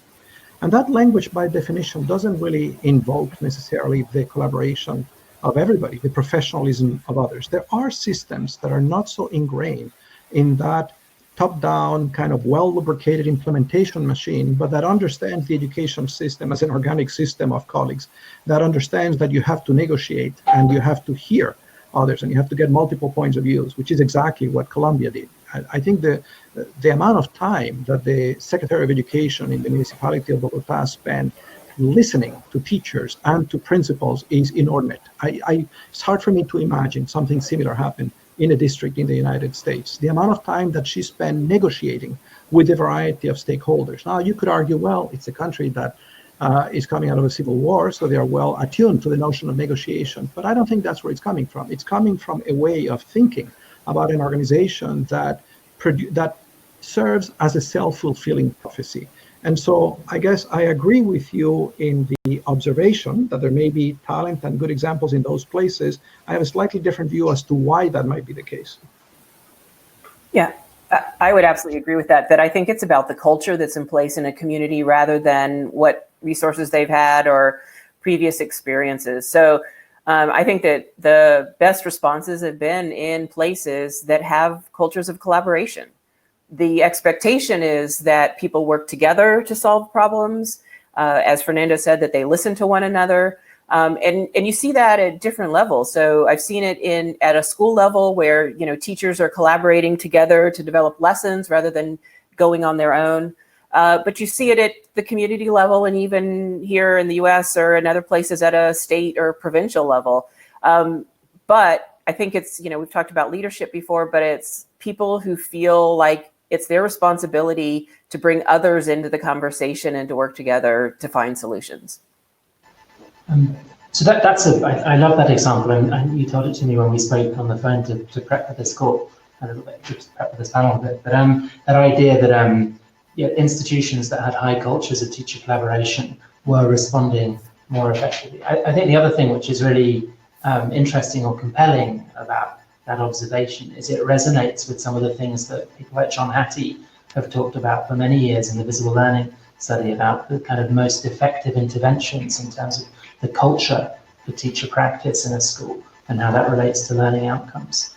And that language, by definition, doesn't really invoke necessarily the collaboration of everybody, the professionalism of others. There are systems that are not so ingrained in that top-down, kind of well-lubricated implementation machine, but that understands the education system as an organic system of colleagues, that understands that you have to negotiate and you have to hear others and you have to get multiple points of views, which is exactly what Colombia did. I think the amount of time that the Secretary of Education in the municipality of Bogotá spent listening to teachers and to principals is inordinate. It's hard for me to imagine something similar happen in a district in the United States. The amount of time that she spent negotiating with a variety of stakeholders. Now, you could argue, well, it's a country that is coming out of a civil war, so they are well attuned to the notion of negotiation. But I don't think that's where it's coming from. It's coming from a way of thinking about an organization that serves as a self-fulfilling prophecy. And so I guess I agree with you in the observation that there may be talent and good examples in those places. I have a slightly different view as to why that might be the case. Yeah, I would absolutely agree with that I think it's about the culture that's in place in a community rather than what resources they've had or previous experiences. So I think that the best responses have been in places that have cultures of collaboration. The expectation is that people work together to solve problems. As Fernando said, that they listen to one another. And you see that at different levels. So I've seen it at a school level where, teachers are collaborating together to develop lessons rather than going on their own. But you see it at the community level and even here in the US or in other places at a state or provincial level. But I think it's, we've talked about leadership before, but it's people who feel like it's their responsibility to bring others into the conversation and to work together to find solutions. So I love that example, and you told it to me when we spoke on the phone to prep for this call, a little bit, to prep for this panel a bit. But that idea that institutions that had high cultures of teacher collaboration were responding more effectively. I think the other thing which is really interesting or compelling about that observation is it resonates with some of the things that people like John Hattie have talked about for many years in the visible learning study about the kind of most effective interventions in terms of the culture for teacher practice in a school and how that relates to learning outcomes.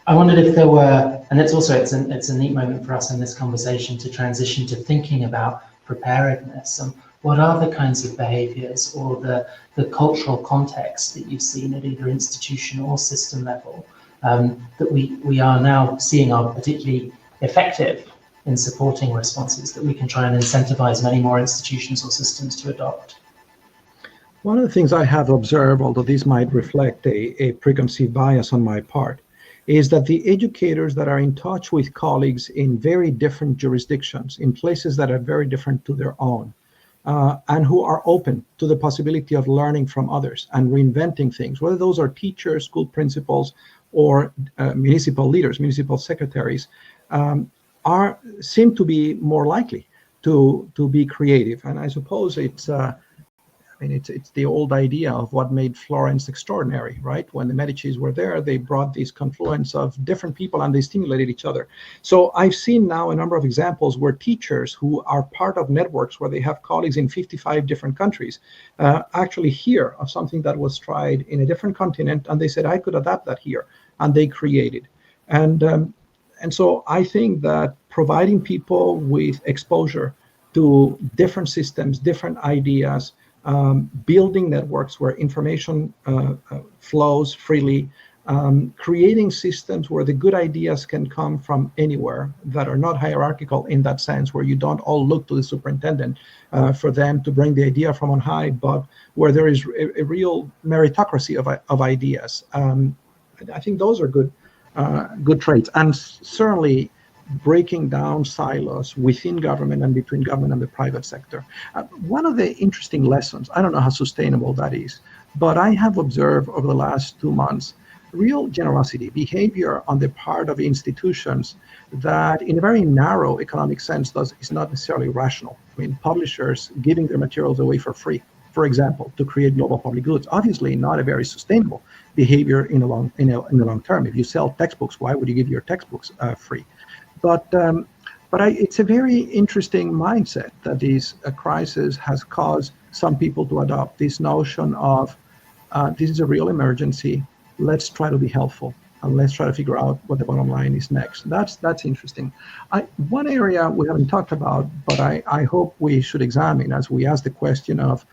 I wondered if there were, and it's a neat moment for us in this conversation to transition to thinking about preparedness and what are the kinds of behaviors or the cultural context that you've seen at either institution or system level that we are now seeing are particularly effective in supporting responses that we can try and incentivize many more institutions or systems to adopt? One of the things I have observed, although this might reflect a preconceived bias on my part, is that the educators that are in touch with colleagues in very different jurisdictions, in places that are very different to their own, and who are open to the possibility of learning from others and reinventing things, whether those are teachers, school principals, or municipal leaders, municipal secretaries, seem to be more likely to be creative. And I suppose it's the old idea of what made Florence extraordinary, right? When the Medicis were there, they brought this confluence of different people and they stimulated each other. So I've seen now a number of examples where teachers who are part of networks where they have colleagues in 55 different countries actually hear of something that was tried in a different continent and they said, I could adapt that here, and they created. And so I think that providing people with exposure to different systems, different ideas, building networks where information flows freely, creating systems where the good ideas can come from anywhere that are not hierarchical in that sense, where you don't all look to the superintendent for them to bring the idea from on high, but where there is a real meritocracy of ideas. I think those are good traits, and certainly breaking down silos within government and between government and the private sector. One of the interesting lessons, I don't know how sustainable that is, but I have observed over the last 2 months, real generosity, behavior on the part of institutions that in a very narrow economic sense is not necessarily rational. I mean, publishers giving their materials away for free, for example, to create global public goods, obviously not a very sustainable behavior in the long term. If you sell textbooks, why would you give your textbooks free? But it's a very interesting mindset that this crisis has caused some people to adopt, this notion of this is a real emergency, let's try to be helpful, and let's try to figure out what the bottom line is next. That's interesting. One area we haven't talked about, but I hope we should examine as we ask the question of,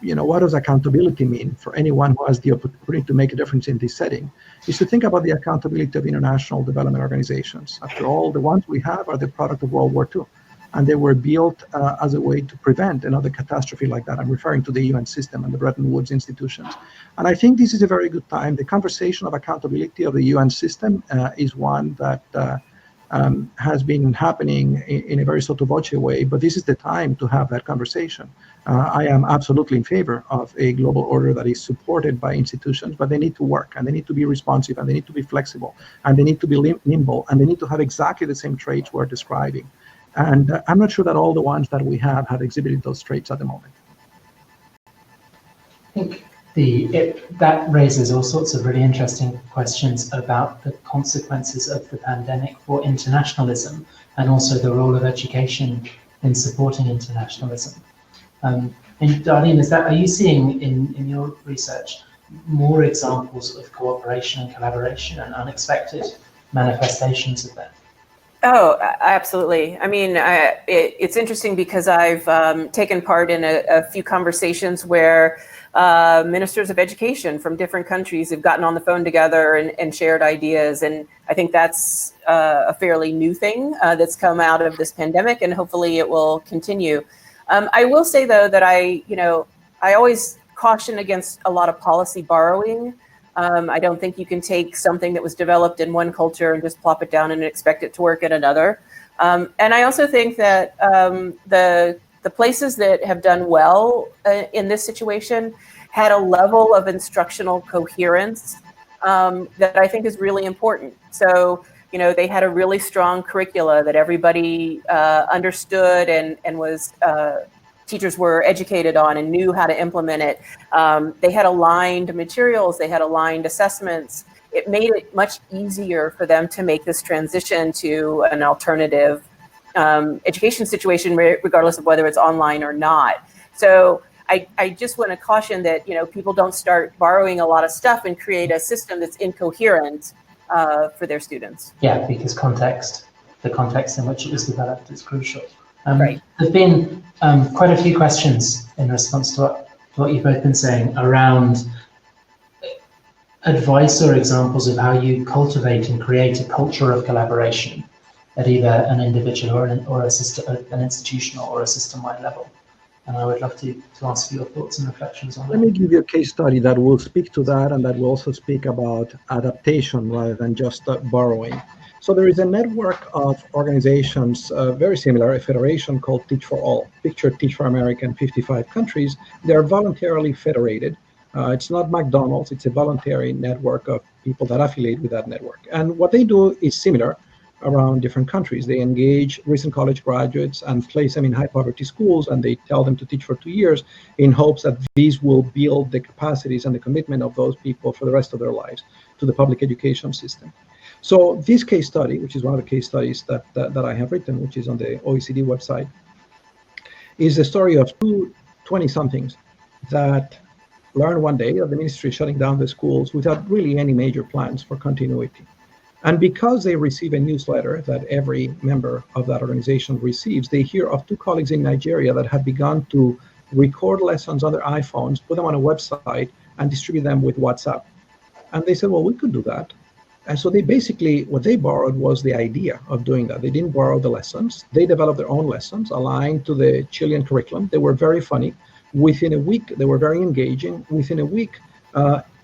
what does accountability mean for anyone who has the opportunity to make a difference in this setting, is to think about the accountability of international development organizations. After all, the ones we have are the product of World War II, and they were built as a way to prevent another catastrophe like that. I'm referring to the UN system and the Bretton Woods institutions. And I think this is a very good time. The conversation of accountability of the UN system is one that has been happening in a very sotto voce way, but this is the time to have that conversation. I am absolutely in favor of a global order that is supported by institutions, but they need to work, and they need to be responsive, and they need to be flexible, and they need to be nimble, and they need to have exactly the same traits we're describing. And I'm not sure that all the ones that we have exhibited those traits at the moment. I think that raises all sorts of really interesting questions about the consequences of the pandemic for internationalism and also the role of education in supporting internationalism. And Darlene, are you seeing in your research more examples of cooperation and collaboration and unexpected manifestations of that? Oh, absolutely. I mean, it's interesting because I've taken part in a few conversations where ministers of education from different countries have gotten on the phone together and shared ideas. And I think that's a fairly new thing that's come out of this pandemic, and hopefully it will continue. I will say, though, that I always caution against a lot of policy borrowing. I don't think you can take something that was developed in one culture and just plop it down and expect it to work in another. And I also think that the places that have done well in this situation had a level of instructional coherence that I think is really important. So, they had a really strong curricula that everybody understood and was teachers were educated on and knew how to implement it. They had aligned materials, they had aligned assessments, it made it much easier for them to make this transition to an alternative education situation, regardless of whether it's online or not. So I just want to caution that, you know, people don't start borrowing a lot of stuff and create a system that's incoherent for their students. Yeah, because the context in which it was developed is crucial. Right. There've been quite a few questions in response to what you've both been saying around advice or examples of how you cultivate and create a culture of collaboration at either an individual or an institutional or a system-wide level. And I would love to ask for your thoughts and reflections on that. Let me give you a case study that will speak to that, and that will also speak about adaptation rather than just borrowing. So there is a network of organizations very similar, a federation called Teach for All. Picture Teach for America in 55 countries. They are voluntarily federated. It's not McDonald's, it's a voluntary network of people that affiliate with that network. And what they do is similar around different countries. They engage recent college graduates and place them in high poverty schools, and they tell them to teach for 2 years in hopes that these will build the capacities and the commitment of those people for the rest of their lives to the public education system. So this case study, which is one of the case studies that I have written, which is on the OECD website, is the story of two 20-somethings that learned one day that the ministry is shutting down the schools without really any major plans for continuity. And because they receive a newsletter that every member of that organization receives, they hear of two colleagues in Nigeria that have begun to record lessons on their iPhones, put them on a website, and distribute them with WhatsApp. And they said, well, we could do that. And so they basically, what they borrowed was the idea of doing that. They didn't borrow the lessons. They developed their own lessons aligned to the Chilean curriculum. They were very funny. Within a week, they were very engaging. Within a week,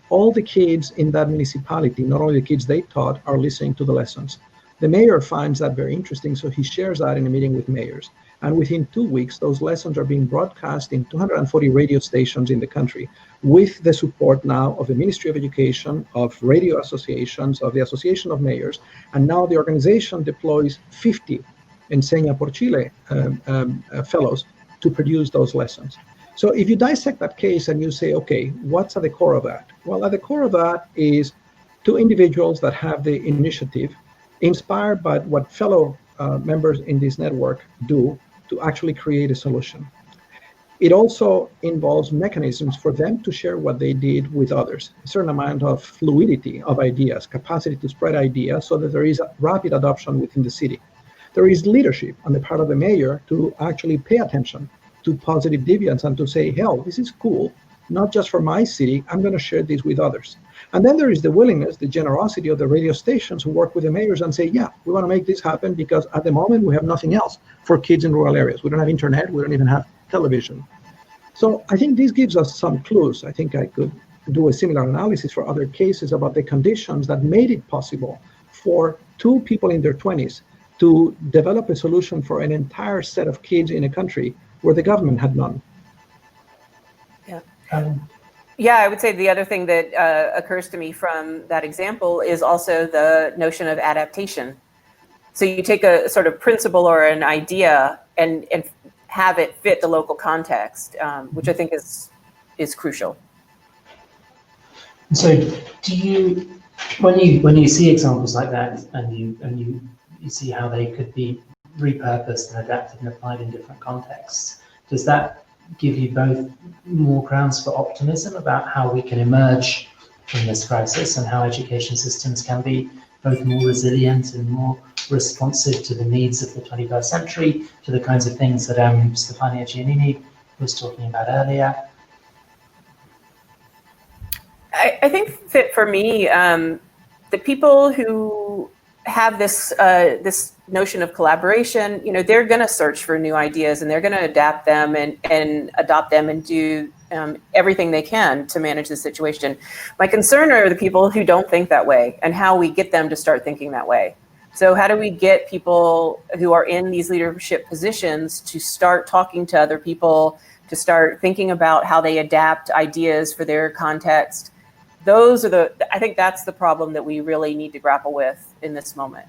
all the kids in that municipality, not only the kids they taught, are listening to the lessons. The mayor finds that very interesting, so he shares that in a meeting with mayors. And within 2 weeks, those lessons are being broadcast in 240 radio stations in the country, with the support now of the Ministry of Education, of radio associations, of the Association of Mayors. And now the organization deploys 50 Enseña por Chile fellows to produce those lessons. So if you dissect that case and you say, okay, what's at the core of that? Well, at the core of that is two individuals that have the initiative, inspired by what fellow members in this network do to actually create a solution. It also involves mechanisms for them to share what they did with others, a certain amount of fluidity of ideas, capacity to spread ideas so that there is a rapid adoption within the city. There is leadership on the part of the mayor to actually pay attention to positive deviance and to say, hell, this is cool, not just for my city, I'm going to share this with others. And then there is the willingness, the generosity of the radio stations who work with the mayors and say, yeah, we want to make this happen because at the moment we have nothing else for kids in rural areas. We don't have internet, we don't even have television. So I think this gives us some clues. I think I could do a similar analysis for other cases about the conditions that made it possible for two people in their 20s to develop a solution for an entire set of kids in a country where the government had none. Yeah. Yeah, I would say the other thing that occurs to me from that example is also the notion of adaptation. So you take a sort of principle or an idea and have it fit the local context, which I think is crucial. So do you, when you see examples like that and you see how they could be repurposed and adapted and applied in different contexts, does that give you both more grounds for optimism about how we can emerge from this crisis and how education systems can be both more resilient and more responsive to the needs of the 21st century, to the kinds of things that Stefania Giannini was talking about earlier? I think that for me, the people who have this this notion of collaboration, you know, they're going to search for new ideas and they're going to adapt them and adopt them and do everything they can to manage the situation. My concern are the people who don't think that way and how we get them to start thinking that way. So how do we get people who are in these leadership positions to start talking to other people, to start thinking about how they adapt ideas for their context? Those are I think that's the problem that we really need to grapple with in this moment.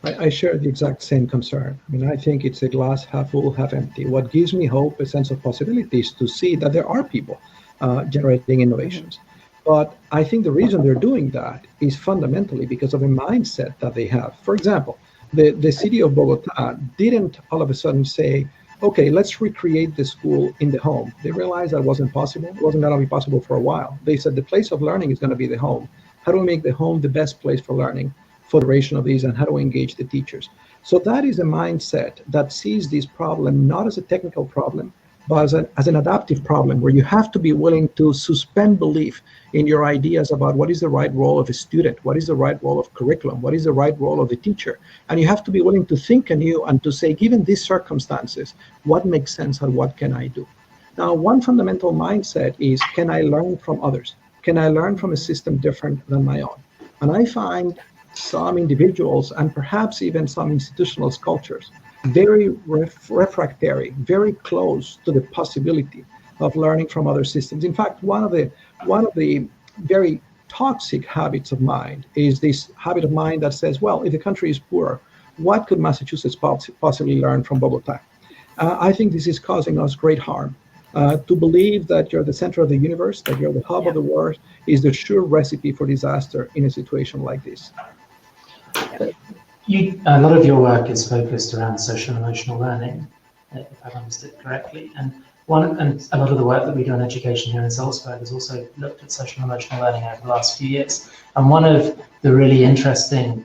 I share the exact same concern. I mean, I think it's a glass half full, half empty. What gives me hope, a sense of possibilities, to see that there are people generating innovations. But I think the reason they're doing that is fundamentally because of a mindset that they have. For example, the city of Bogota didn't all of a sudden say, okay, let's recreate the school in the home. They realized that wasn't possible. It wasn't going to be possible for a while. They said the place of learning is going to be the home. How do we make the home the best place for learning for the duration of these, and how do we engage the teachers? So that is a mindset that sees this problem not as a technical problem, but as an adaptive problem, where you have to be willing to suspend belief in your ideas about what is the right role of a student, what is the right role of curriculum, what is the right role of the teacher. And you have to be willing to think anew and to say, given these circumstances, what makes sense and what can I do? Now, one fundamental mindset is, can I learn from others? Can I learn from a system different than my own? And I find some individuals, and perhaps even some institutional cultures, very refractory, very close to the possibility of learning from other systems. In fact, one of the very toxic habits of mind is this habit of mind that says, well, if the country is poor, what could Massachusetts possibly learn from Bogota? I think this is causing us great harm. To believe that you're the center of the universe, that you're the hub of the world, is the sure recipe for disaster in a situation like this. A lot of your work is focused around social and emotional learning, if I've understood correctly. And a lot of the work that we do in education here in Salzburg has also looked at social and emotional learning over the last few years. And one of the really interesting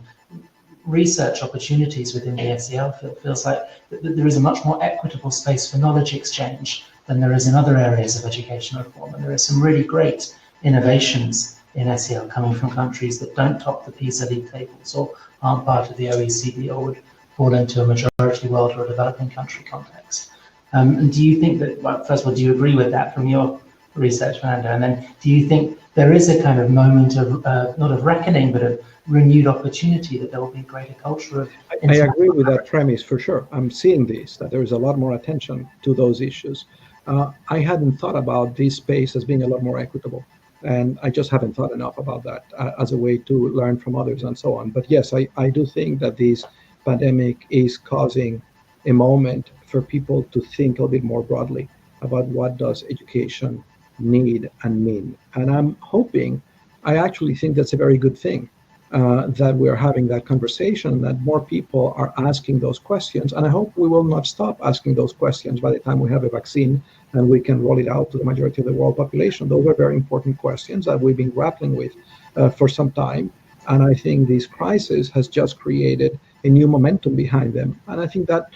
research opportunities within the SEL field feels like that there is a much more equitable space for knowledge exchange than there is in other areas of education reform. And there are some really great innovations in SEL coming from countries that don't top the PISA league tables or aren't part of the OECD or would fall into a majority world or a developing country context. And do you think that, well, first of all, do you agree with that from your research, Fernando? And then do you think there is a kind of moment of, not of reckoning, but of renewed opportunity, that there will be a greater culture of... I agree with that premise for sure. I'm seeing this, that there is a lot more attention to those issues. I hadn't thought about this space as being a lot more equitable. And I just haven't thought enough about that as a way to learn from others and so on. But yes, I do think that this pandemic is causing a moment for people to think a little bit more broadly about what does education need and mean. And I'm hoping, I actually think that's a very good thing, that we're having that conversation, that more people are asking those questions. And I hope we will not stop asking those questions by the time we have a vaccine and we can roll it out to the majority of the world population. Those are very important questions that we've been grappling with for some time. And I think this crisis has just created a new momentum behind them. And I think that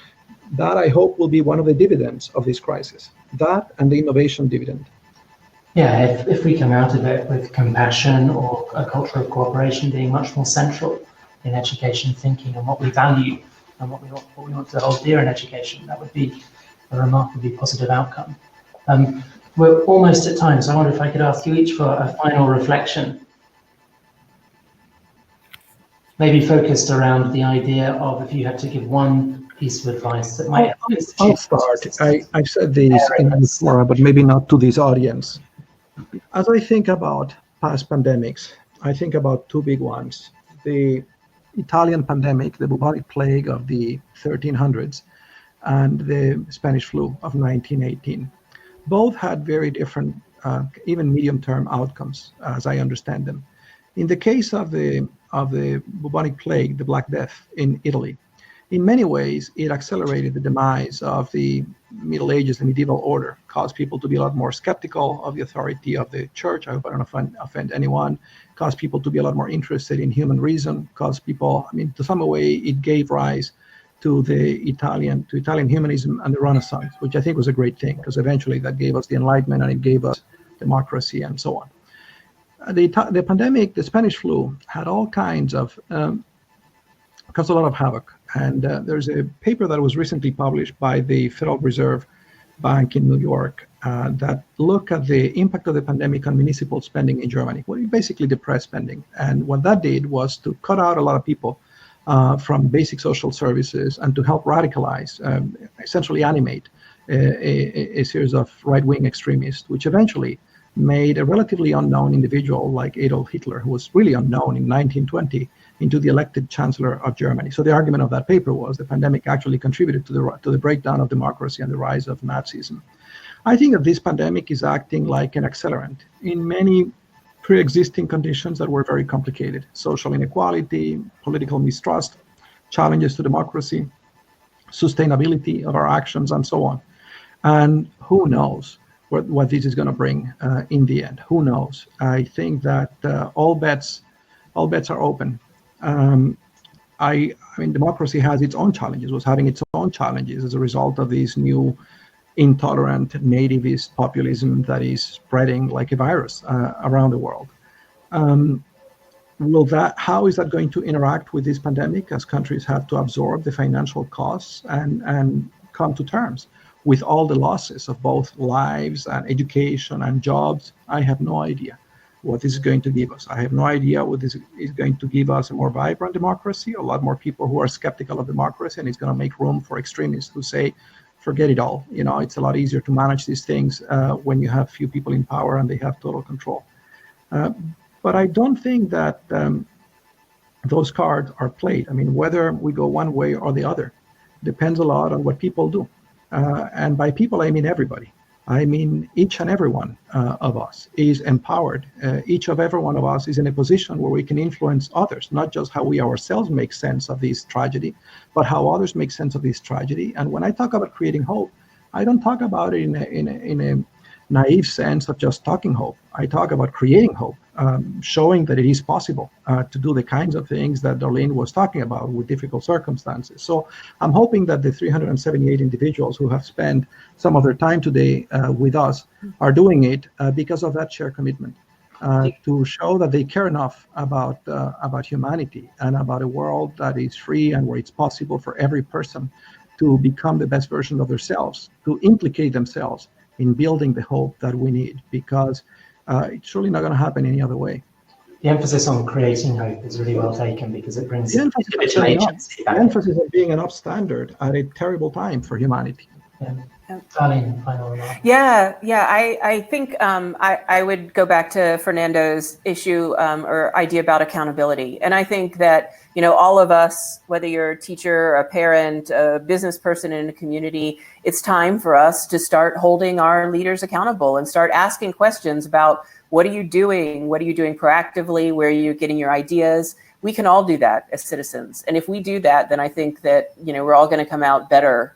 I hope will be one of the dividends of this crisis, that and the innovation dividend. Yeah, if we come out of it with compassion or a culture of cooperation being much more central in education thinking and what we value and what we want to hold dear in education, that would be a remarkably positive outcome. We're almost at time, so I wonder if I could ask you each for a final reflection, maybe focused around the idea of, if you had to give one piece of advice that might help institutions. I'll start. I've said this before, but maybe not to this audience. As I think about past pandemics, I think about two big ones: the Italian pandemic, the bubonic plague of the 1300s, and the Spanish flu of 1918. Both had very different, even medium-term outcomes, as I understand them. In the case of the bubonic plague, the Black Death in Italy, in many ways, it accelerated the demise of the Middle Ages, the medieval order, caused people to be a lot more skeptical of the authority of the church. I hope I don't offend anyone. Caused people to be a lot more interested in human reason. Caused people, to some way, it gave rise to Italian humanism and the Renaissance, which I think was a great thing, because eventually that gave us the Enlightenment and it gave us democracy and so on. The pandemic, the Spanish flu, had all kinds of, caused a lot of havoc. And there's a paper that was recently published by the Federal Reserve Bank in New York that looked at the impact of the pandemic on municipal spending in Germany. Well, it basically depressed spending. And what that did was to cut out a lot of people from basic social services and to help radicalize, essentially animate a series of right-wing extremists, which eventually made a relatively unknown individual like Adolf Hitler, who was really unknown in 1920, into the elected chancellor of Germany. So the argument of that paper was the pandemic actually contributed to the breakdown of democracy and the rise of Nazism. I think that this pandemic is acting like an accelerant in many pre-existing conditions that were very complicated: social inequality, political mistrust, challenges to democracy, sustainability of our actions, and so on. And who knows what this is going to bring in the end? Who knows? I think that all bets are open. I mean, democracy has its own challenges, was having its own challenges as a result of this new intolerant nativist populism that is spreading like a virus around the world. How is that going to interact with this pandemic as countries have to absorb the financial costs and come to terms with all the losses of both lives and education and jobs? I have no idea what this is going to give us. I have no idea what this is going to give us: a more vibrant democracy, a lot more people who are skeptical of democracy, and it's going to make room for extremists who say, forget it all. You know, it's a lot easier to manage these things when you have few people in power and they have total control. But I don't think that those cards are played. I mean, whether we go one way or the other depends a lot on what people do. And by people, I mean everybody. I mean, each and every one of us is empowered. Each of every one of us is in a position where we can influence others, not just how we ourselves make sense of this tragedy, but how others make sense of this tragedy. And when I talk about creating hope, I don't talk about it in a naive sense of just talking hope. I talk about creating hope, showing that it is possible to do the kinds of things that Darlene was talking about with difficult circumstances. So I'm hoping that the 378 individuals who have spent some of their time today with us are doing it because of that shared commitment, to show that they care enough about humanity and about a world that is free and where it's possible for every person to become the best version of themselves, to implicate themselves in building the hope that we need, because it's surely not going to happen any other way. The emphasis on creating hope is really well taken, because it brings the emphasis of being an upstander at a terrible time for humanity. Darlene, final remark. I think I would go back to Fernando's issue or idea about accountability. And I think that, you know, all of us, whether you're a teacher, a parent, a business person in a community, it's time for us to start holding our leaders accountable and start asking questions about what are you doing? What are you doing proactively? Where are you getting your ideas? We can all do that as citizens. And if we do that, then I think that, you know, we're all going to come out better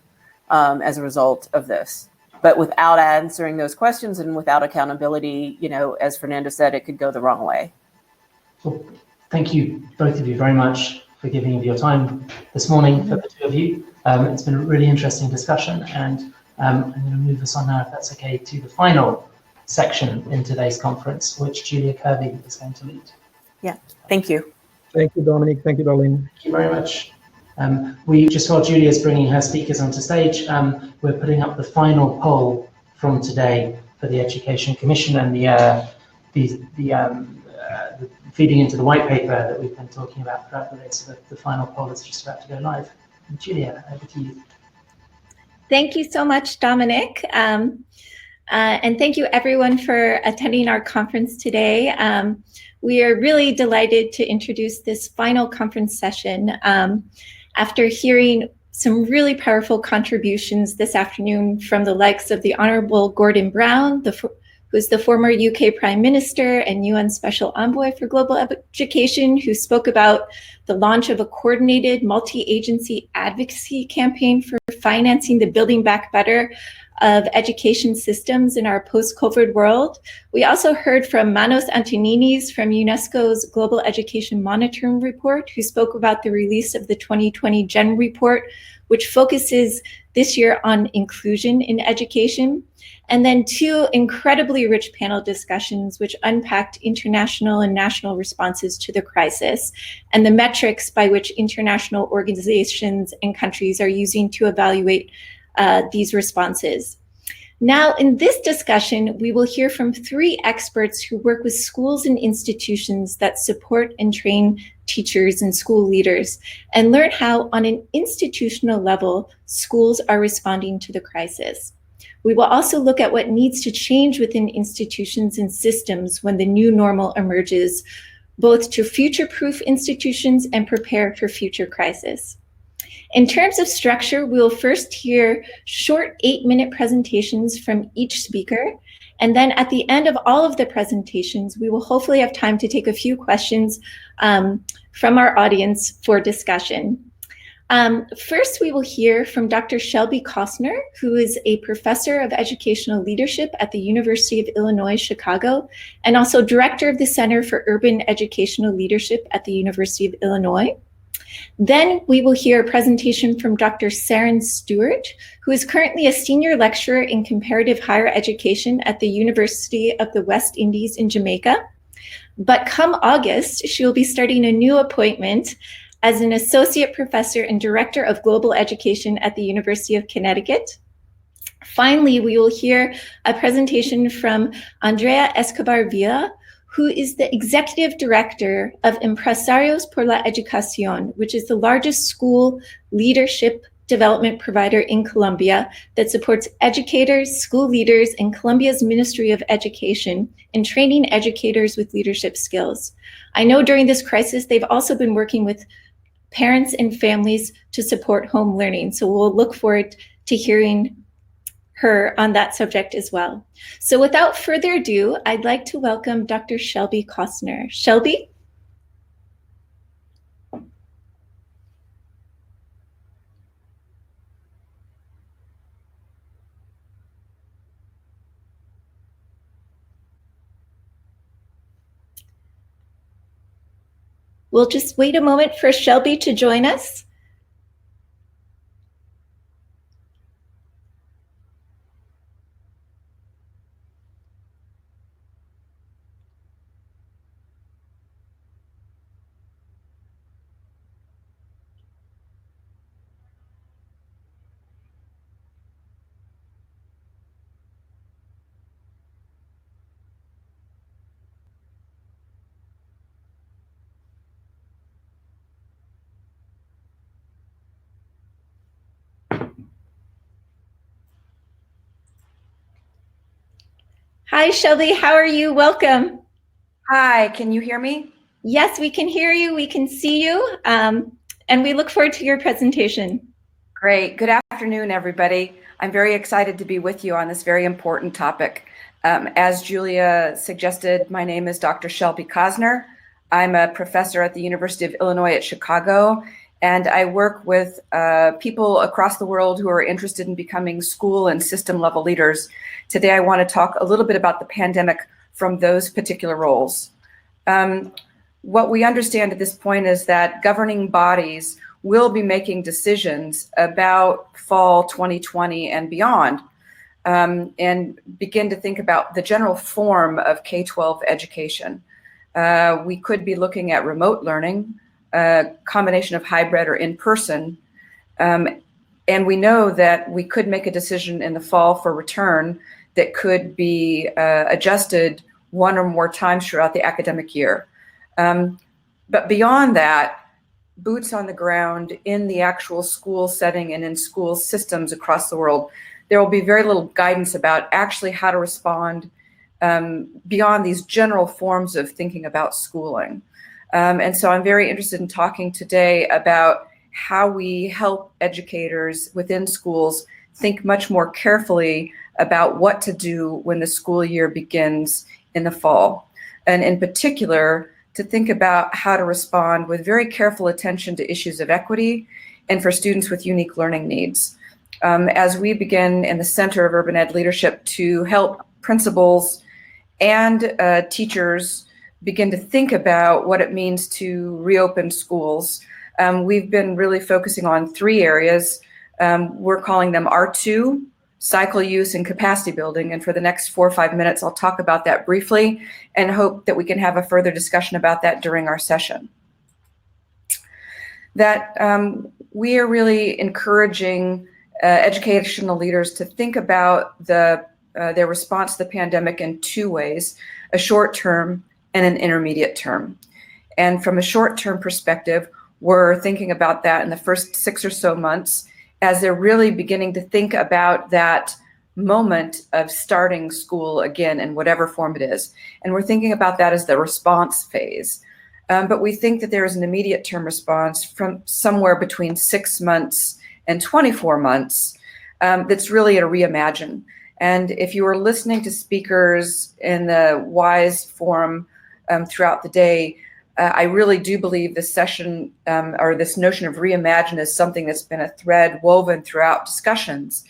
as a result of this. But without answering those questions and without accountability, you know, as Fernando said, it could go the wrong way. Well, thank you, both of you, very much for giving your time this morning for the two of you. It's been a really interesting discussion, and I'm going to move us on now, if that's okay, to the final section in today's conference, which Julia Kirby is going to lead. Yeah, thank you. Thank you, Dominic. Thank you, Darlene. Thank you very much. We just while Julia's bringing her speakers onto stage, we're putting up the final poll from today for the Education Commission and the feeding into the white paper that we've been talking about throughout the day. So the final poll is just about to go live. And Julia, over to you. Thank you so much, Dominic. And thank you everyone for attending our conference today. We are really delighted to introduce this final conference session after hearing some really powerful contributions this afternoon from the likes of the Honorable Gordon Brown, who's the former UK Prime Minister and UN Special Envoy for Global Education, who spoke about the launch of a coordinated multi-agency advocacy campaign for financing the Building Back Better of education systems in our post-COVID world. We also heard from Manos Antoninis from UNESCO's Global Education Monitoring Report, who spoke about the release of the 2020 GEN report, which focuses this year on inclusion in education. And then two incredibly rich panel discussions, which unpacked international and national responses to the crisis and the metrics by which international organizations and countries are using to evaluate these responses. Now, in this discussion, we will hear from three experts who work with schools and institutions that support and train teachers and school leaders, and learn how, on an institutional level, schools are responding to the crisis. We will also look at what needs to change within institutions and systems when the new normal emerges, both to future-proof institutions and prepare for future crisis. In terms of structure, we will first hear short 8-minute presentations from each speaker, And then at the end of all of the presentations, we will hopefully have time to take a few questions from our audience for discussion. First, we will hear from Dr. Shelby Kostner, who is a professor of educational leadership at the University of Illinois, Chicago, and also director of the Center for Urban Educational Leadership at the University of Illinois. Then we will hear a presentation from Dr. Saren Stewart, who is currently a senior lecturer in comparative higher education at the University of the West Indies in Jamaica. But come August, she will be starting a new appointment as an associate professor and director of global education at the University of Connecticut. Finally, we will hear a presentation from Andrea Escobar Villa, who is the executive director of Empresarios por la Educación, which is the largest school leadership development provider in Colombia that supports educators, school leaders, and Colombia's Ministry of Education in training educators with leadership skills. I know during this crisis, they've also been working with parents and families to support home learning. So we'll look forward to hearing her on that subject as well. So without further ado, I'd like to welcome Dr. Shelby Kostner. Shelby? We'll just wait a moment for Shelby to join us. Hi, Shelby. How are you? Welcome. Hi, can you hear me? Yes, we can hear you. We can see you. And we look forward to your presentation. Great. Good afternoon, everybody. I'm very excited to be with you on this very important topic. As Julia suggested, my name is Dr. Shelby Kostner. I'm a professor at the University of Illinois at Chicago, and I work with people across the world who are interested in becoming school and system level leaders. Today, I want to talk a little bit about the pandemic from those particular roles. What we understand at this point is that governing bodies will be making decisions about fall 2020 and beyond, and begin to think about the general form of K-12 education. We could be looking at remote learning, a combination of hybrid or in-person, and we know that we could make a decision in the fall for return that could be adjusted one or more times throughout the academic year. But beyond that, boots on the ground in the actual school setting and in school systems across the world, there will be very little guidance about actually how to respond beyond these general forms of thinking about schooling. And so I'm very interested in talking today about how we help educators within schools think much more carefully about what to do when the school year begins in the fall. And in particular, to think about how to respond with very careful attention to issues of equity and for students with unique learning needs. As we begin in the Center of Urban Ed Leadership to help principals and teachers begin to think about what it means to reopen schools, we've been really focusing on three areas. We're calling them R2, cycle use and capacity building. And for the next 4 or 5 minutes, I'll talk about that briefly and hope that we can have a further discussion about that during our session. That we are really encouraging educational leaders to think about their response to the pandemic in two ways, a short term and an intermediate term. And from a short term perspective, we're thinking about that in the first 6 or so months as they're really beginning to think about that moment of starting school again in whatever form it is. And we're thinking about that as the response phase. But we think that there is an immediate term response from somewhere between 6 months and 24 months that's really a reimagine. And if you were listening to speakers in the WISE forum throughout the day, I really do believe this session or this notion of reimagine is something that's been a thread woven throughout discussions,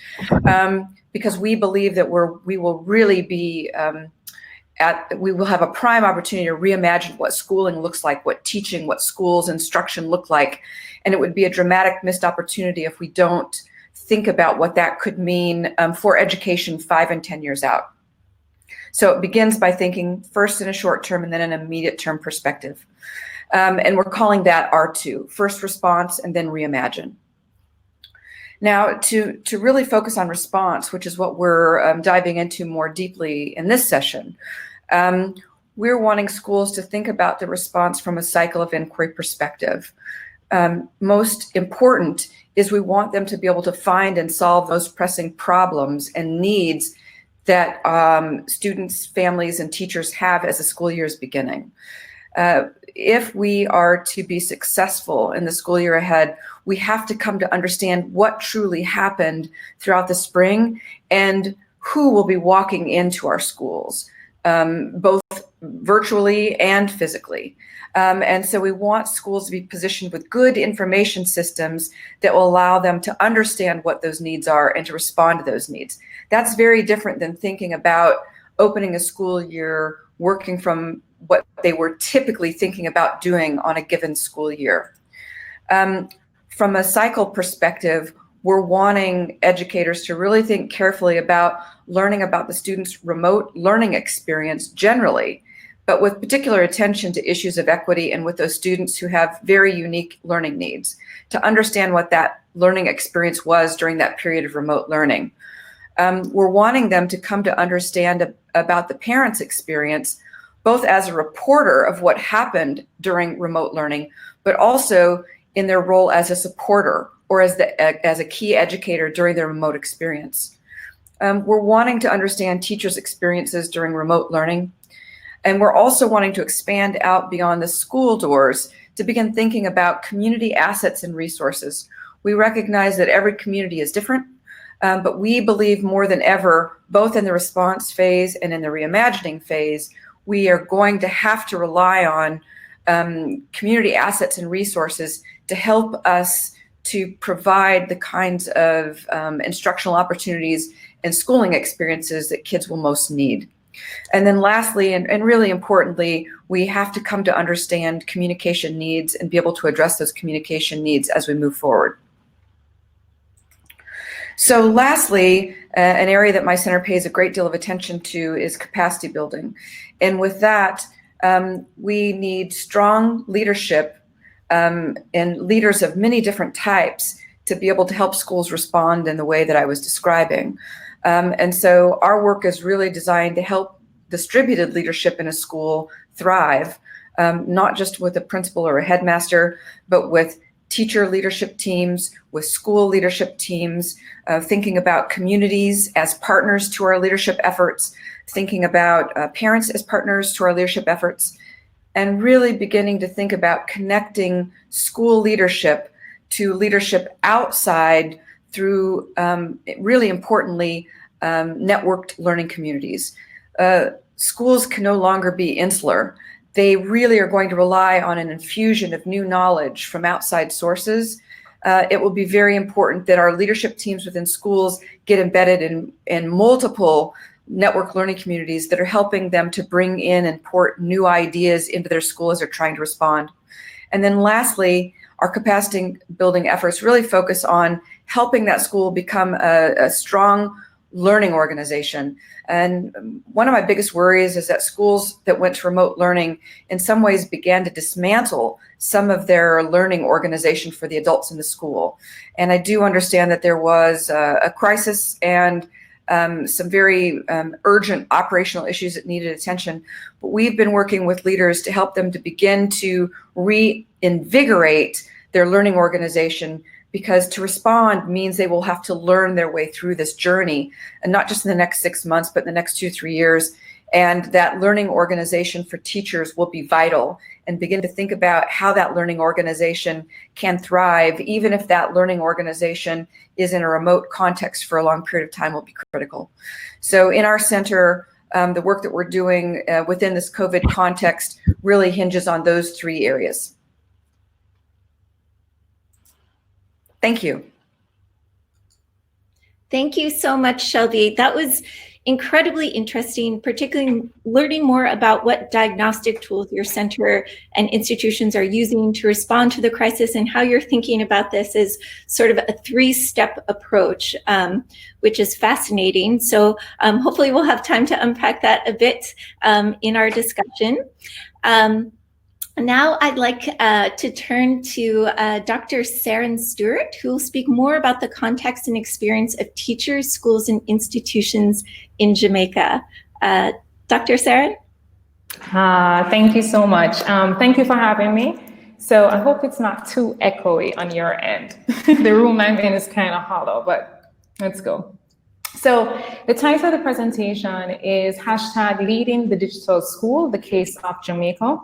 because we believe that we will really be we will have a prime opportunity to reimagine what schooling looks like, what teaching, what schools instruction look like. And it would be a dramatic missed opportunity if we don't think about what that could mean for education 5 and 10 years out. So it begins by thinking first in a short term and then an immediate term perspective. And we're calling that R2, first response and then reimagine. Now, to really focus on response, which is what we're diving into more deeply in this session, we're wanting schools to think about the response from a cycle of inquiry perspective. Most important is we want them to be able to find and solve those pressing problems and needs that students, families, and teachers have as the school year is beginning. If we are to be successful in the school year ahead, we have to come to understand what truly happened throughout the spring and who will be walking into our schools, both virtually and physically. And so we want schools to be positioned with good information systems that will allow them to understand what those needs are and to respond to those needs. That's very different than thinking about opening a school year working from what they were typically thinking about doing on a given school year. From a cycle perspective, we're wanting educators to really think carefully about learning about the students' remote learning experience generally, but with particular attention to issues of equity and with those students who have very unique learning needs, to understand what that learning experience was during that period of remote learning. We're wanting them to come to understand about the parents' experience, both as a reporter of what happened during remote learning, but also in their role as a supporter or as a key educator during their remote experience. We're wanting to understand teachers' experiences during remote learning. And we're also wanting to expand out beyond the school doors to begin thinking about community assets and resources. We recognize that every community is different, but we believe more than ever, both in the response phase and in the reimagining phase, we are going to have to rely on community assets and resources to help us to provide the kinds of instructional opportunities and schooling experiences that kids will most need. And then lastly, and really importantly, we have to come to understand communication needs and be able to address those communication needs as we move forward. So lastly, an area that my center pays a great deal of attention to is capacity building. And with that, we need strong leadership and leaders of many different types to be able to help schools respond in the way that I was describing. And so our work is really designed to help distributed leadership in a school thrive, not just with a principal or a headmaster, but with teacher leadership teams, with school leadership teams, thinking about communities as partners to our leadership efforts, thinking about parents as partners to our leadership efforts, and really beginning to think about connecting school leadership to leadership outside through, really importantly, networked learning communities. Schools can no longer be insular. They really are going to rely on an infusion of new knowledge from outside sources. It will be very important that our leadership teams within schools get embedded in multiple network learning communities that are helping them to bring in and port new ideas into their school as they're trying to respond. And then lastly, our capacity building efforts really focus on helping that school become a strong learning organization. And one of my biggest worries is that schools that went to remote learning in some ways began to dismantle some of their learning organization for the adults in the school. And I do understand that there was a crisis and some very urgent operational issues that needed attention. But we've been working with leaders to help them to begin to reinvigorate their learning organization, because to respond means they will have to learn their way through this journey, and not just in the next 6 months, but in the next 2-3 years. and that learning organization for teachers will be vital, and begin to think about how that learning organization can thrive, even if that learning organization is in a remote context for a long period of time, will be critical. So in our center, the work that we're doing within this COVID context really hinges on those three areas. Thank you. Thank you so much, Shelby. That was incredibly interesting, particularly learning more about what diagnostic tools your center and institutions are using to respond to the crisis, and how you're thinking about this as sort of a three-step approach, which is fascinating. So hopefully we'll have time to unpack that a bit in our discussion. Now I'd like to turn to Dr. Saren Stewart, who will speak more about the context and experience of teachers, schools, and institutions in Jamaica. Dr. Saren? Thank you so much. Thank you for having me. So I hope it's not too echoey on your end. The room I'm in is kind of hollow, but let's go. So the title of the presentation is hashtag Leading the Digital School, the Case of Jamaica.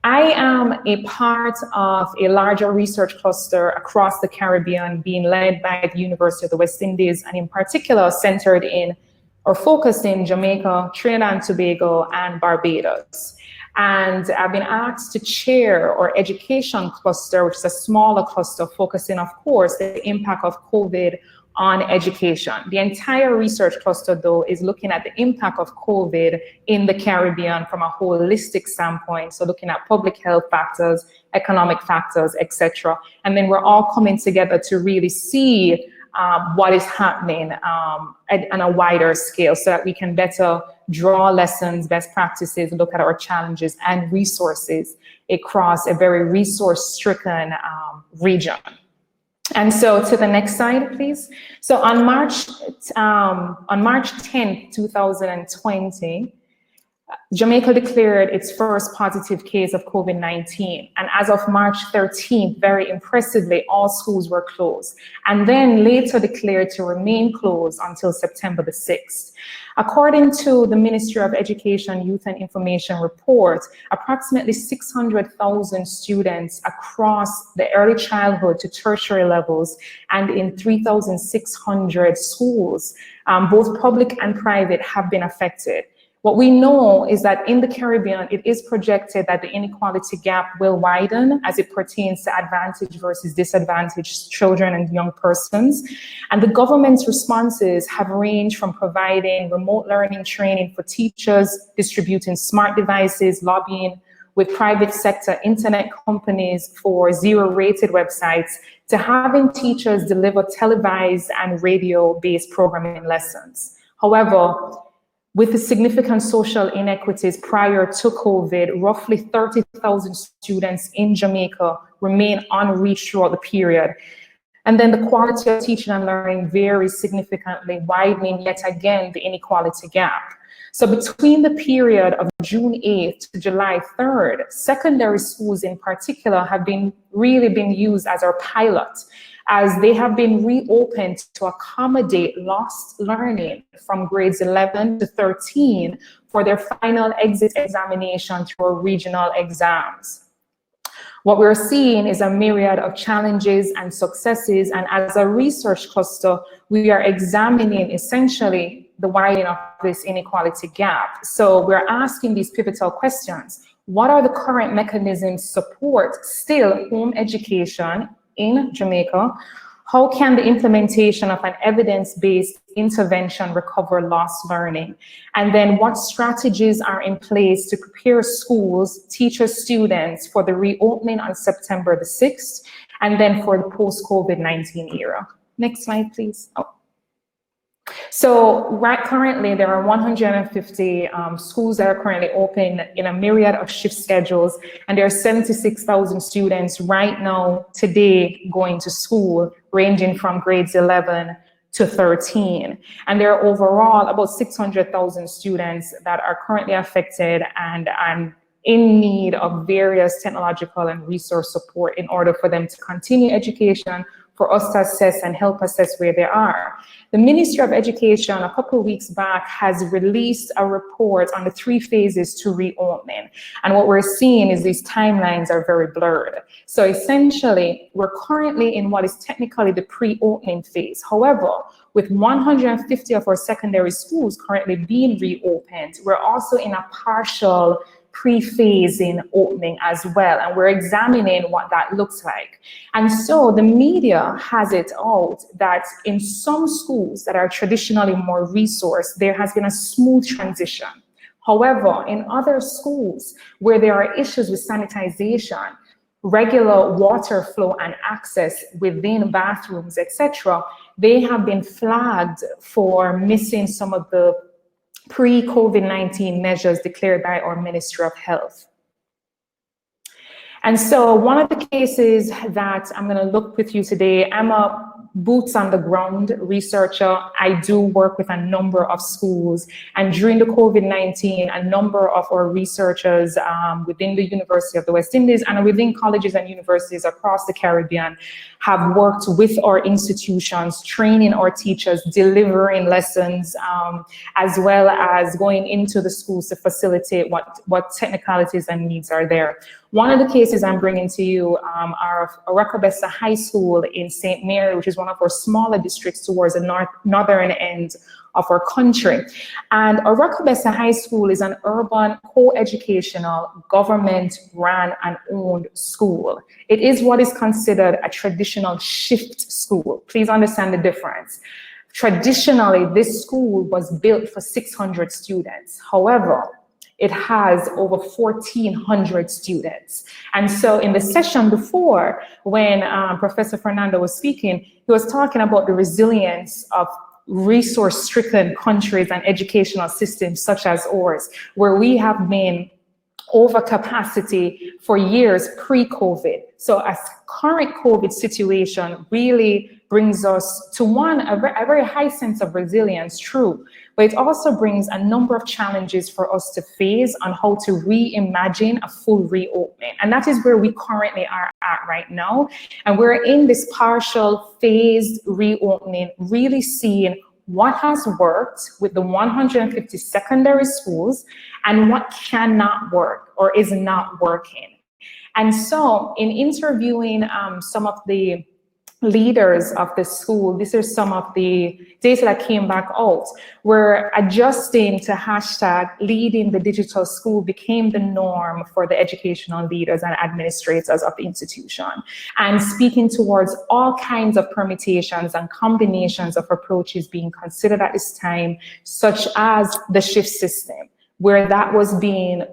I am a part of a larger research cluster across the Caribbean being led by the University of the West Indies, and in particular centered in or focused in Jamaica, Trinidad and Tobago, and Barbados. And I've been asked to chair our education cluster, which is a smaller cluster focusing, of course, the impact of COVID on education. The entire research cluster, though, is looking at the impact of COVID in the Caribbean from a holistic standpoint. So looking at public health factors, economic factors, etc. And then we're all coming together to really see what is happening on a wider scale, so that we can better draw lessons, best practices, look at our challenges and resources across a very resource-stricken region. And so to the next slide, please. So on March 10th, 2020, Jamaica declared its first positive case of COVID-19. And as of March 13th, very impressively, all schools were closed, and then later declared to remain closed until September the 6th. According to the Ministry of Education, Youth and Information report, approximately 600,000 students across the early childhood to tertiary levels and in 3,600 schools, both public and private, have been affected. What we know is that in the Caribbean, it is projected that the inequality gap will widen as it pertains to advantaged versus disadvantaged children and young persons. And the government's responses have ranged from providing remote learning training for teachers, distributing smart devices, lobbying with private sector internet companies for zero-rated websites, to having teachers deliver televised and radio-based programming lessons. However, with the significant social inequities prior to COVID, roughly 30,000 students in Jamaica remain unreached throughout the period. And then the quality of teaching and learning varies significantly, widening yet again the inequality gap. So between the period of June 8th to July 3rd, secondary schools in particular have really been used as our pilot, as they have been reopened to accommodate lost learning from grades 11 to 13 for their final exit examination through our regional exams. What we're seeing is a myriad of challenges and successes, and as a research cluster, we are examining essentially the widening of this inequality gap. So we're asking these pivotal questions. What are the current mechanisms to support still home education in Jamaica? How can the implementation of an evidence-based intervention recover lost learning? And then what strategies are in place to prepare schools, teachers, students for the reopening on September the 6th, and then for the post-COVID-19 era? Next slide, please. So currently there are 150 schools that are currently open in a myriad of shift schedules, and there are 76,000 students right now today going to school, ranging from grades 11 to 13. And there are overall about 600,000 students that are currently affected and in need of various technological and resource support in order for them to continue education, for us to assess and help assess where they are. The Ministry of Education a couple of weeks back has released a report on the 3 phases to reopening. And what we're seeing is these timelines are very blurred. So essentially, we're currently in what is technically the pre-opening phase. However, with 150 of our secondary schools currently being reopened, we're also in a partial pre-phasing opening as well, and we're examining what that looks like. And so the media has it out that in some schools that are traditionally more resourced, there has been a smooth transition. However, in other schools where there are issues with sanitization, regular water flow and access within bathrooms, etc., they have been flagged for missing some of the pre-COVID-19 measures declared by our Ministry of Health. And so one of the cases that I'm going to look with you today, I'm a boots on the ground researcher. I do work with a number of schools, and during the COVID-19, a number of our researchers within the University of the West Indies and within colleges and universities across the Caribbean have worked with our institutions, training our teachers, delivering lessons, as well as going into the schools to facilitate what technicalities and needs are there. One of the cases I'm bringing to you are Arakabessa High School in St. Mary, which is one of our smaller districts towards the northern end of our country. And Arakabessa High School is an urban, co-educational, government-run and owned school. It is what is considered a traditional shift school. Please understand the difference. Traditionally, this school was built for 600 students. However, it has over 1,400 students. And so in the session before, when Professor Fernando was speaking, he was talking about the resilience of resource-stricken countries and educational systems such as ours, where we have been overcapacity for years pre-COVID. So a current COVID situation really brings us to a very high sense of resilience, true, but it also brings a number of challenges for us to face on how to reimagine a full reopening. And that is where we currently are at right now. And we're in this partial phased reopening, really seeing what has worked with the 150 secondary schools and what cannot work or is not working. And so in interviewing some of the leaders of the school, these are some of the data that came back out. We're adjusting to hashtag leading the digital school became the norm for the educational leaders and administrators of the institution, and speaking towards all kinds of permutations and combinations of approaches being considered at this time, such as the shift system, where that was being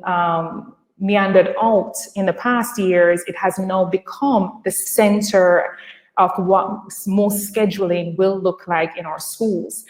meandered out in the past years. It has now become the center of what most scheduling will look like in our schools.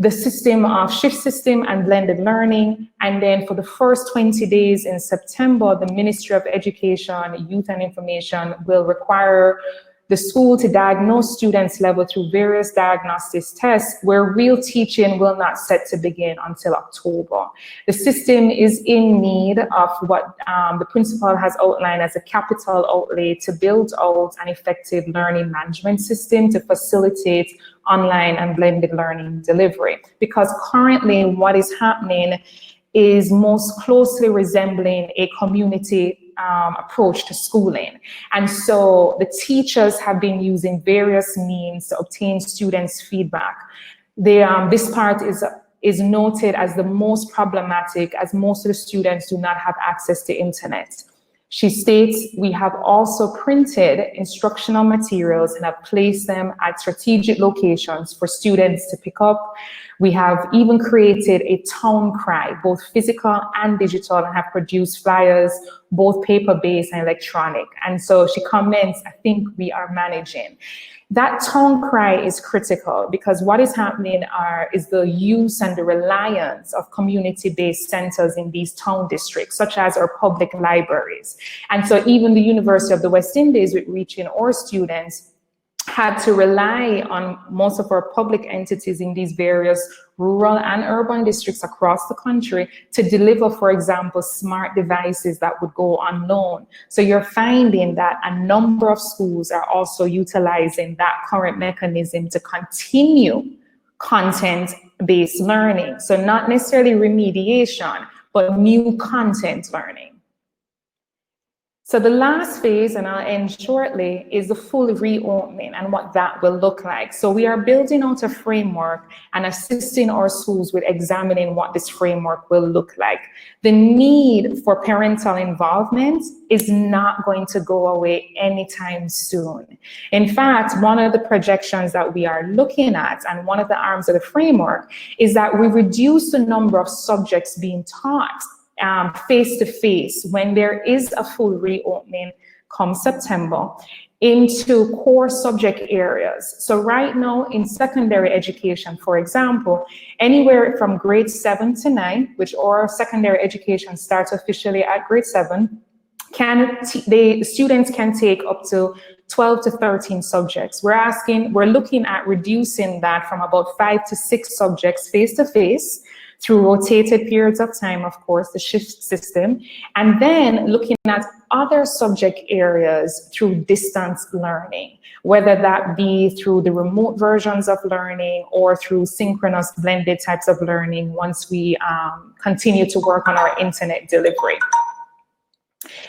The system of shift system and blended learning. And then for the first 20 days in September, the Ministry of Education, Youth and Information will require the school to diagnose students' level through various diagnostics tests, where real teaching will not set to begin until October. The system is in need of what the principal has outlined as a capital outlay to build out an effective learning management system to facilitate online and blended learning delivery. Because currently what is happening is most closely resembling a community approach to schooling. And so the teachers have been using various means to obtain students' feedback. This part is noted as the most problematic, as most of the students do not have access to internet. She states, we have also printed instructional materials and have placed them at strategic locations for students to pick up. We have even created a town cry, both physical and digital, and have produced flyers, both paper-based and electronic. And so she comments, I think we are managing. That town cry is critical because what is happening is the use and the reliance of community-based centers in these town districts, such as our public libraries. And so even the University of the West Indies, with reaching our students, had to rely on most of our public entities in these various rural and urban districts across the country to deliver, for example, smart devices that would go on loan. So you're finding that a number of schools are also utilizing that current mechanism to continue content-based learning. So not necessarily remediation, but new content learning. So the last phase, and I'll end shortly, is the full reopening and what that will look like. So we are building out a framework and assisting our schools with examining what this framework will look like. The need for parental involvement is not going to go away anytime soon. In fact, one of the projections that we are looking at, and one of the arms of the framework, is that we reduce the number of subjects being taught face-to-face when there is a full reopening come September into core subject areas. So right now in secondary education, for example, anywhere from grade 7 to 9, which our secondary education starts officially at grade 7, the students can take up to 12 to 13 subjects. We're looking at reducing that from about 5 to 6 subjects face-to-face through rotated periods of time, of course, the shift system, and then looking at other subject areas through distance learning, whether that be through the remote versions of learning or through synchronous blended types of learning once we continue to work on our internet delivery.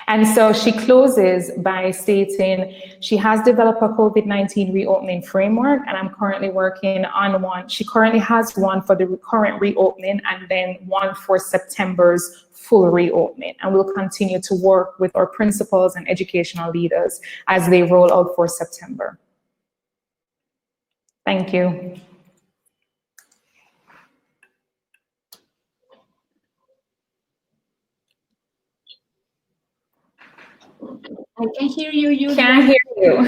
And so she closes by stating she has developed a COVID-19 reopening framework, and I'm currently working on one. She currently has one for the current reopening and then one for September's full reopening. And we'll continue to work with our principals and educational leaders as they roll out for September. Thank you. I can hear you. You can't hear you.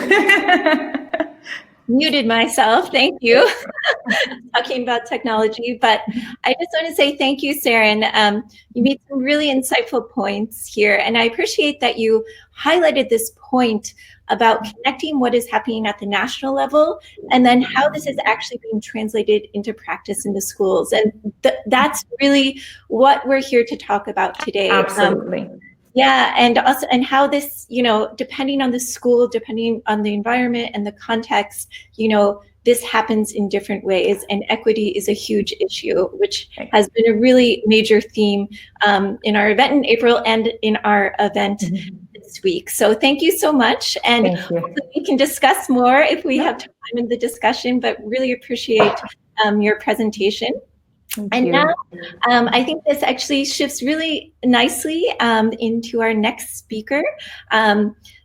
Muted myself. Thank you. Talking about technology, but I just want to say thank you, Saren. You made some really insightful points here, and I appreciate that you highlighted this point about connecting what is happening at the national level and then how this is actually being translated into practice in the schools. And that's really what we're here to talk about today. Absolutely. Yeah, and also, and how this, depending on the school, depending on the environment and the context, this happens in different ways, and equity is a huge issue, which has been a really major theme in our event in April and in our event this week. So thank you so much, and we can discuss more if we have time in the discussion, but really appreciate your presentation. And now I think this actually shifts really nicely into our next speaker,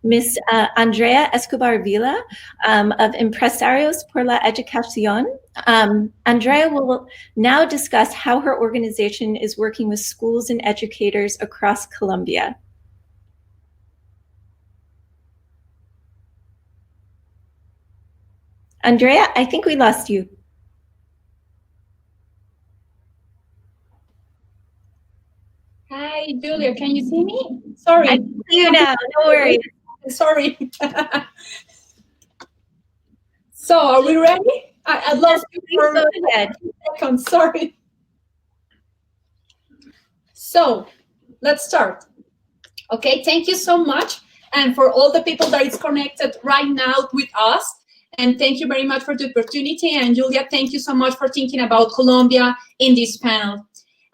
Ms. Andrea Escobar Vila of Empresarios por la Educación. Andrea will now discuss how her organization is working with schools and educators across Colombia. Andrea, I think we lost you. Hi, Julia, can you see me? Sorry. I see you now, no worries. Sorry. So, are we ready? I lost you for a second, sorry. So, let's start. Okay, thank you so much. And for all the people that is connected right now with us, and thank you very much for the opportunity. And Julia, thank you so much for thinking about Colombia in this panel.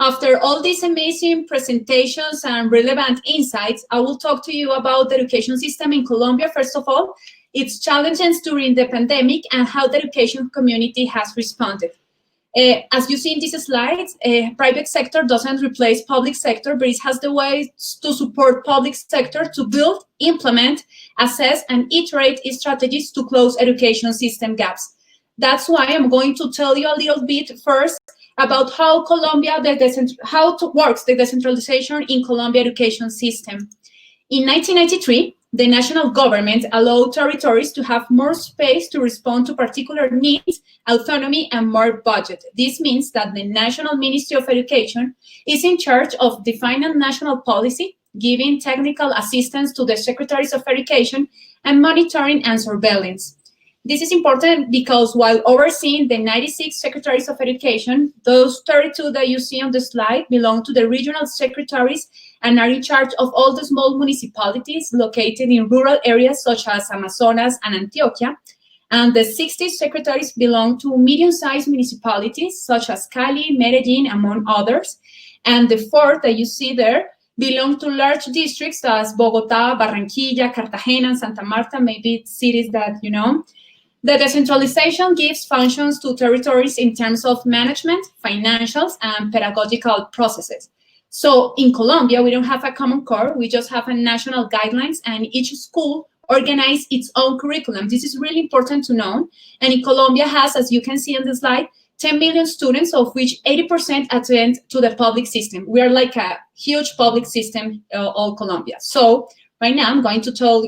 After all these amazing presentations and relevant insights, I will talk to you about the education system in Colombia, first of all, its challenges during the pandemic, and how the education community has responded. As you see in these slides, private sector doesn't replace public sector, but it has the ways to support public sector to build, implement, assess, and iterate its strategies to close education system gaps. That's why I'm going to tell you a little bit first about how works the decentralization in Colombia education system. In 1993, the national government allowed territories to have more space to respond to particular needs, autonomy, and more budget. This means that the National Ministry of Education is in charge of defining national policy, giving technical assistance to the Secretaries of Education, and monitoring and surveillance. This is important because while overseeing the 96 secretaries of education, those 32 that you see on the slide belong to the regional secretaries and are in charge of all the small municipalities located in rural areas such as Amazonas and Antioquia. And the 60 secretaries belong to medium-sized municipalities such as Cali, Medellin, among others. And the 4 that you see there belong to large districts as Bogotá, Barranquilla, Cartagena, and Santa Marta, maybe cities that you know. The decentralization gives functions to territories in terms of management, financials, and pedagogical processes. So in Colombia, we don't have a common core, we just have a national guidelines, and each school organize its own curriculum. This is really important to know. And in Colombia has, as you can see on the slide, 10 million students, of which 80% attend to the public system. We are like a huge public system, all Colombia. So right now I'm going to tell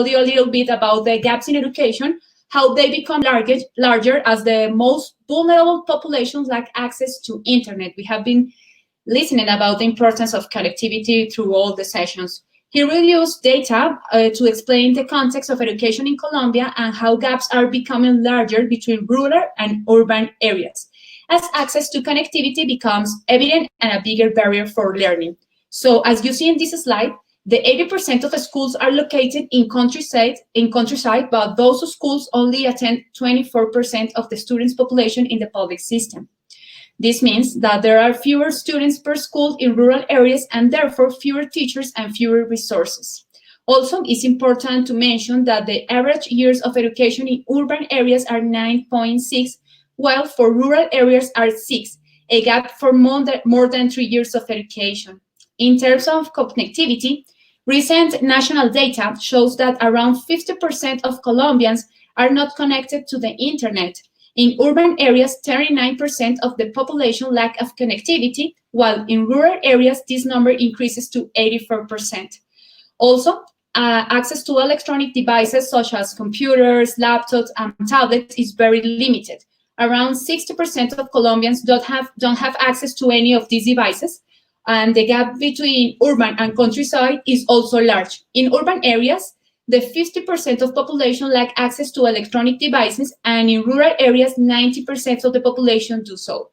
you a little bit about the gaps in education, how they become larger as the most vulnerable populations lack access to internet. We have been listening about the importance of connectivity through all the sessions. Here we'll use data to explain the context of education in Colombia and how gaps are becoming larger between rural and urban areas, as access to connectivity becomes evident and a bigger barrier for learning. So as you see in this slide, the 80% of the schools are located in countryside, but those schools only attend 24% of the students' population in the public system. This means that there are fewer students per school in rural areas and therefore fewer teachers and fewer resources. Also, it's important to mention that the average years of education in urban areas are 9.6, while for rural areas are 6, a gap for more than 3 years of education. In terms of connectivity, recent national data shows that around 50% of Colombians are not connected to the internet. In urban areas, 39% of the population lack of connectivity, while in rural areas, this number increases to 84%. Also, access to electronic devices such as computers, laptops, and tablets is very limited. Around 60% of Colombians don't have access to any of these devices, and the gap between urban and countryside is also large. In urban areas, the 50% of population lack access to electronic devices, and in rural areas, 90% of the population do so.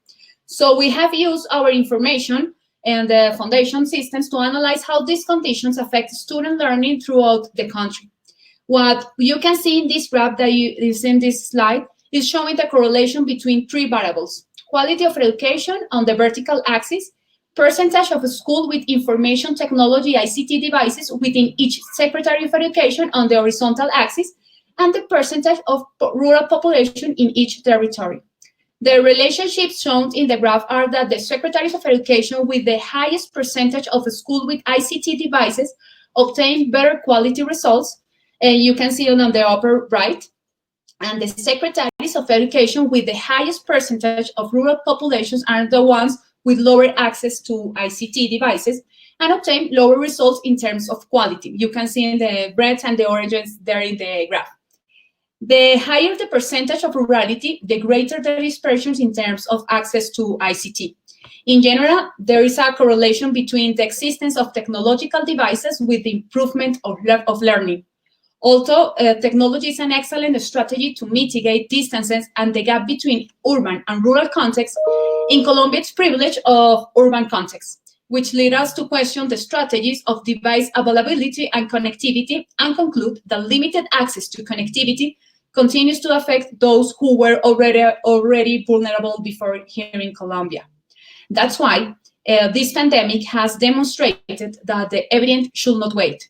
So we have used our information and the foundation systems to analyze how these conditions affect student learning throughout the country. What you can see in this graph that is in this slide is showing the correlation between 3 variables: quality of education on the vertical axis, percentage of a school with information technology ICT devices within each Secretary of Education on the horizontal axis, and the percentage of rural population in each territory. The relationships shown in the graph are that the Secretaries of Education with the highest percentage of a school with ICT devices obtain better quality results, and you can see it on the upper right, and the Secretaries of Education with the highest percentage of rural populations are the ones with lower access to ICT devices and obtain lower results in terms of quality. You can see in the reds and the oranges there in the graph. The higher the percentage of rurality, the greater the dispersions in terms of access to ICT. In general, there is a correlation between the existence of technological devices with the improvement of learning. Although technology is an excellent strategy to mitigate distances and the gap between urban and rural contexts, in Colombia it's privilege of urban contexts, which lead us to question the strategies of device availability and connectivity and conclude that limited access to connectivity continues to affect those who were already vulnerable before here in Colombia. That's why this pandemic has demonstrated that the evidence should not wait.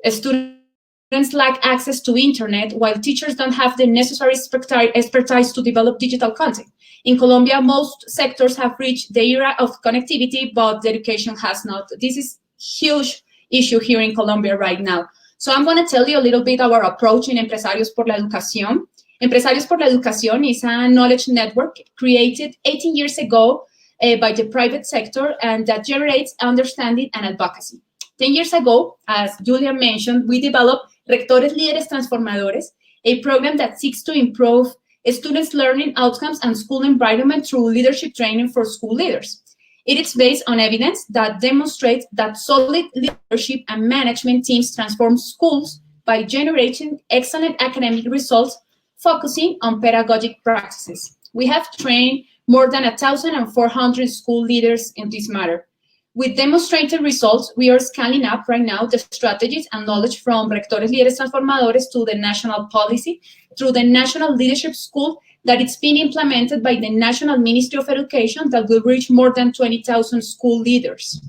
Students lack access to internet, while teachers don't have the necessary expertise to develop digital content. In Colombia, most sectors have reached the era of connectivity, but the education has not. This is a huge issue here in Colombia right now. So I'm going to tell you a little bit our approach in Empresarios por la Educación. Empresarios por la Educación is a knowledge network created 18 years ago by the private sector and that generates understanding and advocacy. 10 years ago, as Julia mentioned, we developed Rectores Líderes Transformadores, a program that seeks to improve students' learning outcomes and school environment through leadership training for school leaders. It is based on evidence that demonstrates that solid leadership and management teams transform schools by generating excellent academic results, focusing on pedagogic practices. We have trained more than 1,400 school leaders in this matter. With demonstrated results, we are scaling up right now the strategies and knowledge from Rectores Líderes Transformadores to the national policy through the National Leadership School that it's been implemented by the National Ministry of Education that will reach more than 20,000 school leaders.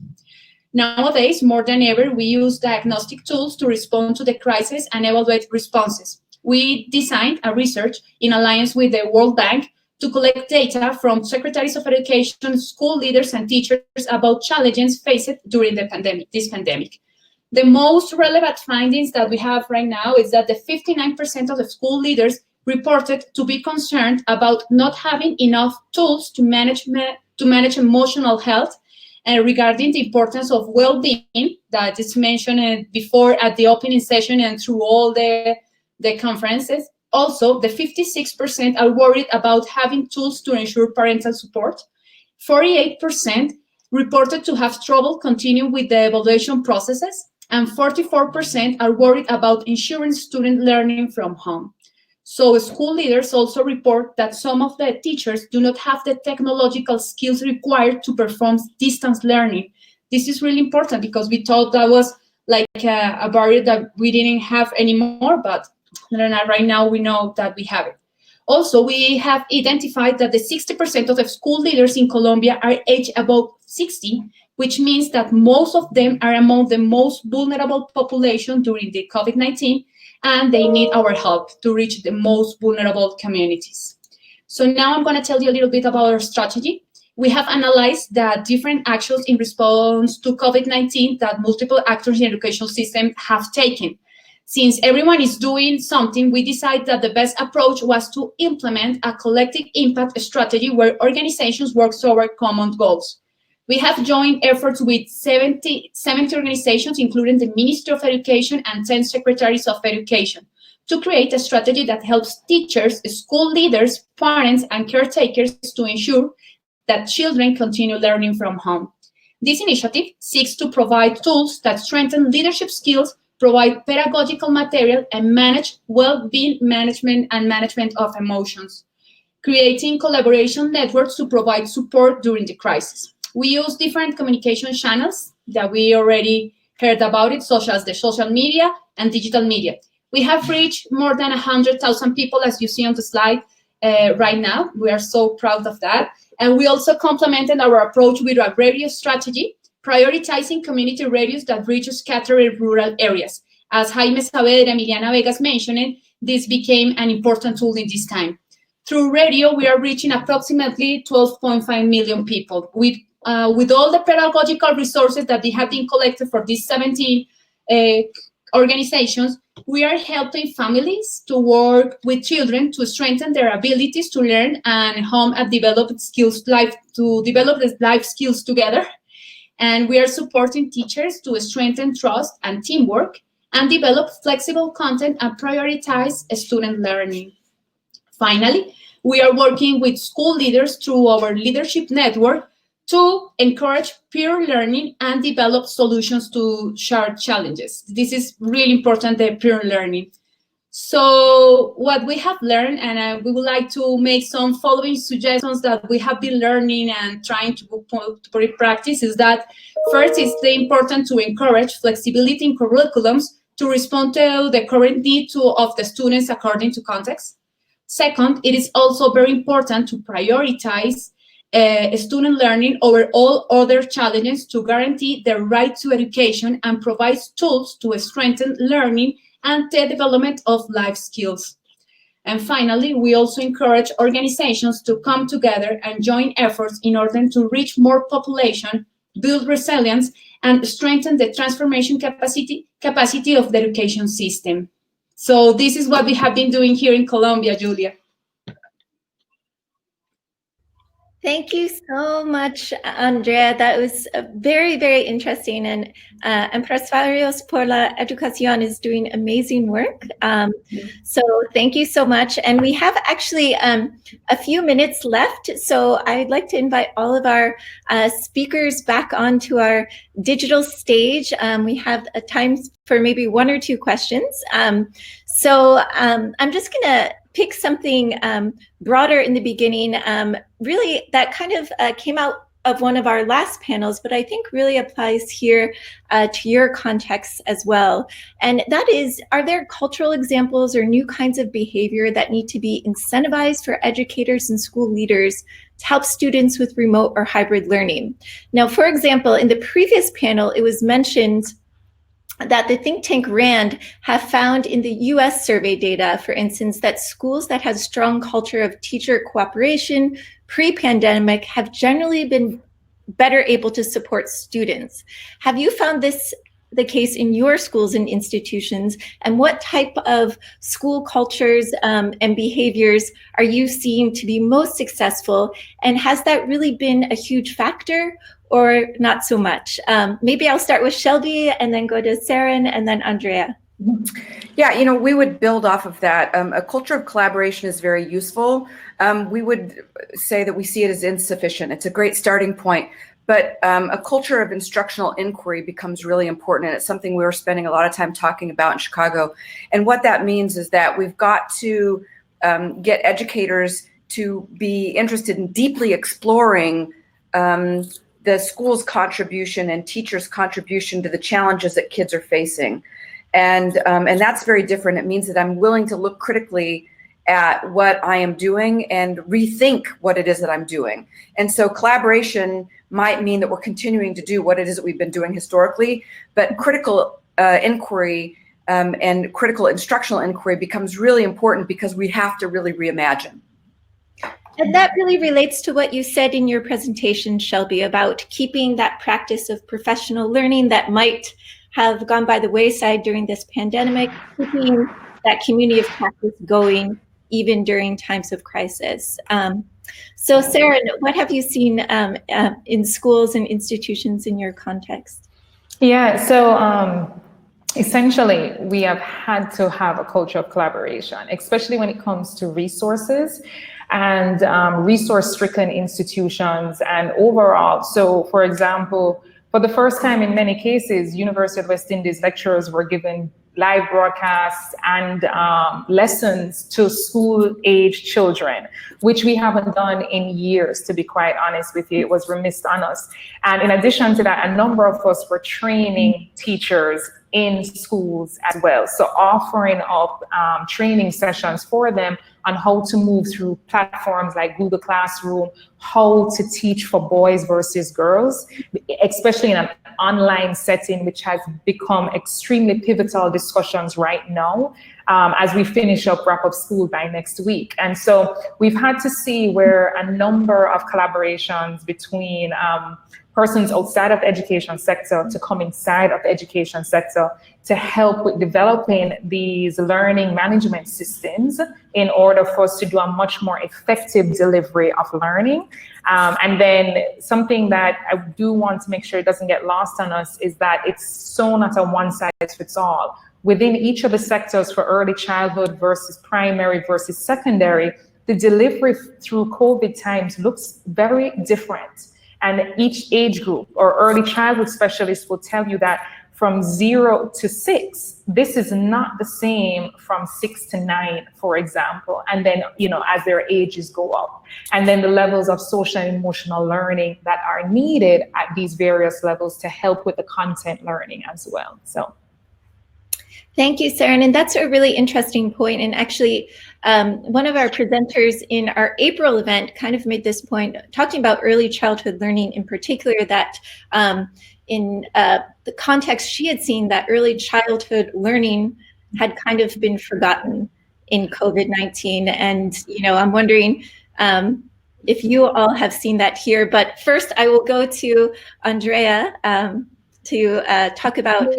Nowadays, more than ever, we use diagnostic tools to respond to the crisis and evaluate responses. We designed a research in alliance with the World Bank to collect data from secretaries of education, school leaders, and teachers about challenges faced during this pandemic. The most relevant findings that we have right now is that the 59% of the school leaders reported to be concerned about not having enough tools to manage emotional health, and regarding the importance of well-being that is mentioned before at the opening session and through all the conferences. Also, the 56% are worried about having tools to ensure parental support. 48% reported to have trouble continuing with the evaluation processes, and 44% are worried about ensuring student learning from home. So school leaders also report that some of the teachers do not have the technological skills required to perform distance learning. This is really important because we thought that was like a barrier that we didn't have anymore, but right now we know that we have it. Also, we have identified that the 60% of the school leaders in Colombia are aged above 60, which means that most of them are among the most vulnerable population during the COVID-19, and they need our help to reach the most vulnerable communities. So now I'm going to tell you a little bit about our strategy. We have analyzed the different actions in response to COVID-19 that multiple actors in the education system have taken. Since everyone is doing something, we decided that the best approach was to implement a collective impact strategy where organizations work toward common goals. We have joined efforts with 70 organizations, including the Ministry of Education and 10 Secretaries of Education, to create a strategy that helps teachers, school leaders, parents, and caretakers to ensure that children continue learning from home. This initiative seeks to provide tools that strengthen leadership skills, provide pedagogical material, and manage well-being management and management of emotions, creating collaboration networks to provide support during the crisis. We use different communication channels that we already heard about it, such as the social media and digital media. We have reached more than 100,000 people, as you see on the slide right now. We are so proud of that. And we also complemented our approach with a radio strategy, prioritizing community radios that reach scattered rural areas. As Jaime Saavedra and Emiliana Vegas mentioned, this became an important tool in this time. Through radio, we are reaching approximately 12.5 million people. With all the pedagogical resources that they have been collected for these 17 organizations, we are helping families to work with children to strengthen their abilities to learn and home and develop life skills together. And we are supporting teachers to strengthen trust and teamwork and develop flexible content and prioritize student learning. Finally, we are working with school leaders through our leadership network to encourage peer learning and develop solutions to shared challenges. This is really important, the peer learning. So what we have learned, and we would like to make some following suggestions that we have been learning and trying to put in practice, is that first, it's important to encourage flexibility in curriculums to respond to the current needs of the students according to context. Second, it is also very important to prioritize student learning over all other challenges to guarantee the right to education and provide tools to strengthen learning and the development of life skills. And finally, we also encourage organizations to come together and join efforts in order to reach more population, build resilience, and strengthen the transformation capacity of the education system. So this is what we have been doing here in Colombia, Julia. Thank you so much, Andrea. That was very, very interesting. And Empresarios por la Educación is doing amazing work. So thank you so much. And we have actually a few minutes left. So I'd like to invite all of our speakers back onto our digital stage. We have a time for maybe one or two questions. So I'm just going to pick something broader in the beginning, really that kind of came out of one of our last panels, but I think really applies here to your context as well. And that is, are there cultural examples or new kinds of behavior that need to be incentivized for educators and school leaders to help students with remote or hybrid learning? Now, for example, in the previous panel, it was mentioned that the think tank RAND have found in the US survey data, for instance, that schools that have strong culture of teacher cooperation pre-pandemic have generally been better able to support students. Have you found this the case in your schools and institutions? And what type of school cultures and behaviors are you seeing to be most successful? And has that really been a huge factor or not so much? Maybe I'll start with Shelby and then go to Saren and then Andrea. Yeah, you know, we would build off of that. A culture of collaboration is very useful. We would say that we see it as insufficient. It's a great starting point, but a culture of instructional inquiry becomes really important, and it's something we were spending a lot of time talking about in Chicago. And what that means is that we've got to get educators to be interested in deeply exploring the school's contribution and teachers' contribution to the challenges that kids are facing. And that's very different. It means that I'm willing to look critically at what I am doing and rethink what it is that I'm doing. And so collaboration might mean that we're continuing to do what it is that we've been doing historically, but critical inquiry and critical instructional inquiry becomes really important because we have to really reimagine. And that really relates to what you said in your presentation, Shelby, about keeping that practice of professional learning that might have gone by the wayside during this pandemic, keeping that community of practice going even during times of crisis. So Saren, what have you seen in schools and institutions in your context? Yeah, so essentially we have had to have a culture of collaboration, especially when it comes to resources and resource-stricken institutions and overall. So for example, for the first time in many cases, University of West Indies lecturers were given live broadcasts and lessons to school-age children, which we haven't done in years, to be quite honest with you. It was remiss on us. And in addition to that, a number of us were training teachers in schools as well. So offering up training sessions for them on how to move through platforms like Google Classroom, how to teach for boys versus girls, especially in an online setting, which has become extremely pivotal discussions right now as we finish up wrap up school by next week. And so we've had to see where a number of collaborations between persons outside of the education sector to come inside of the education sector to help with developing these learning management systems in order for us to do a much more effective delivery of learning. And then something that I do want to make sure it doesn't get lost on us is that it's so not a one size fits all. Within each of the sectors for early childhood versus primary versus secondary, the delivery through COVID times looks very different. And each age group or early childhood specialists will tell you that from 0 to 6, this is not the same from 6 to 9, for example. And then, you know, as their ages go up, and then the levels of social and emotional learning that are needed at these various levels to help with the content learning as well. So. Thank you, Saren. And that's a really interesting point. And actually, one of our presenters in our April event kind of made this point, talking about early childhood learning in particular, that in the context she had seen, that early childhood learning had kind of been forgotten in COVID-19. And, you know, I'm wondering if you all have seen that here. But first, I will go to Andrea to talk about.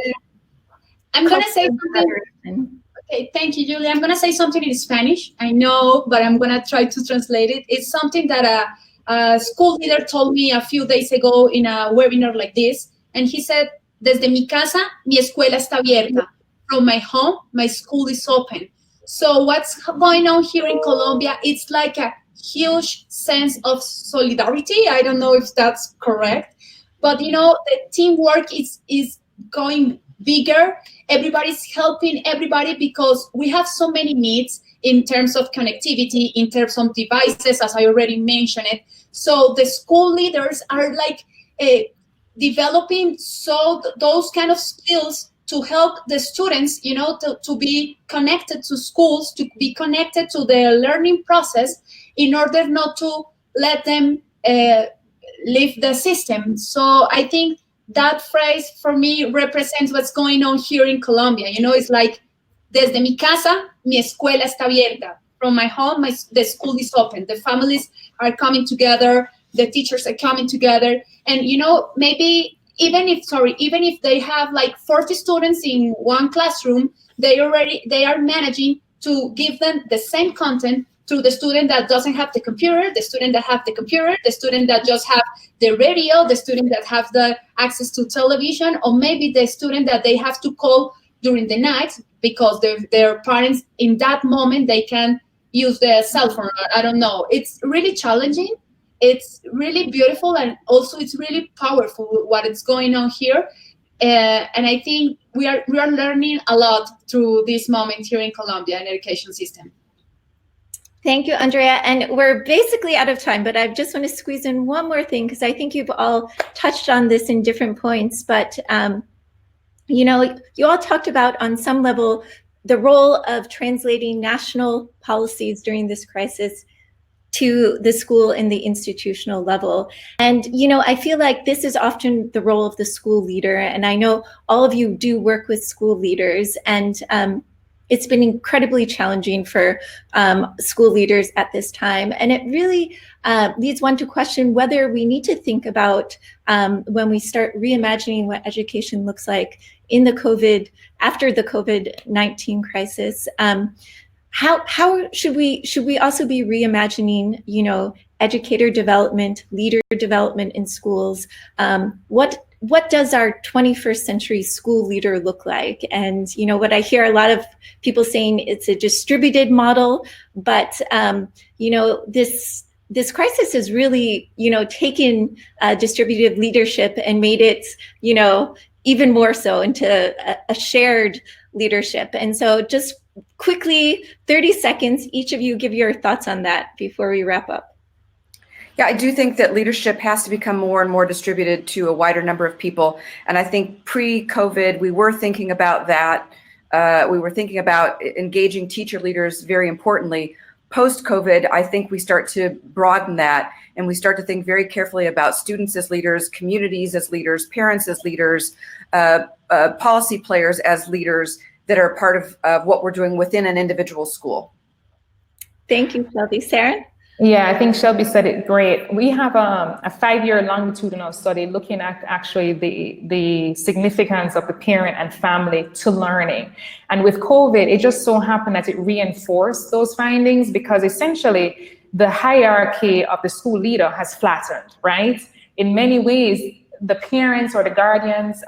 I'm going to say something. Okay, thank you, Julia. I'm going to say something in Spanish. I know, but I'm going to try to translate it. It's something that a school leader told me a few days ago in a webinar like this. And he said, desde mi casa, mi escuela está abierta. From my home, my school is open. So what's going on here in Colombia, it's like a huge sense of solidarity. I don't know if that's correct. But, you know, the teamwork is going bigger. Everybody's helping everybody because we have so many needs in terms of connectivity, in terms of devices, as I already mentioned it. So the school leaders are like developing those kind of skills to help the students, to be connected to schools, to be connected to the learning process, in order not to let them leave the system. So I think that phrase for me represents what's going on here in Colombia. It's like, desde mi casa, mi escuela está abierta. From my home, the school is open. The families are coming together. The teachers are coming together. And, maybe even if they have like 40 students in one classroom, they are managing to give them the same content to the student that doesn't have the computer, the student that have the computer, the student that just have the radio, the student that have the access to television, or maybe the student that they have to call during the night because their parents in that moment, they can use the cell phone. I don't know. It's really challenging. It's really beautiful, and also it's really powerful what is going on here. And I think we are learning a lot through this moment here in Colombia in education system. Thank you, Andrea. And we're basically out of time, but I just want to squeeze in one more thing, because I think you've all touched on this in different points. But, you all talked about, on some level, the role of translating national policies during this crisis to the school and the institutional level. And, I feel like this is often the role of the school leader. And I know all of you do work with school leaders, and it's been incredibly challenging for school leaders at this time. And it really leads one to question whether we need to think about, when we start reimagining what education looks like after the COVID-19 crisis, how should we also be reimagining, educator development, leader development in schools? What does our 21st century school leader look like? And, what I hear a lot of people saying, it's a distributed model, but, this crisis has really, taken distributed leadership and made it, even more so into a shared leadership. And so just quickly, 30 seconds, each of you give your thoughts on that before we wrap up. Yeah, I do think that leadership has to become more and more distributed to a wider number of people. And I think pre-COVID, we were thinking about that. We were thinking about engaging teacher leaders very importantly. Post-COVID, I think we start to broaden that, and we start to think very carefully about students as leaders, communities as leaders, parents as leaders, policy players as leaders that are part of what we're doing within an individual school. Thank you, Shelby. Sarah? Yeah, I think Shelby said it great. We have a 5-year longitudinal study looking at actually the significance of the parent and family to learning. And with COVID, it just so happened that it reinforced those findings, because essentially the hierarchy of the school leader has flattened, right? In many ways, the parents or the guardians,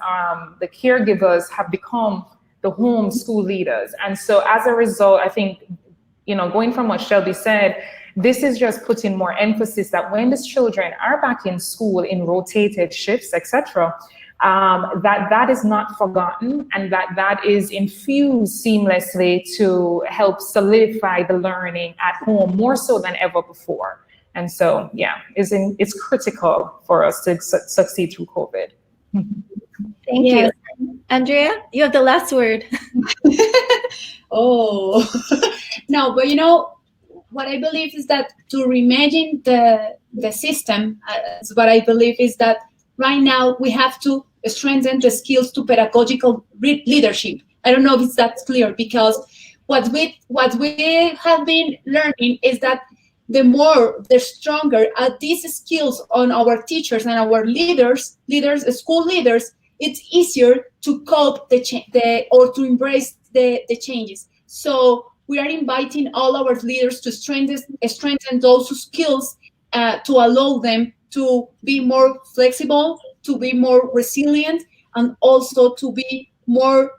the caregivers have become the home school leaders. And so as a result, I think, going from what Shelby said, this is just putting more emphasis that when these children are back in school in rotated shifts, etc., that is not forgotten, and that is infused seamlessly to help solidify the learning at home more so than ever before. And so, yeah, it's critical for us to succeed through COVID. Thank you. Andrea, you have the last word. Oh, no, but what I believe is that to reimagine the system, what I believe is that right now we have to strengthen the skills to pedagogical leadership. I don't know if it's that clear, because what we have been learning is that the stronger are these skills on our teachers and our leaders, school leaders, it's easier to cope or to embrace the changes. So we are inviting all our leaders to strengthen those skills to allow them to be more flexible, to be more resilient, and also to be more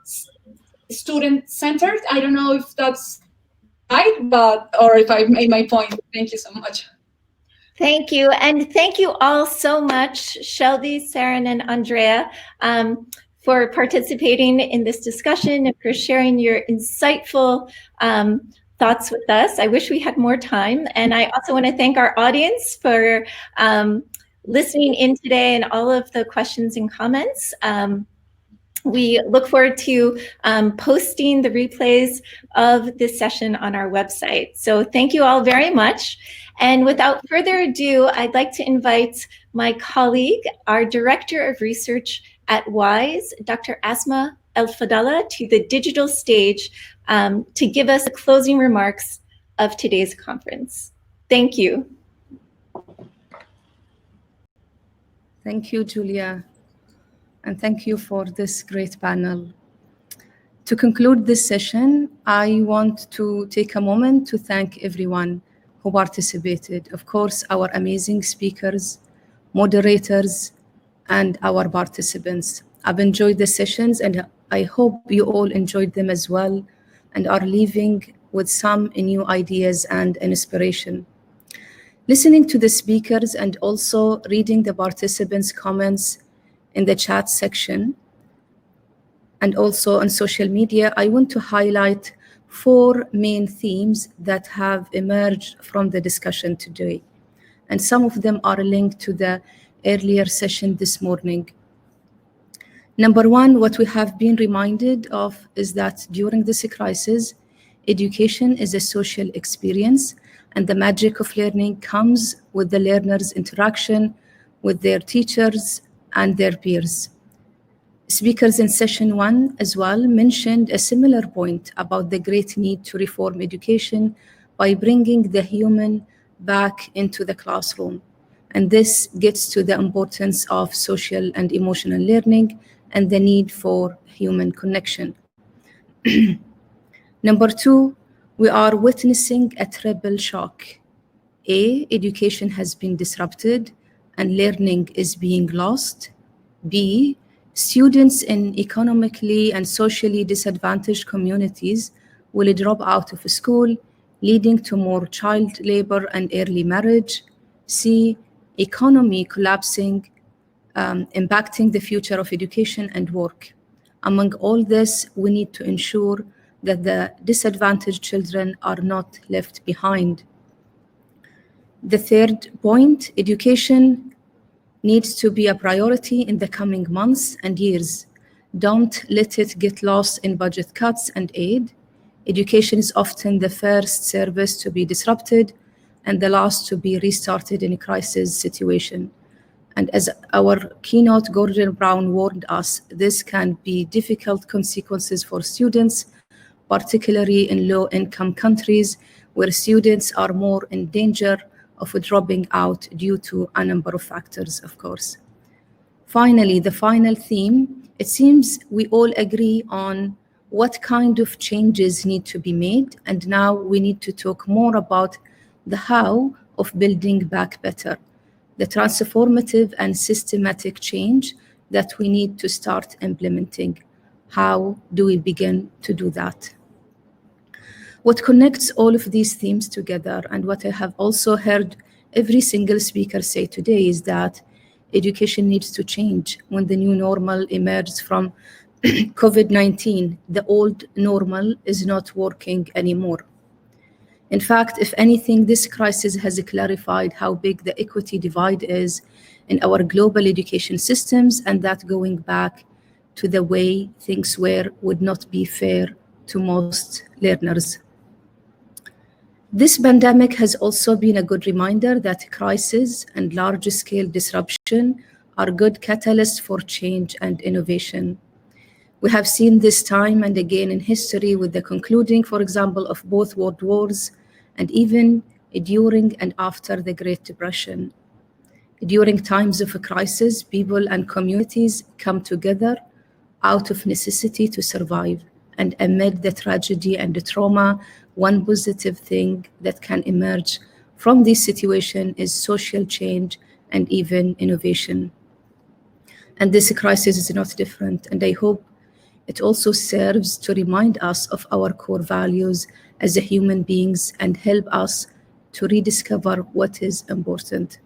student-centered. I don't know if that's right, or if I made my point. Thank you so much. Thank you. And thank you all so much, Shelby, Saren, and Andrea, for participating in this discussion and for sharing your insightful thoughts with us. I wish we had more time. And I also want to thank our audience for listening in today and all of the questions and comments. We look forward to posting the replays of this session on our website. So thank you all very much. And without further ado, I'd like to invite my colleague, our Director of Research at WISE, Dr. Asma El-Fadala, to the digital stage to give us the closing remarks of today's conference. Thank you. Thank you, Julia. And thank you for this great panel. To conclude this session, I want to take a moment to thank everyone who participated. Of course, our amazing speakers, moderators, and our participants. I've enjoyed the sessions and I hope you all enjoyed them as well and are leaving with some new ideas and inspiration. Listening to the speakers and also reading the participants' comments in the chat section and also on social media, I want to highlight 4 main themes that have emerged from the discussion today. And some of them are linked to the earlier session this morning. Number 1, what we have been reminded of is that during this crisis, education is a social experience, and the magic of learning comes with the learner's interaction with their teachers and their peers. Speakers in session 1 as well mentioned a similar point about the great need to reform education by bringing the human back into the classroom. And this gets to the importance of social and emotional learning and the need for human connection. Number 2, we are witnessing a triple shock. A, education has been disrupted and learning is being lost. B, students in economically and socially disadvantaged communities will drop out of school, leading to more child labor and early marriage. C, economy collapsing, impacting the future of education and work. Among all this, we need to ensure that the disadvantaged children are not left behind. The third point, education needs to be a priority in the coming months and years. Don't let it get lost in budget cuts and aid. Education is often the first service to be disrupted and the last to be restarted in a crisis situation. And as our keynote, Gordon Brown, warned us, this can be difficult consequences for students, particularly in low-income countries where students are more in danger of dropping out due to a number of factors, of course. Finally, the final theme, it seems we all agree on what kind of changes need to be made, and now we need to talk more about the how of building back better, the transformative and systematic change that we need to start implementing. How do we begin to do that? What connects all of these themes together, and what I have also heard every single speaker say today, is that education needs to change. When the new normal emerges from COVID-19, the old normal is not working anymore. In fact, if anything, this crisis has clarified how big the equity divide is in our global education systems, and that going back to the way things were would not be fair to most learners. This pandemic has also been a good reminder that crisis and large-scale disruption are good catalysts for change and innovation. We have seen this time and again in history with the concluding, for example, of both world wars and even during and after the Great Depression. During times of a crisis, people and communities come together out of necessity to survive. And amid the tragedy and the trauma, one positive thing that can emerge from this situation is social change and even innovation. And this crisis is not different, and I hope it also serves to remind us of our core values as human beings and help us to rediscover what is important.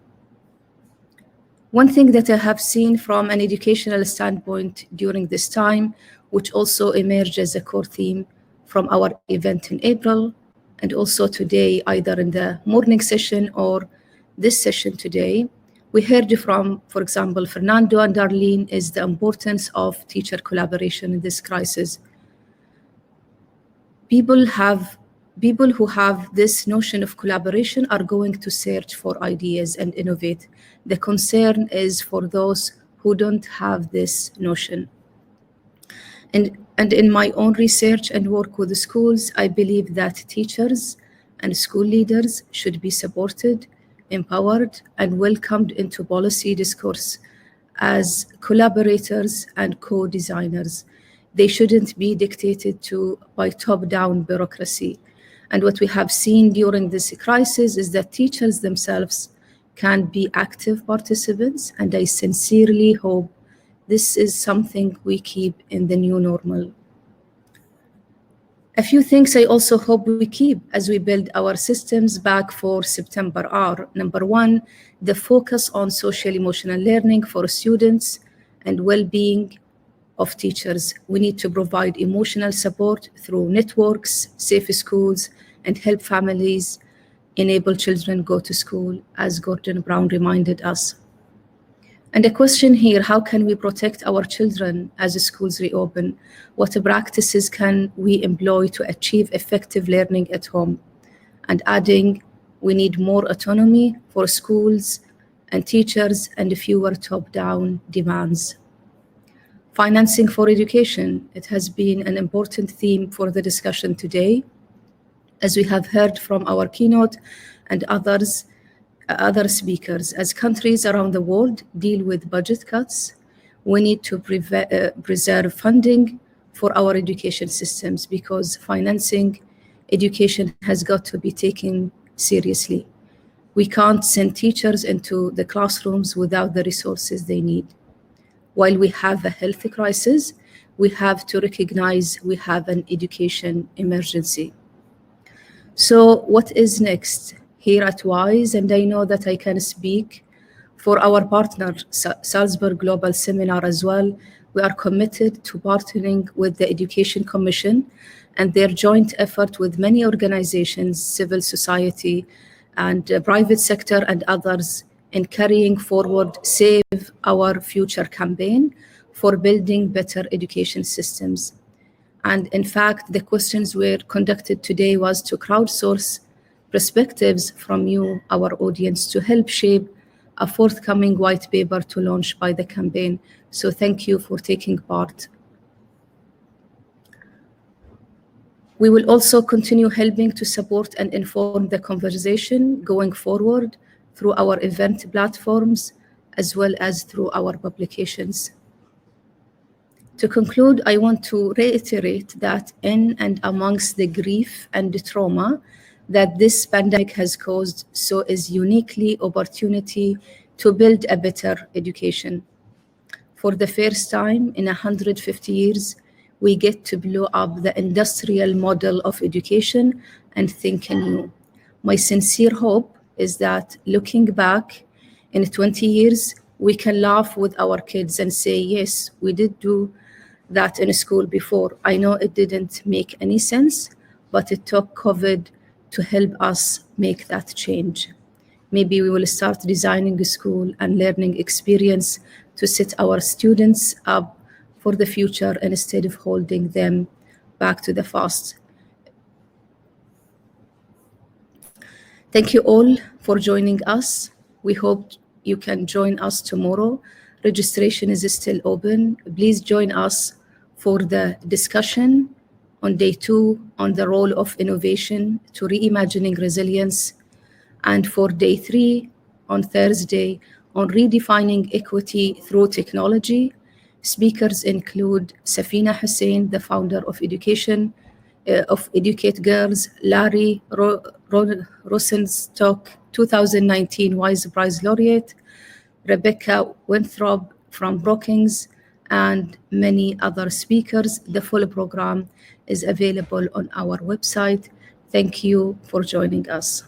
One thing that I have seen from an educational standpoint during this time, which also emerged as a core theme from our event in April and also today, either in the morning session or this session today, we heard from, for example, Fernando and Darlene, is the importance of teacher collaboration in this crisis. People who have this notion of collaboration are going to search for ideas and innovate. The concern is for those who don't have this notion. And in my own research and work with the schools, I believe that teachers and school leaders should be supported, empowered, and welcomed into policy discourse as collaborators and co-designers. They shouldn't be dictated to by top-down bureaucracy. And what we have seen during this crisis is that teachers themselves can be active participants, and I sincerely hope this is something we keep in the new normal. A few things I also hope we keep as we build our systems back for September are, number one, the focus on social emotional learning for students and well-being of teachers. We need to provide emotional support through networks, safe schools, and help families enable children go to school, as Gordon Brown reminded us. And the question here, how can we protect our children as the schools reopen? What practices can we employ to achieve effective learning at home? And adding, we need more autonomy for schools and teachers and fewer top-down demands. Financing for education, it has been an important theme for the discussion today. As we have heard from our keynote and other speakers, as countries around the world deal with budget cuts, we need to preserve funding for our education systems, because financing education has got to be taken seriously. We can't send teachers into the classrooms without the resources they need. While we have a health crisis, we have to recognize we have an education emergency. So what is next? Here at WISE, and I know that I can speak for our partner, Salzburg Global Seminar as well, we are committed to partnering with the Education Commission and their joint effort with many organizations, civil society, and private sector and others in carrying forward Save Our Future campaign for building better education systems. And in fact, the questions were conducted today was to crowdsource perspectives from you, our audience, to help shape a forthcoming white paper to launch by the campaign. So thank you for taking part. We will also continue helping to support and inform the conversation going forward through our event platforms, as well as through our publications. To conclude, I want to reiterate that in and amongst the grief and the trauma that this pandemic has caused, so is uniquely opportunity to build a better education. For the first time in 150 years, we get to blow up the industrial model of education and think anew. My sincere hope is that looking back in 20 years, we can laugh with our kids and say, yes, we did do that in school before. I know it didn't make any sense, but it took COVID to help us make that change. Maybe we will start designing a school and learning experience to set our students up for the future instead of holding them back to the past. Thank you all for joining us. We hope you can join us tomorrow. Registration is still open. Please join us for the discussion on day 2 on the role of innovation to reimagining resilience, and for day 3 on Thursday on redefining equity through technology. Speakers include Safina Hussein, the founder of Educate Girls, Larry Rosenstock, 2019 WISE Prize Laureate, Rebecca Winthrop from Brookings, and many other speakers. The full program is available on our website. Thank you for joining us.